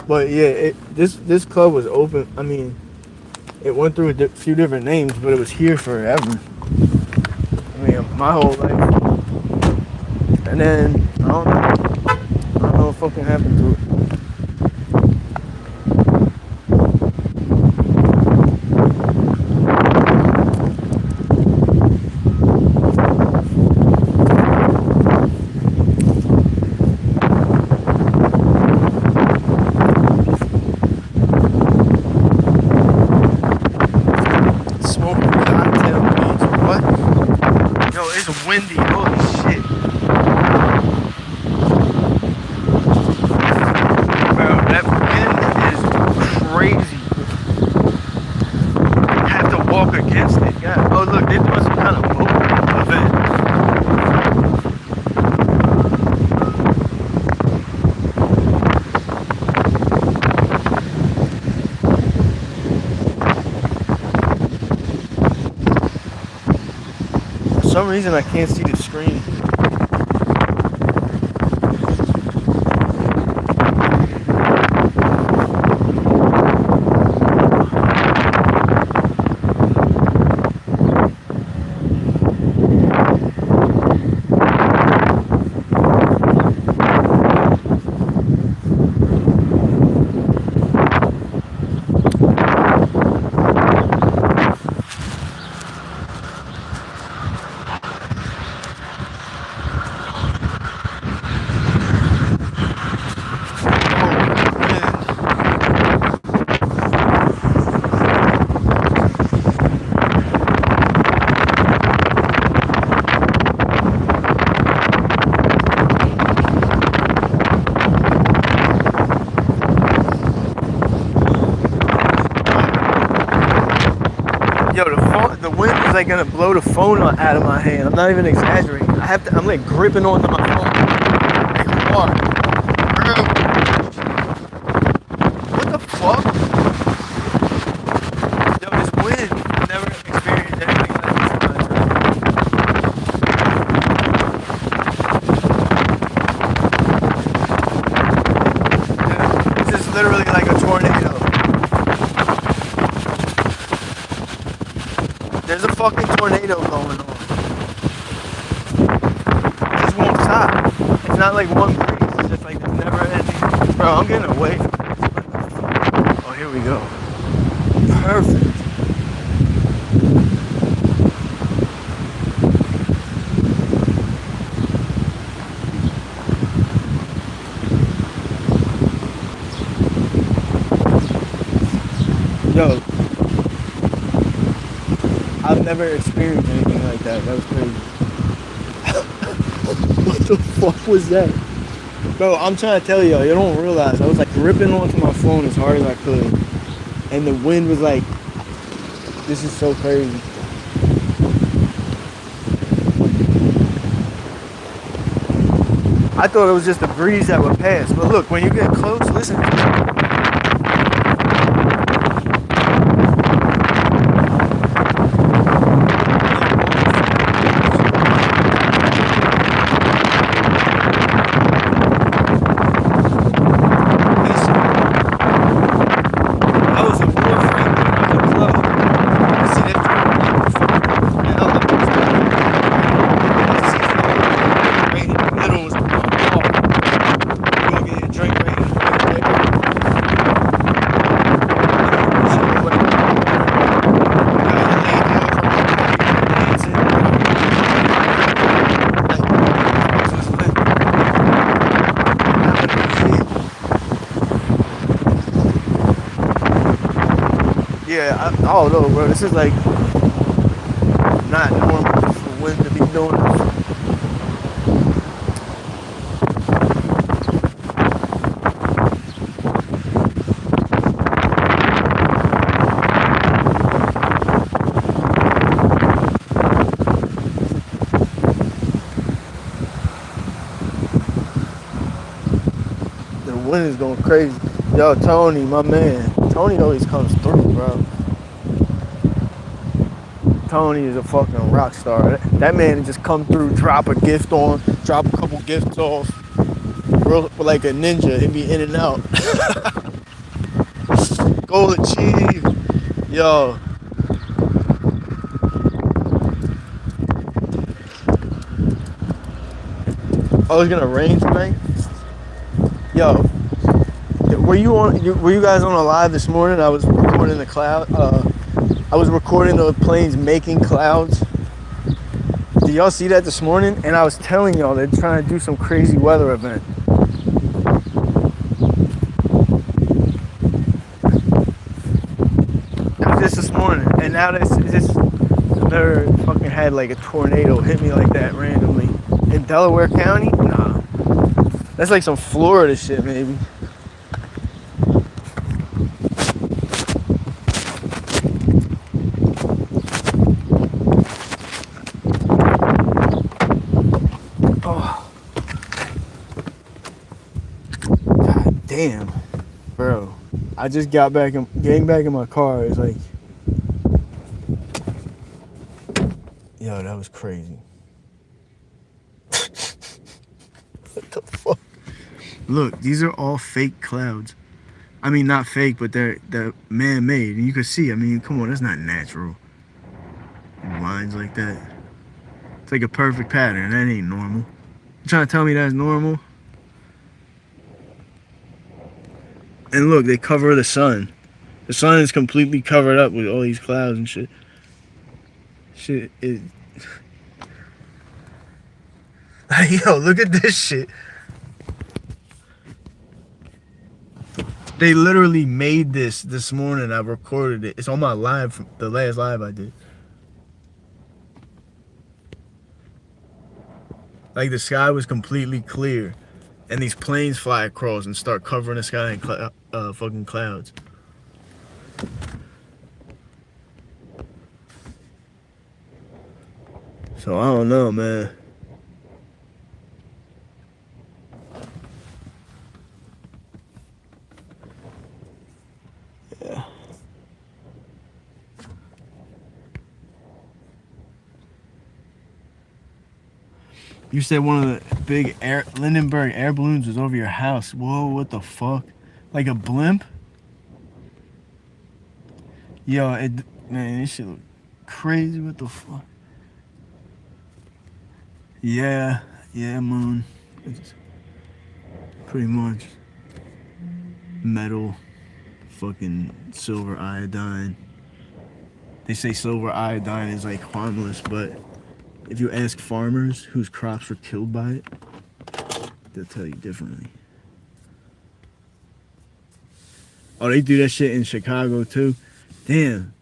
S1: But yeah, this club was open. I mean, it went through a few different names, but it was here forever. I mean, my whole life. And then I don't know what fucking happened to it. Windy, holy shit. Bro, that wind is crazy. I have to walk against it. God. Oh look, they're doing some kind of boat event. For some reason I can't see the screen. Yo, the wind is like gonna blow the phone out of my hand. I'm not even exaggerating. I'm like gripping onto my phone. Like hard. What the fuck? Yo, this wind, I've never experienced anything like this in my life. Dude, this is literally like a tornado. There's a fucking tornado going on. It just won't stop. It's not like one breeze. It's just like it's never ending. Bro, I'm getting away from this. Oh, here we go. Perfect. Yo. I've never experienced anything like that. That was crazy. What the fuck was that? Bro, I'm trying to tell y'all, you don't realize. I was like gripping onto my phone as hard as I could. And the wind was like, this is so crazy. I thought it was just a breeze that would pass. But look, when you get close, listen. Yeah, I don't know, bro. This is like not normal for wind to be doing this. The wind is going crazy. Yo, Tony, my man. Tony always comes through, bro. Tony is a fucking rock star. That man just come through, drop a gift on, drop a couple gifts off. Real, like a ninja, he'd be in and out. Goal achieved. Yo. Oh, it's gonna rain tonight? Yo. Were you guys on a live this morning? I was recording the cloud. I was recording the planes making clouds. Did y'all see that this morning? And I was telling y'all they're trying to do some crazy weather event. It was just this morning, and now this never fucking had like a tornado hit me like that randomly in Delaware County. Nah, that's like some Florida shit, maybe. Damn, bro. I just getting back in my car. It's like, yo, that was crazy. What the fuck? Look, these are all fake clouds. I mean, not fake, but they're man-made. And you can see, I mean, come on, that's not natural. Lines like that. It's like a perfect pattern. That ain't normal. You trying to tell me that's normal? And look, they cover the sun. The sun is completely covered up with all these clouds and shit. Shit is... Yo, look at this shit. They literally made this morning. I recorded it. It's on my live, the last live I did. Like the sky was completely clear. And these planes fly across and start covering the sky in fucking clouds. So I don't know, man. Yeah. You said one of the big Lindenberg air balloons was over your house. Whoa, what the fuck? Like a blimp? Yo, man, this shit look crazy. What the fuck? Yeah, moon. It's pretty much metal, fucking silver iodine. They say silver iodine is like harmless, but if you ask farmers whose crops were killed by it, they'll tell you differently. Oh, they do that shit in Chicago too? Damn.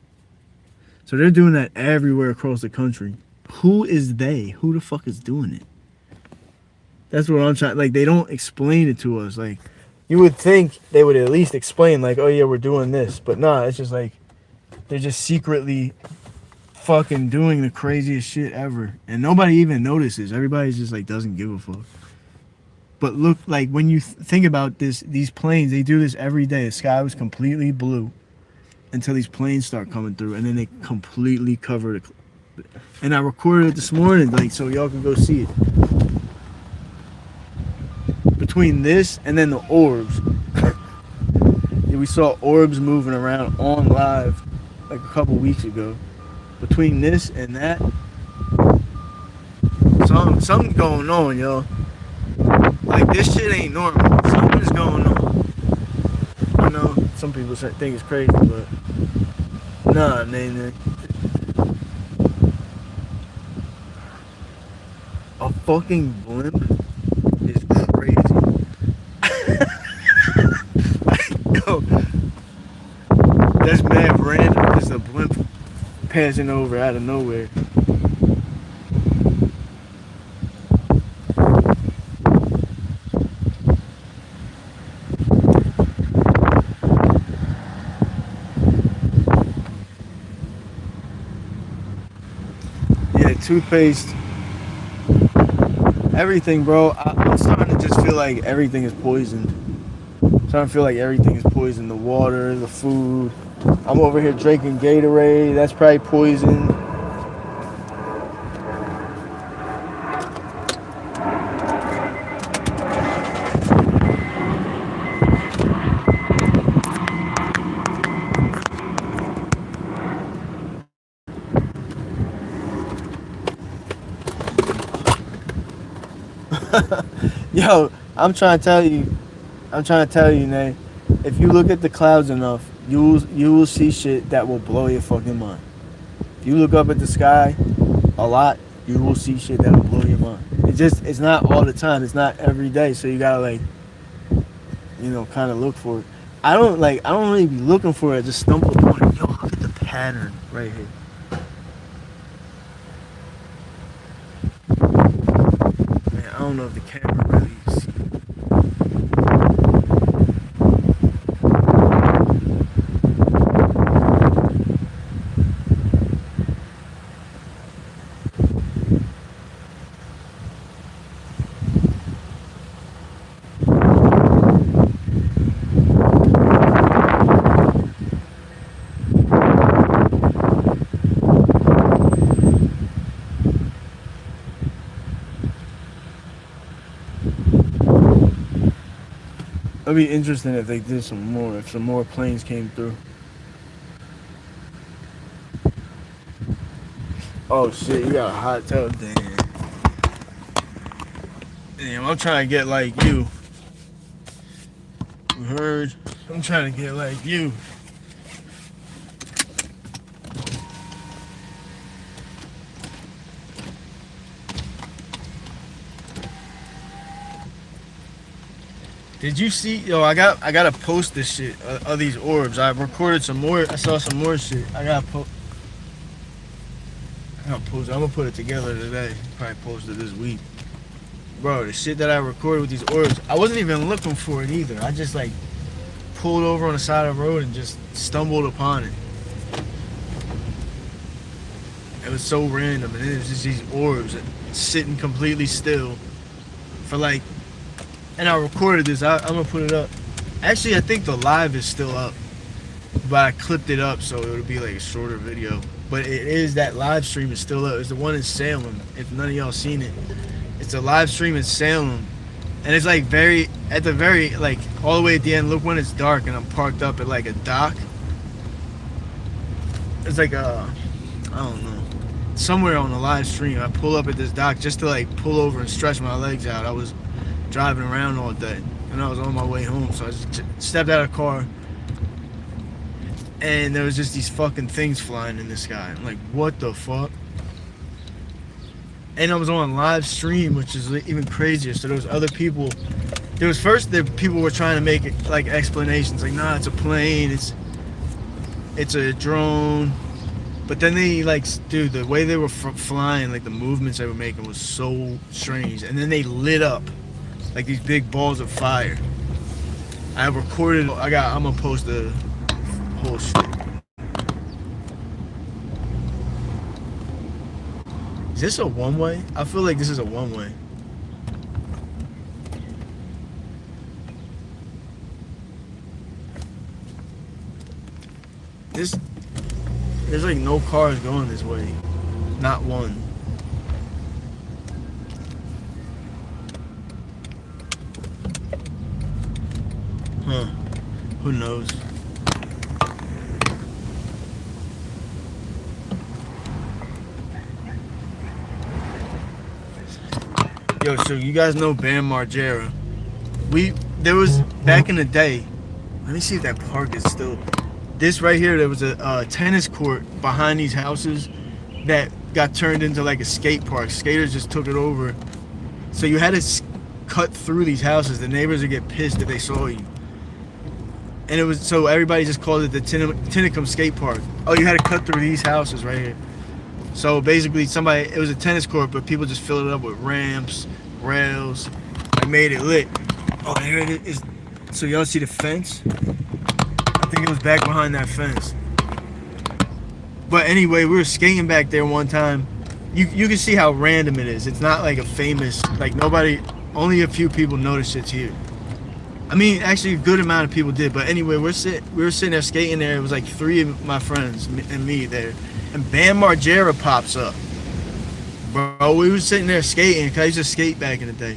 S1: So they're doing that everywhere across the country. Who is they? Who the fuck is doing it? That's what I'm trying. Like, they don't explain it to us. Like, you would think they would at least explain, like, oh yeah, we're doing this. But nah, it's just like, they're just secretly fucking doing the craziest shit ever, and nobody even notices. Everybody's just like doesn't give a fuck. But look, like when you think about these planes, they do this every day. The sky was completely blue until these planes start coming through, and then they completely cover it. And I recorded it this morning, like, so y'all can go see it. Between this and then the orbs, yeah, we saw orbs moving around on live like a couple weeks ago. Between this and that, something's going on, yo. Like, this shit ain't normal. Something's going on. I know some people think it's crazy, but nah, man. A fucking blimp is crazy. Yo, that's mad random. Just a blimp passing over out of nowhere. toothpaste, everything, bro. I'm starting to just feel like everything is poisoned. I'm starting to feel like everything is poisoned. The water, the food. I'm over here drinking Gatorade. That's probably poison. Yo, I'm trying to tell you, Nay. If you look at the clouds enough, you will see shit that will blow your fucking mind. If you look up at the sky a lot, you will see shit that will blow your mind. It's not all the time. It's not every day. So you gotta like, kind of look for it. I don't really be looking for it. I just stumble upon it. Yo, look at the pattern right here. Man, I don't know if the camera really sees. It'd be interesting if they did some more, if some more planes came through. Oh shit, you got a hot tub, damn. Damn, I'm trying to get like you. You heard? I'm trying to get like you. Did you see? Yo, I gotta post this shit of these orbs. I recorded some more. I saw some more shit. I gotta post. I'm gonna put it together today. Probably post it this week. Bro, the shit that I recorded with these orbs, I wasn't even looking for it either. I just like pulled over on the side of the road and just stumbled upon it. It was so random, and it was just these orbs sitting completely still for like. And I recorded this. I'm gonna put it up. Actually, I think the live is still up, but I clipped it up so it'll be like a shorter video. But it is, that live stream is still up. It's the one in Salem. If none of y'all seen it, it's a live stream in Salem, and it's like at the very like all the way at the end. Look when it's dark and I'm parked up at like a dock. It's like I don't know, somewhere on the live stream. I pull up at this dock just to like pull over and stretch my legs out. I was driving around all day and I was on my way home, so I just stepped out of the car and there was just these fucking things flying in the sky. I'm like, what the fuck? And I was on live stream, which is even crazier. So there was other people. There was first the people were trying to make it like explanations, like, nah, it's a plane, it's a drone. But then they like, dude, the way they were flying, like the movements they were making was so strange. And then they lit up like these big balls of fire. I recorded. I'm gonna post the whole shit. Is this a one-way? I feel like this is a one-way. There's like no cars going this way. Not one. Huh. Who knows? Yo, so you guys know Bam Margera. There was, back in the day, let me see if that park is still, this right here, there was a tennis court behind these houses that got turned into like a skate park. Skaters just took it over. So you had to cut through these houses. The neighbors would get pissed if they saw you. And it was, so everybody just called it the Tinicum Skate Park. Oh, you had to cut through these houses right here. So basically it was a tennis court, but people just filled it up with ramps, rails. I made it lit. Oh, here it is. So y'all see the fence? I think it was back behind that fence. But anyway, we were skating back there one time, you can see how random it is. It's not like a famous, like nobody, only a few people notice it's here. I mean, actually, a good amount of people did. But anyway, we were sitting there skating there. It was like 3 of my friends and me there, and Bam Margera pops up. Bro, we were sitting there skating because I used to skate back in the day,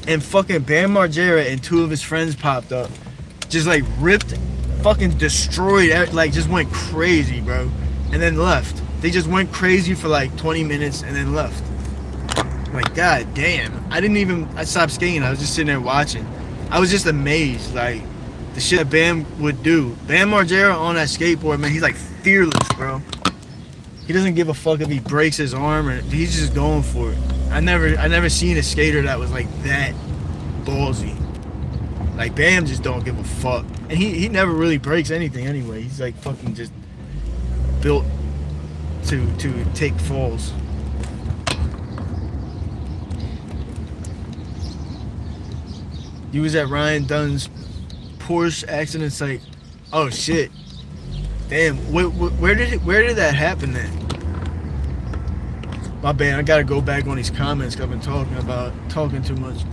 S1: and fucking Bam Margera and 2 of his friends popped up, just like ripped, fucking destroyed, like just went crazy, bro, and then left. They just went crazy for like 20 minutes and then left. Like, god damn. I stopped skating. I was just sitting there watching. I was just amazed, like, the shit that Bam would do. Bam Margera on that skateboard, man, he's like fearless, bro. He doesn't give a fuck if he breaks his arm, or he's just going for it. I never seen a skater that was like that ballsy. Like, Bam just don't give a fuck. And he never really breaks anything anyway. He's like fucking just built to take falls. He was at Ryan Dunn's Porsche accident site. Oh shit! Damn, where did that happen then? My bad. I gotta go back on these comments. 'Cause I've been talking too much.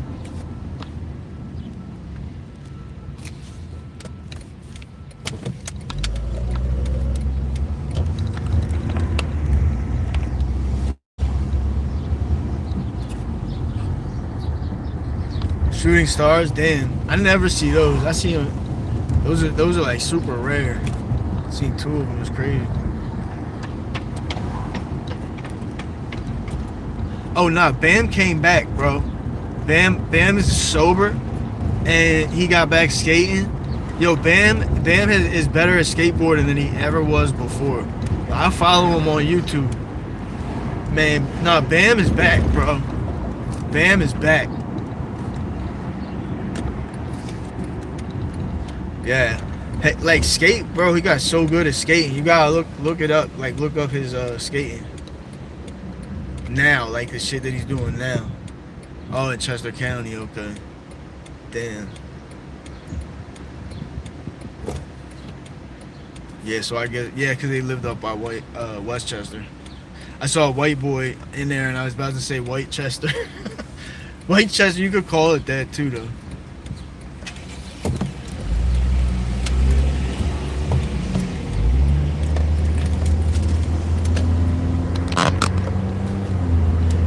S1: Shooting stars, damn! I never see those. I see them. Those are like super rare. I seen 2 of them. It's crazy. Oh nah, Bam came back, bro. Bam is sober, and he got back skating. Yo, Bam is better at skateboarding than he ever was before. I follow him on YouTube. Man, nah, Bam is back, bro. Bam is back. Yeah, hey, like skate, bro. He got so good at skating. You gotta look it up. Like, look up his skating now, like the shit that he's doing now. Oh, in Chester County, okay. Damn. Yeah, so I guess, yeah, because they lived up by Westchester. I saw a white boy in there, and I was about to say Whitechester. Whitechester, you could call it that too, though.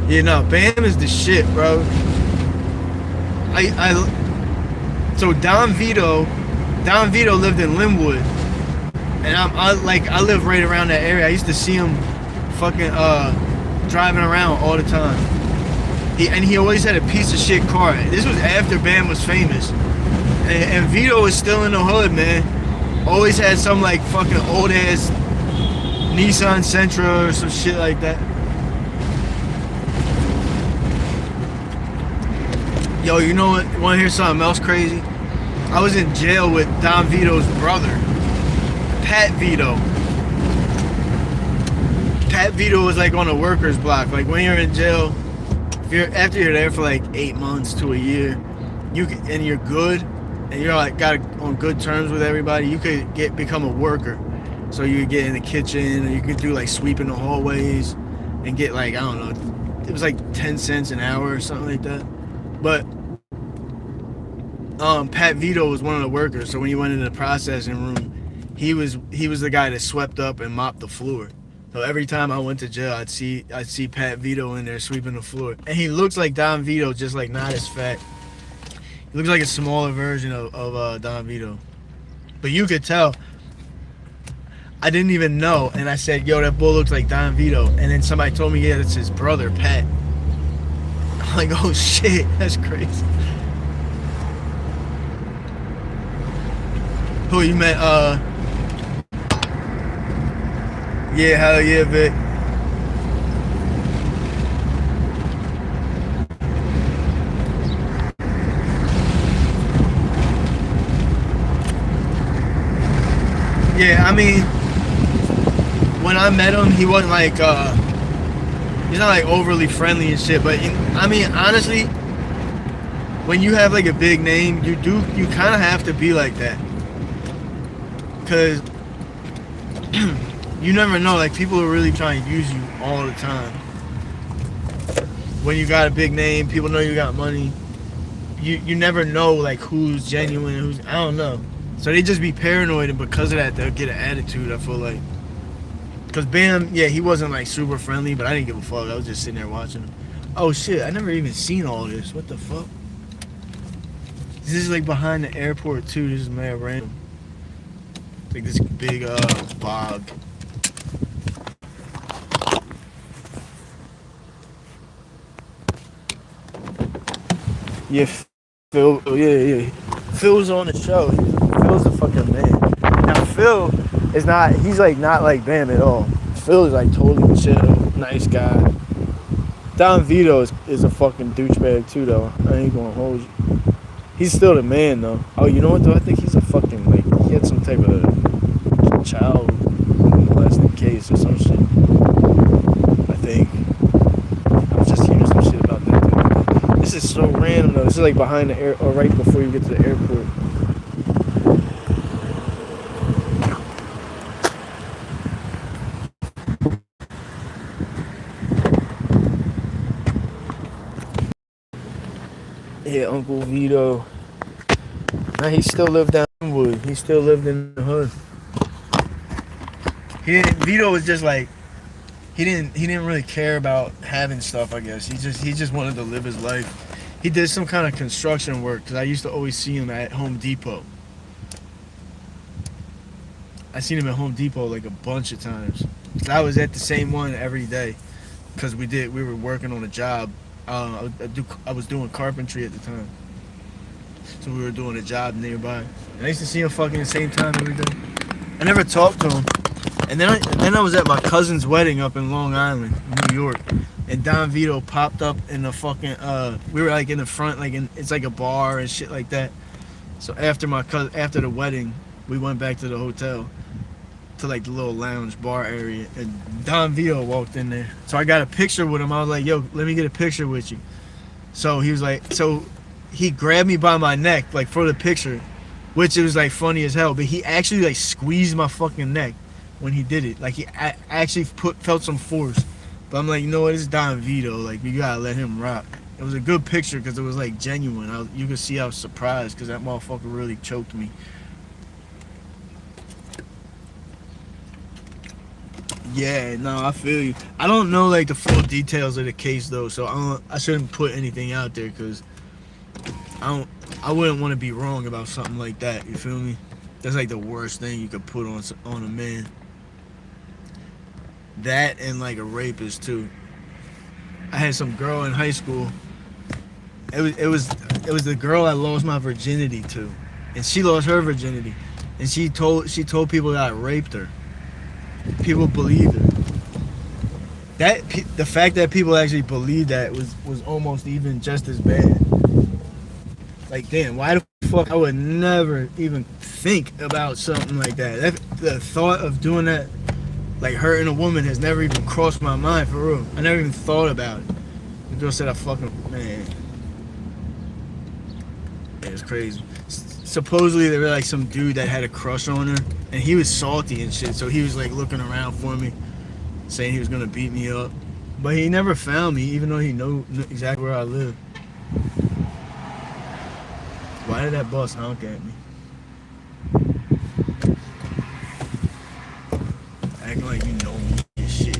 S1: Yeah, no, Bam is the shit, bro. So Don Vito lived in Linwood, and I live right around that area. I used to see him fucking driving around all the time. He always had a piece of shit car. This was after Bam was famous, and Vito was still in the hood, man. Always had some like fucking old ass Nissan Sentra or some shit like that. Yo, you know what? Want to hear something else crazy? I was in jail with Don Vito's brother, Pat Vito. Pat Vito was like on a worker's block. Like, when you're in jail, after you're there for like 8 months to a year, and you're good, and you're like on good terms with everybody, you could become a worker. So you could get in the kitchen, or you could do like sweeping the hallways, and get like, I don't know, it was like 10 cents an hour or something like that. But Pat Vito was one of the workers, so when you went into the processing room, he was the guy that swept up and mopped the floor. So every time I went to jail, I'd see Pat Vito in there sweeping the floor, and he looks like Don Vito, just like not as fat. He looks like a smaller version of Don Vito, but you could tell. I didn't even know, and I said, "Yo, that bull looks like Don Vito," and then somebody told me, "Yeah, that's his brother, Pat." I'm like, oh shit, that's crazy. Who you met? Yeah, hell yeah, Vic. Yeah, I mean, when I met him, he wasn't like, he's not like overly friendly and shit, but I mean, honestly, when you have like a big name, you kind of have to be like that. Cause you never know, like, people are really trying to use you all the time. when you got a big name, people know you got money. You never know like who's genuine, who's I don't know. So they just be paranoid, and because of that, they'll get an attitude. I feel like, cause Bam, yeah, he wasn't like super friendly, but I didn't give a fuck. I was just sitting there watching him. Oh shit, I never even seen all this. What the fuck? This is like behind the airport too. This is mad random. Like this big bog. Yeah, Phil. Yeah. Phil's on the show. Phil's a fucking man. Now Phil is not. He's like not like Bam at all. Phil is like totally chill, nice guy. Don Vito is a fucking douchebag too, though. I ain't gonna hold you. He's still the man, though. Oh, you know what, though? I think he's a fucking, like, he had some type of child molesting case or some shit. I think. I was just hearing some shit about that, dude. This is so random, though. This is, like, behind the air, or right before you get to the airport. Yeah, Uncle Vito. Nah, he still lived down in Wood. He still lived in the hood. Vito was just like he didn't really care about having stuff. I guess he just wanted to live his life. He did some kind of construction work because I used to always see him at Home Depot. I seen him at Home Depot like a bunch of times. Cause I was at the same one every day because we were working on a job. I was doing carpentry at the time. So we were doing a job nearby. And I used to see him fucking the same time every day. I never talked to him. And then I was at my cousin's wedding up in Long Island, New York. And Don Vito popped up in the fucking, we were like in the front, like it's like a bar and shit like that. So after the wedding, we went back to the hotel, to like the little lounge bar area. And Don Vito walked in there. So I got a picture with him. I was like, yo, let me get a picture with you. So he was like, he grabbed me by my neck, like for the picture, which it was like funny as hell. But he actually like squeezed my fucking neck when he did it. Like he actually felt some force. But I'm like, you know what? It's Don Vito. Like you gotta let him rock. It was a good picture because it was like genuine. You could see I was surprised because that motherfucker really choked me. Yeah, no, I feel you. I don't know like the full details of the case though, so I shouldn't put anything out there because I wouldn't want to be wrong about something like that. You feel me? That's like the worst thing you could put on a man. That and like a rapist too. I had some girl in high school. It was the girl I lost my virginity to, and she lost her virginity, and she told people that I raped her. People believed her. The fact that people actually believed that was almost even just as bad. Like, damn, why the fuck I would never even think about something like that. The thought of doing that, like hurting a woman, has never even crossed my mind, for real. I never even thought about it. The girl said I fucking, man. It was crazy. Supposedly there was like some dude that had a crush on her, and he was salty and shit, so he was like looking around for me, saying he was gonna beat me up. But he never found me, even though he knew exactly where I live. Why did that bus honk at me? Acting like you know me and shit.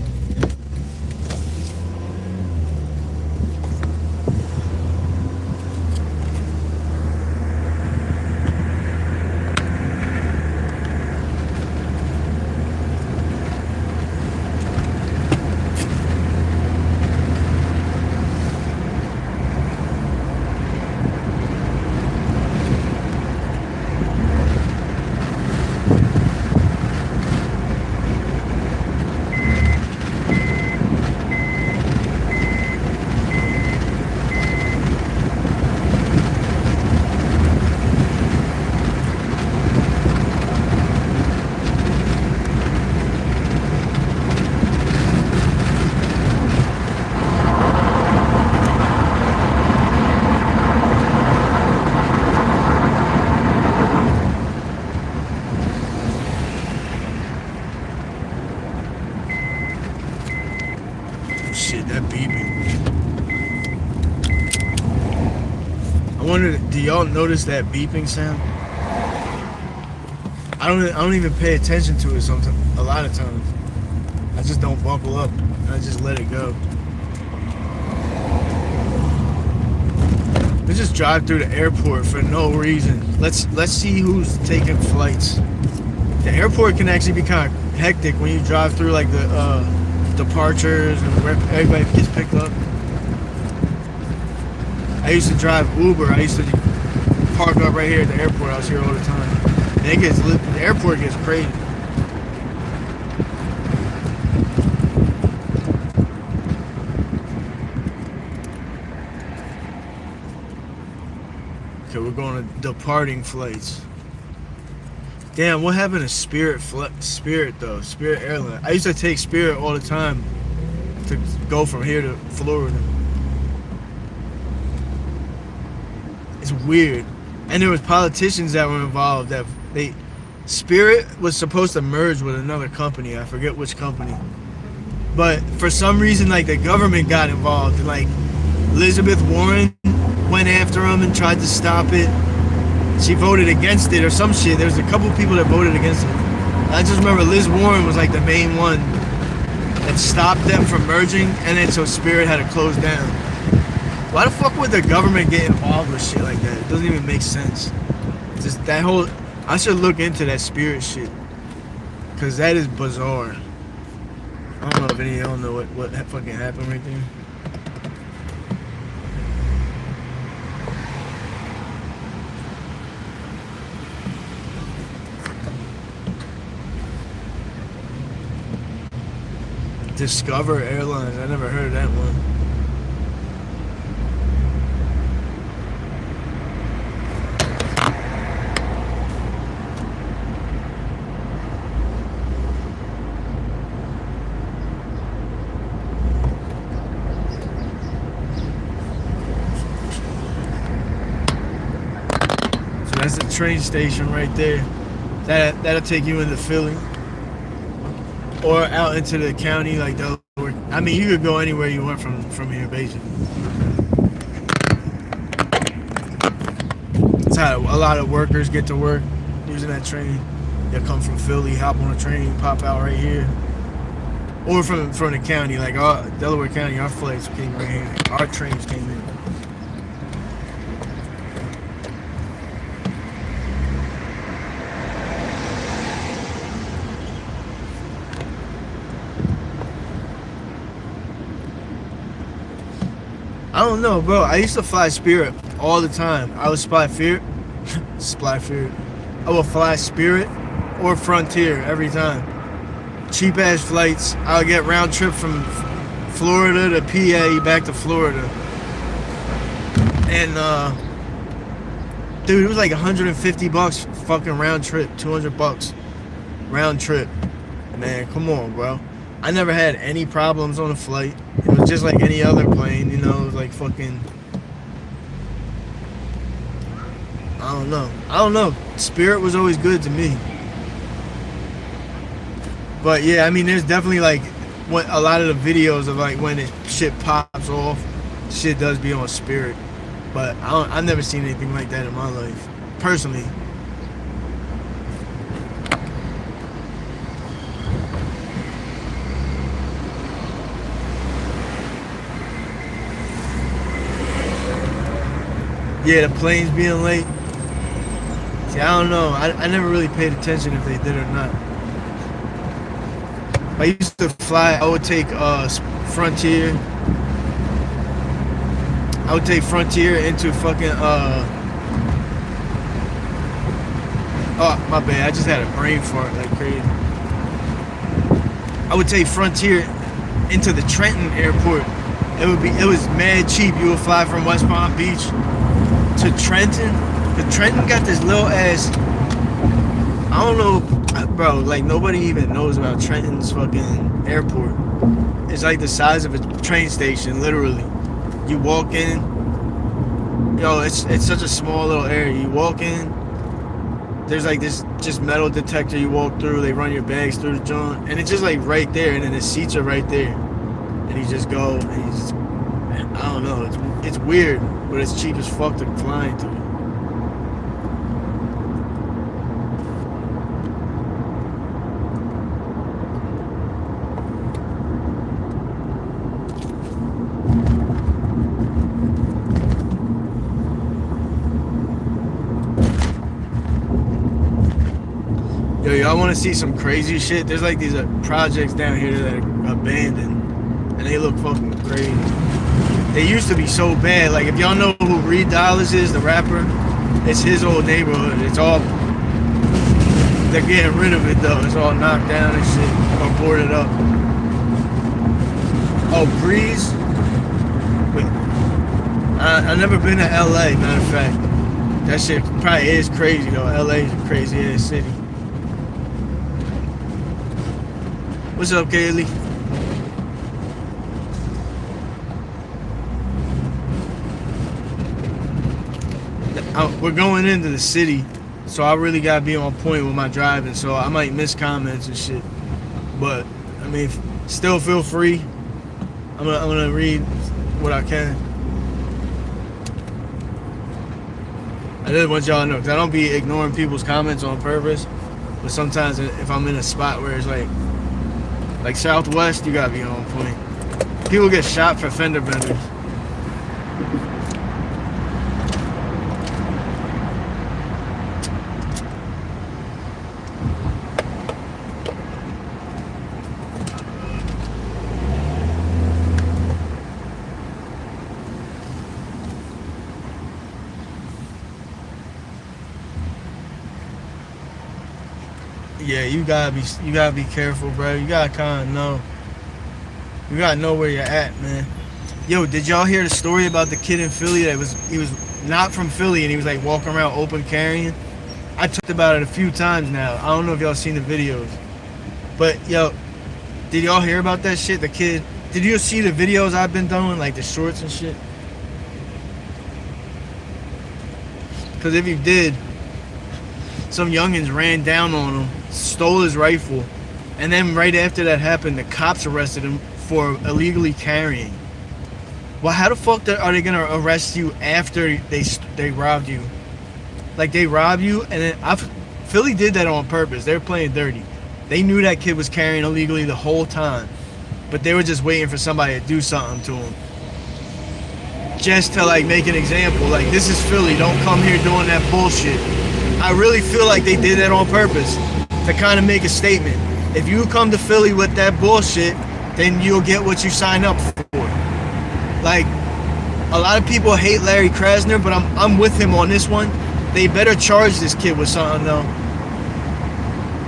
S1: Shit, that beeping. wonder, do y'all notice that beeping sound? I don't even pay attention to it sometimes. A lot of times, I just don't buckle up. I just let it go. Let's just drive through the airport for no reason. Let's see who's taking flights. The airport can actually be kind of hectic when you drive through like the departures and where everybody gets picked up. I used to drive Uber. I used to park up right here at the airport. I was here all the time. And it gets lit. The airport gets crazy. Okay, we're going to departing flights. Damn, what happened to Spirit though? Spirit Airline. I used to take Spirit all the time to go from here to Florida. It's weird. And there was politicians that were involved that Spirit was supposed to merge with another company. I forget which company. But for some reason, like, the government got involved. And, like, Elizabeth Warren went after him and tried to stop it. She voted against it or some shit. There was a couple people that voted against it. I just remember Liz Warren was like the main one that stopped them from merging, and then so Spirit had to close down. Why the fuck would the government get involved with shit like that? It doesn't even make sense. Just that whole... I should look into that Spirit shit, because that is bizarre. I don't know if any of y'all know what fucking happened right there. Discover Airlines. I never heard of that one. So that's the train station right there. That'll take you into Philly. Or out into the county, like Delaware. I mean, you could go anywhere you want from here, basically. That's how a lot of workers get to work, using that train. They'll come from Philly, hop on a train, pop out right here. Or from the county, like Delaware County, our flights came right here. Our trains came in. I don't know, bro. I used to fly Spirit all the time. I would fly Spirit. I would fly Spirit or Frontier every time. Cheap ass flights. I would get round trip from Florida to PA back to Florida. And dude, it was like $150 fucking round trip, $200 round trip. Man, come on, bro. I never had any problems on a flight. It was just like any other plane, you know. It was like fucking... I don't know. Spirit was always good to me. But yeah, I mean, there's definitely like a lot of the videos of like when this shit pops off, shit does be on Spirit. But I've never seen anything like that in my life, personally. Yeah, the planes being late. See, I don't know. I never really paid attention if they did or not. I used to fly. I would take Frontier. I would take Frontier into fucking oh, my bad. I just had a brain fart like crazy. I would take Frontier into the Trenton airport. It was mad cheap. You would fly from West Palm Beach to Trenton. The Trenton got this little ass, I don't know, bro, like nobody even knows about Trenton's fucking airport. It's like the size of a train station, literally. You walk in, yo, it's such a small little area. You walk in, there's like this just metal detector you walk through, they run your bags through the joint, and it's just like right there, and then the seats are right there. And you just go, and you just, I don't know, it's weird, but it's cheap as fuck to fly into it. Yo, y'all want to see some crazy shit? There's like these projects down here that are abandoned, and they look fucking crazy. They used to be so bad. Like, if y'all know who Reed Dollars is, the rapper, it's his old neighborhood. It's all, they're getting rid of it though. It's all knocked down and shit, or boarded up. Oh, Breeze? Wait, I've never been to LA, matter of fact. That shit probably is crazy though. LA is a crazy ass city. What's up, Kaylee? We're going into the city, so I really gotta be on point with my driving, so I might miss comments and shit. But I mean, still feel free. I'm gonna read what I can. I just want y'all to know, because I don't be ignoring people's comments on purpose, but sometimes if I'm in a spot where it's like Southwest, you gotta be on point. People get shot for fender benders. Yeah, you gotta be careful, bro. You gotta kind of know. You gotta know where you're at, man. Yo, did y'all hear the story about the kid in Philly that he was not from Philly and he was like walking around open carrying? I talked about it a few times now. I don't know if y'all seen the videos, but yo, did y'all hear about that shit? The kid. Did you see the videos I've been doing, like the shorts and shit? Because if you did, some youngins ran down on him, stole his rifle, and then right after that happened, the cops arrested him for illegally carrying. Well, how the fuck are they gonna arrest you after they robbed you? Like, they robbed you, and then Philly did that on purpose. They were playing dirty. They knew that kid was carrying illegally the whole time, but they were just waiting for somebody to do something to him, just to like make an example. Like, this is Philly. Don't come here doing that bullshit. I really feel like they did that on purpose to kind of make a statement. If you come to Philly with that bullshit, then you'll get what you sign up for. Like, a lot of people hate Larry Krasner, but I'm with him on this one. They better charge this kid with something though.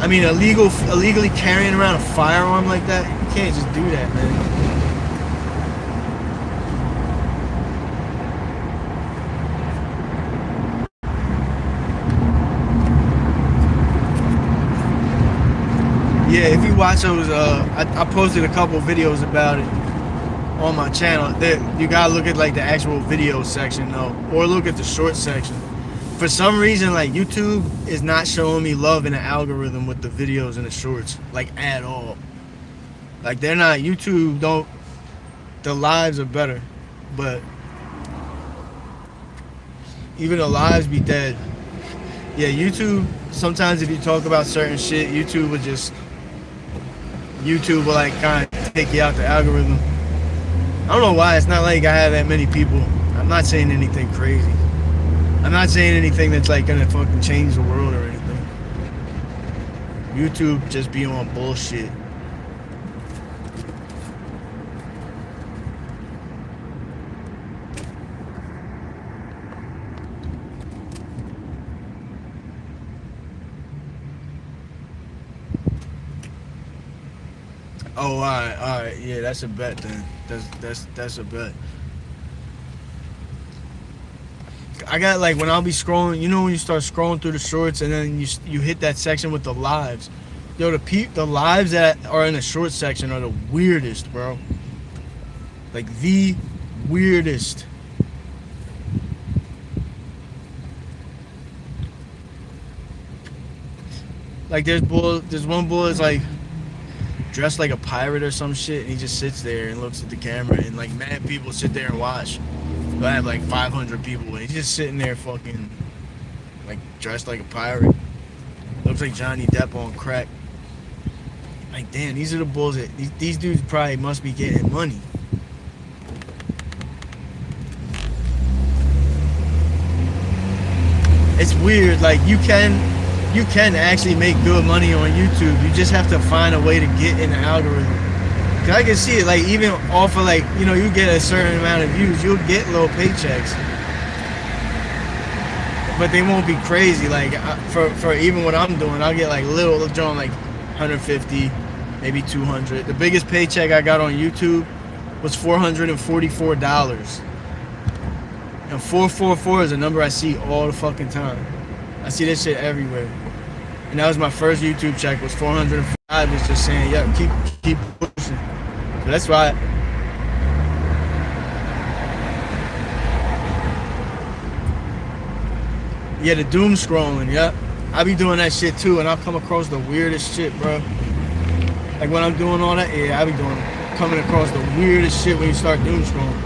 S1: I mean, illegally carrying around a firearm like that, you can't just do that, man. Yeah, if you watch those, I posted a couple videos about it on my channel. You gotta look at like the actual video section though, or look at the short section. For some reason, like, YouTube is not showing me love in the algorithm with the videos and the shorts, like, at all. Like, they're not, YouTube don't, the lives are better, but even the lives be dead. Yeah, YouTube, sometimes if you talk about certain shit, YouTube will like kind of take you out the algorithm. I don't know why. It's not like I have that many people. I'm not saying anything crazy. I'm not saying anything that's like gonna fucking change the world or anything. YouTube just be on bullshit. Oh, all right, yeah, that's a bet then. That's a bet. I got, like, when I'll be scrolling, you know when you start scrolling through the shorts and then you hit that section with the lives. Yo, the lives that are in the short section are the weirdest, bro. Like, the weirdest. Like, there's one bull that's like dressed like a pirate or some shit, and he just sits there and looks at the camera, and like mad people sit there and watch. But I have like 500 people, and he's just sitting there fucking like dressed like a pirate. Looks like Johnny Depp on crack. Like, damn, these are the bulls that these dudes probably must be getting money. It's weird, like you can actually make good money on YouTube. You just have to find a way to get in the algorithm. Cause I can see it, like even off of like, you know, you get a certain amount of views, you'll get little paychecks. But they won't be crazy. Like for even what I'm doing, I'll get like little drawing like 150, maybe 200. The biggest paycheck I got on YouTube was $444. And 444 is a number I see all the fucking time. I see this shit everywhere. And that was my first YouTube check, was 405. I was just saying, yeah, keep pushing. So that's why. Yeah, the doom scrolling, yeah. I be doing that shit too, and I'll come across the weirdest shit, bro. Like when I'm doing all that, yeah, I be coming across the weirdest shit when you start doom scrolling.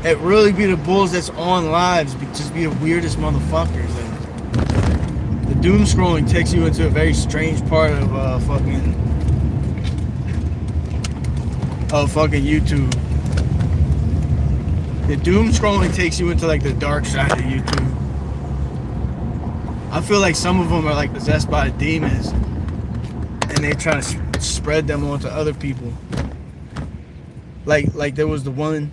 S1: It really be the bulls that's on lives, just be the weirdest motherfuckers. And the doom scrolling takes you into a very strange part of fucking YouTube. The doom scrolling takes you into like the dark side of YouTube. I feel like some of them are like possessed by demons, and they try to spread them onto other people. Like there was the one.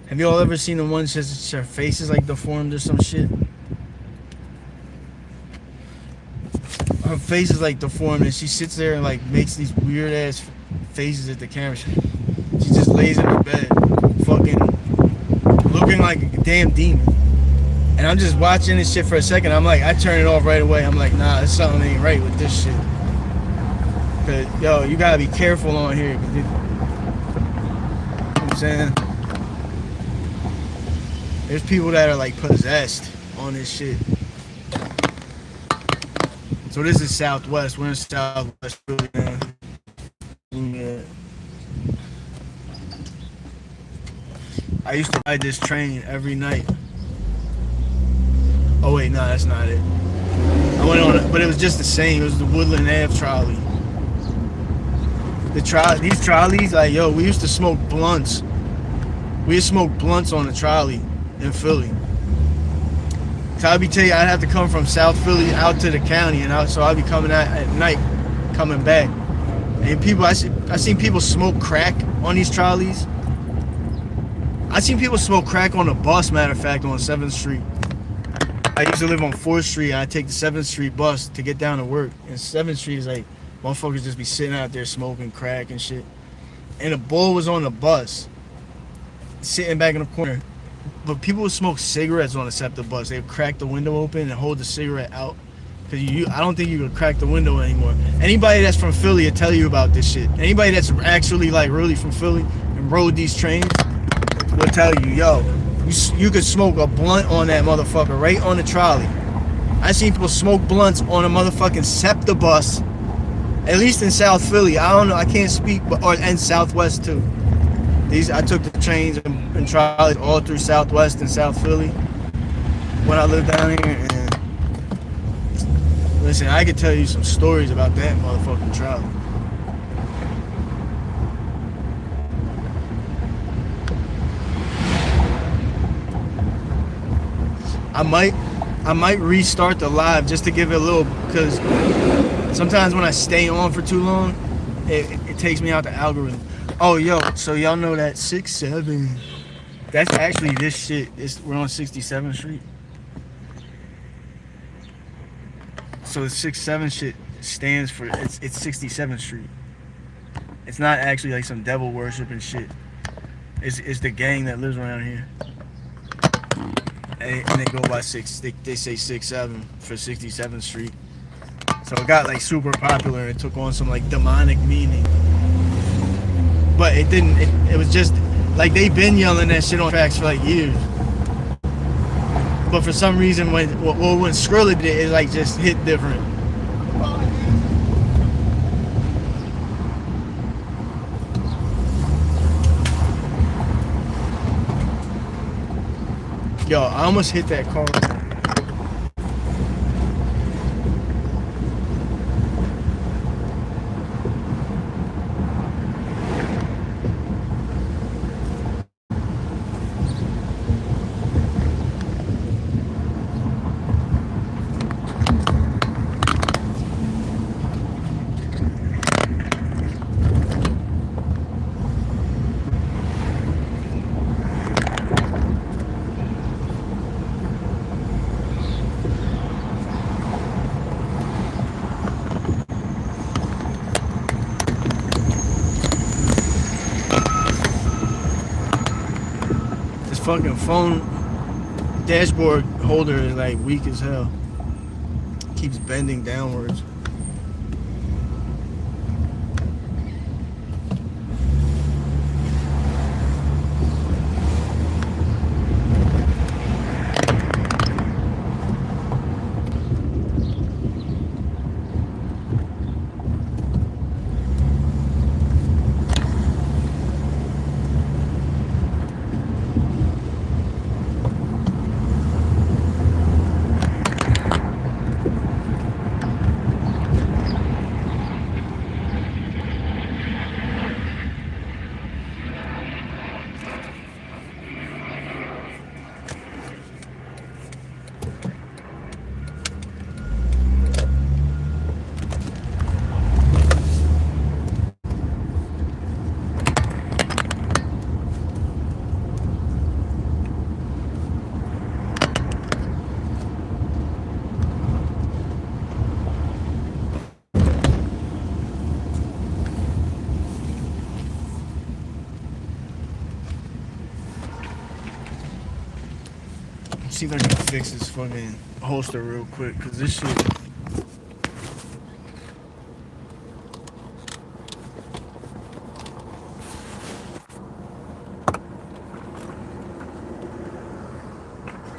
S1: Have you all ever seen the one that says her face is like deformed or some shit? Her face is like deformed, and she sits there and like makes these weird ass faces at the camera. She just lays in her bed, fucking looking like a damn demon. And I'm just watching this shit for a second. I'm like, I turn it off right away. I'm like, nah, there's something ain't right with this shit. Cause yo, you gotta be careful on here. You know what I'm saying? There's people that are like possessed on this shit. So this is Southwest. We're in Southwest Philly now. Yeah. I used to ride this train every night. Oh wait, no, that's not it. I went on it, but it was just the same. It was the Woodland Ave trolley. These trolleys, like yo, we used to smoke blunts. We used to smoke blunts on the trolley in Philly. So I'd have to come from South Philly out to the county, and so I'd be coming out at night, coming back. And people, I seen people smoke crack on these trolleys. I seen people smoke crack on a bus, matter of fact, on 7th Street. I used to live on 4th Street, and I take the 7th Street bus to get down to work. And 7th Street is like, motherfuckers just be sitting out there smoking crack and shit. And a bull was on the bus, sitting back in the corner. But people would smoke cigarettes on the SEPTA bus. They would crack the window open and hold the cigarette out. Cause I don't think you could crack the window anymore. Anybody that's from Philly will tell you about this shit. Anybody that's actually like really from Philly and rode these trains will tell you, yo, you could smoke a blunt on that motherfucker right on the trolley. I seen people smoke blunts on a motherfucking SEPTA bus, at least in South Philly. I don't know, I can't speak, and Southwest too. I took the trains and trolleys all through Southwest and South Philly when I lived down here. And listen, I could tell you some stories about that motherfucking trolley. I might restart the live just to give it a little, because sometimes when I stay on for too long, it takes me out the algorithm. Oh, yo, so y'all know that 6-7, that's actually this shit. We're on 67th Street. So the 6-7 shit stands for, it's 67th Street. It's not actually like some devil worshiping shit. It's the gang that lives around here. And they go by they say 6-7 for 67th Street. So it got like super popular and it took on some like demonic meaning. But it didn't, it was just, like they've been yelling that shit on tracks for like years. But for some reason when Skrilla did it, like just hit different. Yo, I almost hit that car. Fucking phone dashboard holder is like weak as hell. Keeps bending downwards. See if I can fix this fucking holster real quick, cause this shit.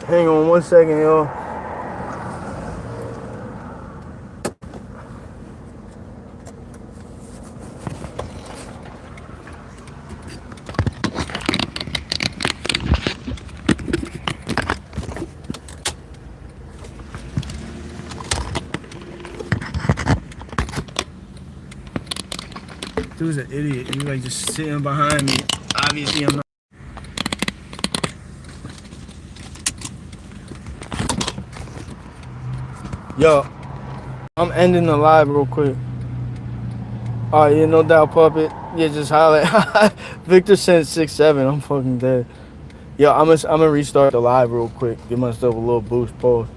S1: Hang on 1 second, y'all. Dude's an idiot. He was like just sitting behind me. Obviously, I'm not. Yo, I'm ending the live real quick. Alright, yeah, no doubt, puppet. Yeah, just holla. Victor sent 6-7. I'm fucking dead. Yo, I'm gonna restart the live real quick. Give myself a little boost. Pause.